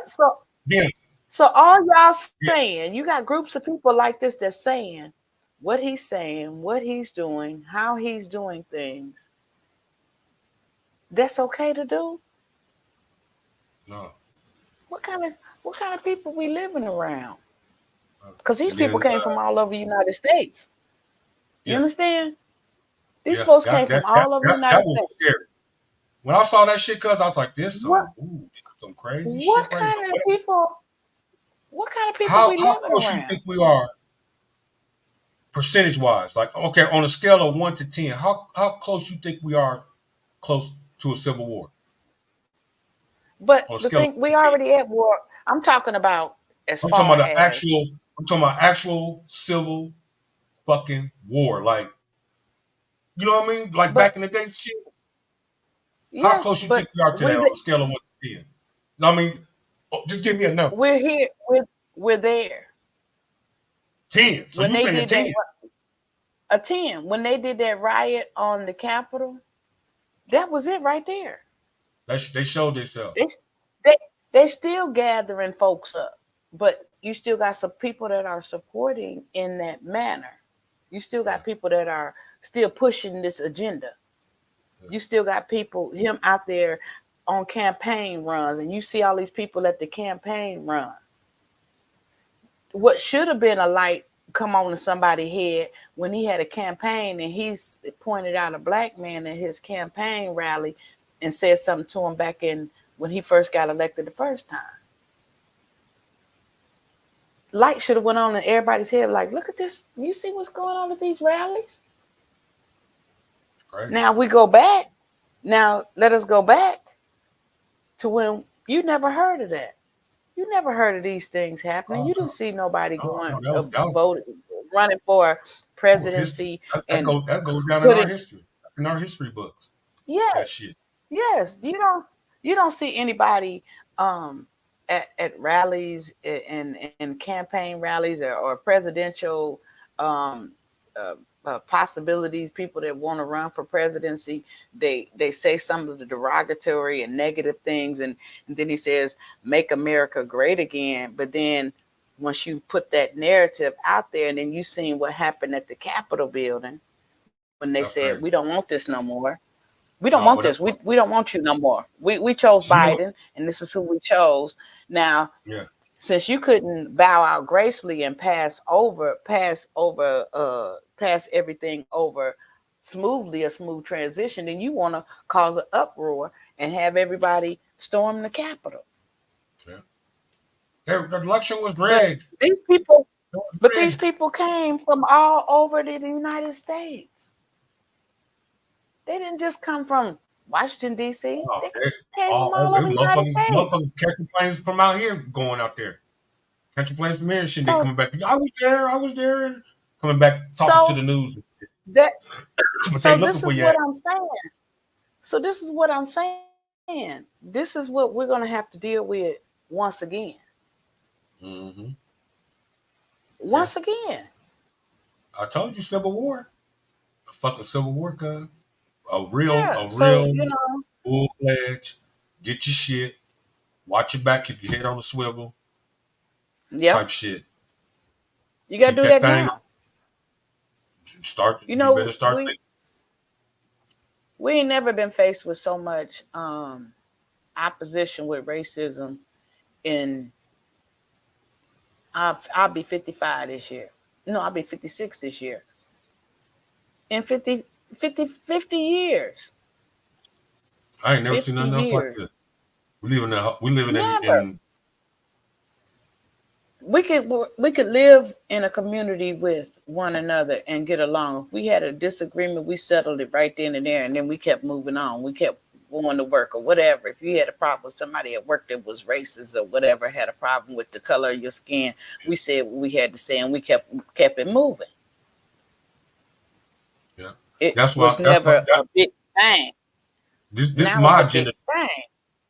Yeah. So all y'all saying, you got groups of people like this that's saying what he's saying, what he's doing, how he's doing things. That's okay to do? No. What kind of people we living around? Because these people came from all over the United States. You understand? These folks came from all over the United States. Scary. When I saw that shit, cuz I was like, this some crazy what shit. Kind of people? What kind of people How we living close you around? think we are percentage wise? Like, okay, on a scale of 1 to 10, how close you think we are close to a civil war? But On a the scale of thing, 1 we to 10. already at war. I'm talking about as I'm talking far about as actual civil fucking war. Like, you know what I mean? Like but back in the day, shit. How yes, close you think but we are to we that on a scale of 1 to 10? I mean, just give me a number. we're here. We're there. 10. So When you they saying a did that, 10? a 10. When they did that riot on the Capitol, that was it right there. They showed themselves. They still gathering folks up, but you still got some people that are supporting in that manner. You still got people that are still pushing this agenda. You still got him out there on campaign runs, and you see all these people at the campaign runs. What should have been a light come on to somebody's head when he had a campaign and he's pointed out a black man at his campaign rally and said something to him back in when he first got elected the first time. Light should have went on in everybody's head like, look at this. You see what's going on at these rallies? Right. Now we go back. Now let us go back to when you never heard of that. You never heard of these things happening. You didn't see nobody running for presidency. That goes down in our history. In our history books. Yes. That shit. Yes. You don't see anybody at rallies and campaign rallies or presidential possibilities, people that want to run for presidency, they say some of the derogatory and negative things, and then he says, make America great again. But then once you put that narrative out there, and then you seen what happened at the Capitol building when they said, we don't want this no more. We don't want this. We don't want you no more. We chose Biden, and this is who we chose. Now, since you couldn't bow out gracefully and pass everything over smoothly, a smooth transition, then you want to cause an uproar and have everybody storm the Capitol. Yeah. The election was rigged. These people came from all over the United States. They didn't just come from Washington, D.C. They came from all over the United States. Motherfuckers catching planes from out here going out there. Catching planes from here and shit. They coming back. I was there, and coming back talking to the news. So this is what I'm saying. So this is what I'm saying. This is what we're going to have to deal with once again. Mm-hmm. Once again. I told you, Civil War. A fucking Civil War, cuz. A real full-fledged, get your shit, watch your back, keep your head on the swivel, type shit. You got to do that now. You better start thinking. We ain't never been faced with so much opposition with racism I'll be 55 this year. No, I'll be 56 this year. In 50 years. I ain't never seen nothing else like this. We living in we could live in a community with one another and get along. If we had a disagreement, we settled it right then and there, and then we kept moving on. We kept going to work or whatever. If you had a problem with somebody at work that was racist or whatever, had a problem with the color of your skin, we said what we had to say, and we kept it moving. Yeah, That's never a big thing. This is my agenda.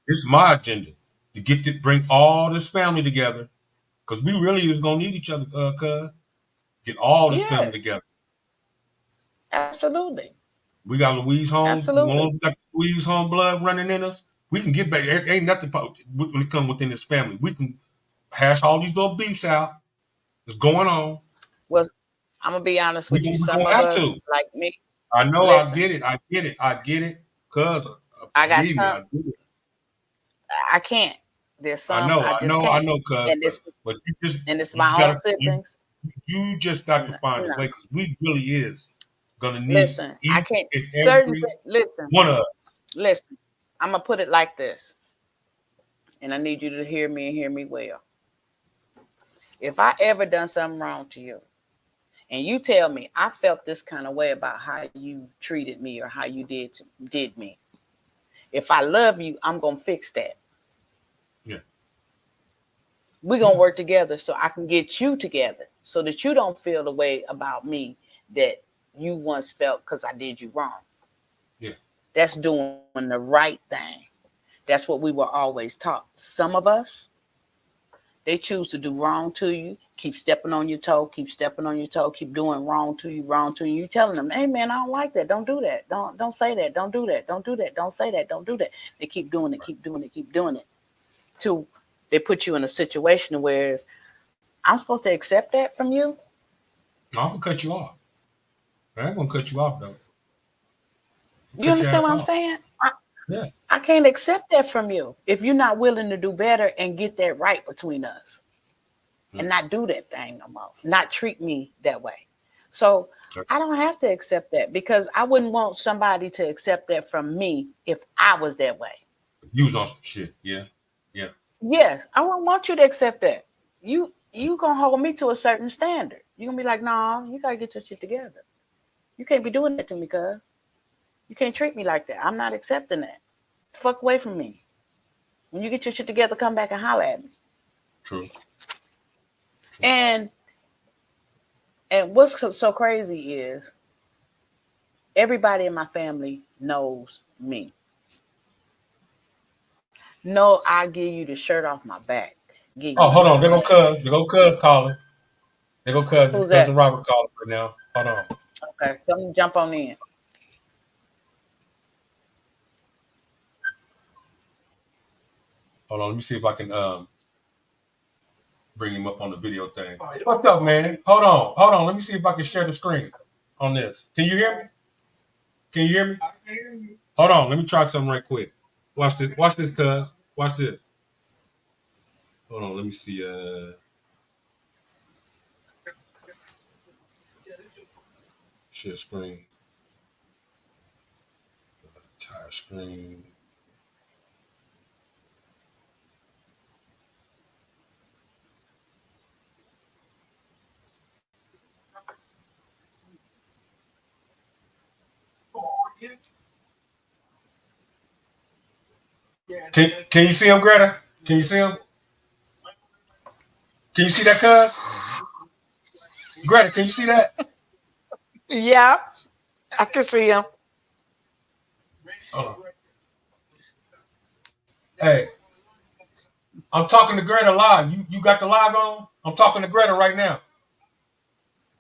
This is my agenda to bring all this family together, because we really is gonna need each other. Cuz get all this family together. Absolutely. We got Louise Holmes. We got Louise Holmes blood running in us. We can get back. There ain't nothing when it comes within this family. We can hash all these little beefs out. It's going on. Well, I'm gonna be honest with you. Some of us, like me, I know. Listen, I get it. Cuz I got some. I can't. There's some. I know. Cuz, but it's my own siblings. You just got to find a way, because we really is gonna need. Listen, I can't. Listen, one of us. Listen, I'm gonna put it like this, and I need you to hear me and hear me well. If I ever done something wrong to you, and you tell me I felt this kind of way about how you treated me or how you did me, if I love you, I'm gonna fix that. Yeah. We're gonna work together so I can get you together, so that you don't feel the way about me that you once felt because I did you wrong. Yeah. That's doing the right thing. That's what we were always taught. Some of us, they choose to do wrong to you, keep stepping on your toe, keep doing wrong to you. You telling them, hey man, I don't like that. Don't do that. Don't say that. Don't do that. Don't do that. Don't say that. Don't do that. They keep doing it. Till they put you in a situation where I'm supposed to accept that from you. No, I'm gonna cut you off. I ain't gonna cut you off though. You understand what I'm saying? Yeah. I can't accept that from you if you're not willing to do better and get that right between us. And not do that thing no more, not treat me that way. So I don't have to accept that, because I wouldn't want somebody to accept that from me if I was that way. You was on some shit. Yeah. Yeah. Yes, I wouldn't want you to accept that. You gonna hold me to a certain standard. You're gonna be like, nah, you gotta get your shit together. You can't be doing that to me, cuz. You can't treat me like that. I'm not accepting that. Fuck away from me. When you get your shit together, come back and holler at me. True. And what's so crazy is everybody in my family knows me. No, I give you the shirt off my back. Oh, hold on. There go cuz calling. There go cousin. Who's that? Cousin Robert calling right now. Hold on. Okay, tell me to jump on in. Hold on. Let me see if I can bring him up on the video thing. What's up, man? Hold on. Let me see if I can share the screen on this. Can you hear me? Can you hear me? Hold on. Let me try something right quick. Watch this. Watch this, cuz. Watch this. Hold on. Let me see. Share screen. Entire screen. Can you see him, Greta? Can you see him? Can you see that, cuz? Greta, can you see that? Yeah, I can see him. Hold on. Hey, I'm talking to Greta live. You got the live on? I'm talking to Greta right now.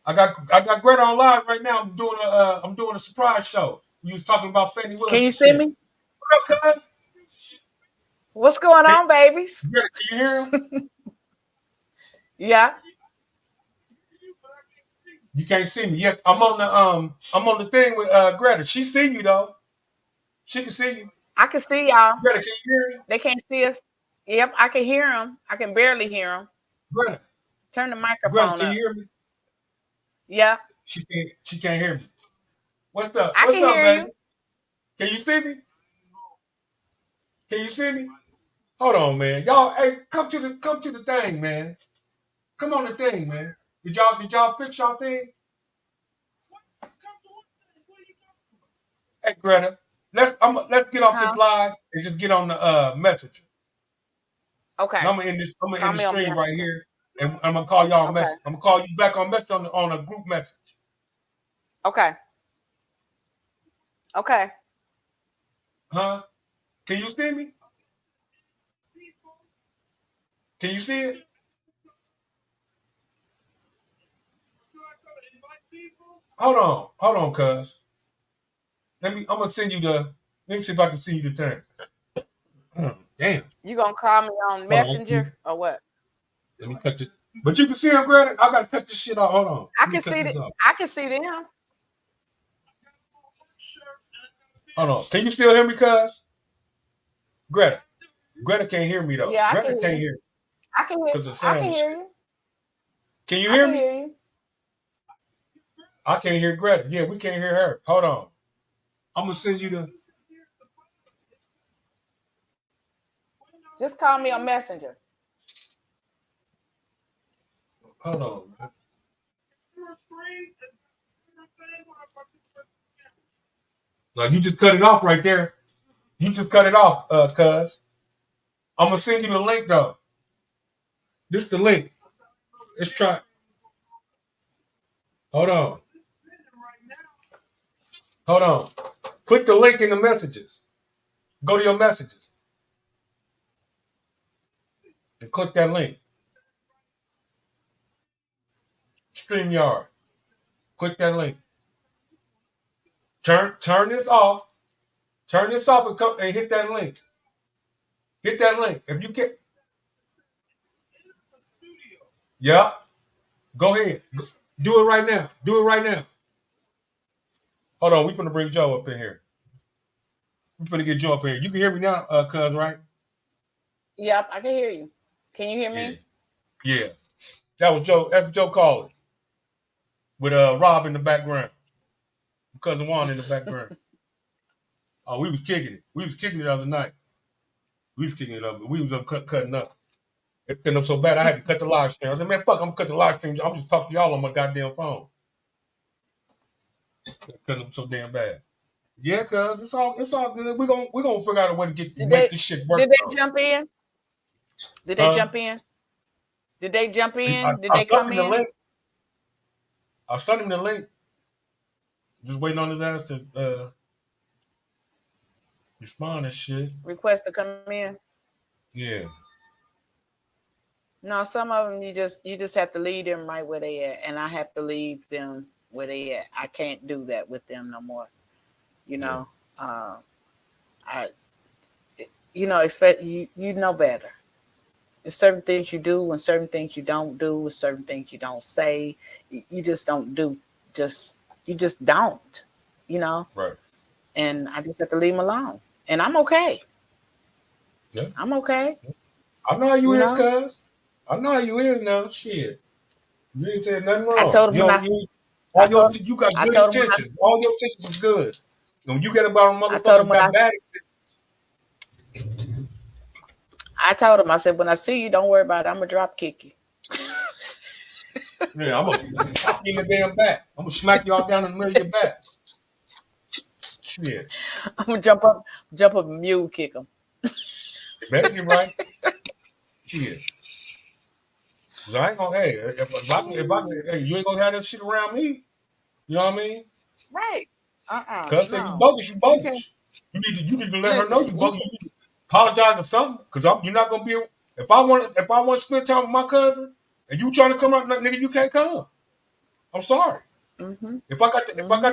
I got Greta on live right now. I'm doing a surprise show. You was talking about Fani Willis. Can you see me? What up, cuz? What's going on, babies? Greta, can you hear him? Yeah. You can't see me. Yeah, I'm on the thing with Greta. She see you though. She can see you. I can see y'all. Greta, can you hear me? They can't see us. Yep, I can hear them. I can barely hear them. Greta. Turn the Greta, microphone can up. you hear me? Yeah. She can't hear me. What's up? I What's can up, hear baby? you. Can you see me? Can you see me? Hold on, man. Y'all, hey, come to the thing, man. Come on the thing, man. Did y'all fix y'all thing? Hey, Greta, let's get off this live and just get on the messenger. Okay. And I'm gonna end the me on stream right Messenger. here, and I'm gonna call y'all Okay. message. I'm gonna call you back on message on a group message. Okay. Okay. Huh? Can you see me? Can you see it? Hold on, cuz. I'm gonna send you the. Let me see if I can send you the thing. Damn. You gonna call me on Messenger or what? Let me cut this. But you can see him, Greta. I gotta cut this shit off. Hold on. I Let me can cut see this that. off. I can see them. Hold on. Can you still hear me, cuz? Greta. Greta can't hear me though. Yeah, I Greta can can't hear you. hear me I can hear. because the I sound can is hear shit. you. Can you I hear can me? hear you. I can't hear Greta. Yeah, we can't hear her. Hold on. I'm gonna send you the. Just call me on Messenger. Hold on. No, you just cut it off right there. You just cut it off, cuz. I'm gonna send you the link though. This the link. Let's try. Hold on. Hold on. Click the link in the messages. Go to your messages. And click that link. StreamYard. Click that link. Turn this off. Turn this off and hit that link. Hit that link. If you can. Yeah. Go ahead. Do it right now. Do it right now. Hold on. We finna bring Joe up in here. We finna get Joe up in here. You can hear me now, cuz, right? Yep, I can hear you. Can you hear me? Yeah. That was Joe. That's Joe calling. With Rob in the background. Cousin Juan in the background. Oh, we was kicking it. We was kicking it the other night. We was kicking it up. We was up cutting up. It cutting up so bad I had to cut the live stream. I said, man, fuck, I'm gonna cut the live stream. I'm just talking to y'all on my goddamn phone. Cutting up so damn bad. Yeah, cuz it's all good. We're gonna figure out a way to make this shit work. Did they jump in? Did they jump in? Did they jump in? Did they come in? Link. I sent him the link. Just waiting on his ass to respond and shit. Request to come in? Yeah. No, some of them you just have to leave them right where they at, and I have to leave them where they at. I can't do that with them no more. You know, expect you know better. There's certain things you do and certain things you don't do, with certain things you don't say. You just don't do. You just don't. You know. Right. And I just have to leave them alone, and I'm okay. Yeah. I'm okay. I know how you is, cuz. I know how you is now. Shit. You ain't said nothing wrong. I told him you got good intentions. All your intentions is good. When you get about motherfuckers got bad intentions. I told him, I said, when I see you, don't worry about it. I'm gonna drop kick you. Yeah, I'm gonna pop you in the damn back. I'm gonna smack y'all down in the middle of your back. Shit. I'm gonna jump up and mule kick him. You better get right. Shit. Cause I ain't gonna. Hey, if I can, hey, you ain't gonna have that shit around me. You know what I mean? Right. Cause if you bogus, you bogus. You need to let her know you bogus. You need to apologize or something. Cause you're not gonna be. If I want to spend time with my cousin, and you trying to come out, nigga, you can't come. I'm sorry. Mm-hmm. If I got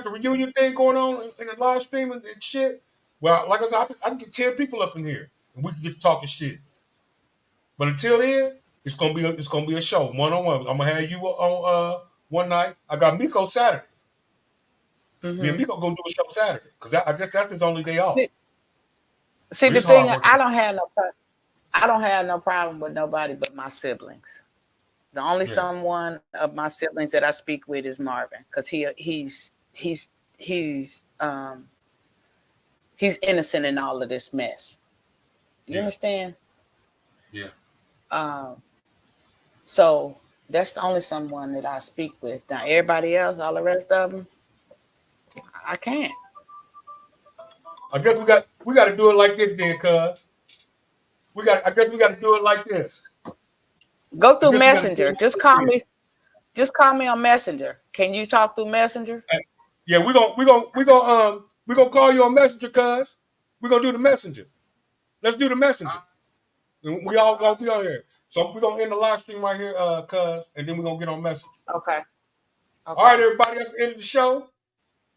the reunion thing going on in the live stream and shit, well, like I said, I can get 10 people up in here and we can get to talking shit. But until then, it's gonna be a show 1-on-1. I'm gonna have you on one night. I got Miko Saturday. Mm-hmm. Me and Miko gonna do a show Saturday because I guess that's his only day off. See the thing, I don't have no problem with nobody but my siblings. The only someone of my siblings that I speak with is Marvin, because he's innocent in all of this mess. You understand? Yeah. So that's the only someone that I speak with. Now everybody else, all the rest of them, I can't. I guess we got to do it like this, then, cuz. I guess we got to do it like this. Go through Messenger. Just call me. Just call me on Messenger. Can you talk through Messenger? Yeah, we gonna call you on Messenger, cuz. We're gonna do the Messenger. Let's do the Messenger. We all gonna be on here. So we're gonna end the live stream right here, cuz, and then we're gonna get on Messenger. Okay. All right, everybody, that's the end of the show.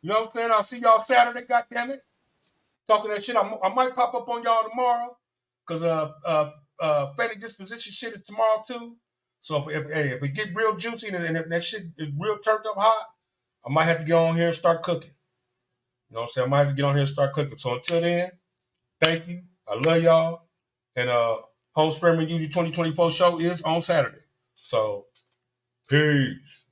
You know what I'm saying? I'll see y'all Saturday, goddammit. Talking that shit. I might pop up on y'all tomorrow. Cause Fani disposition shit is tomorrow too. So if it get real juicy and if that shit is real turned up hot, I might have to get on here and start cooking. You know what I'm saying? I might have to get on here and start cooking. So until then, thank you. I love y'all. And Home Spring Reunion 2024 show is on Saturday. So peace.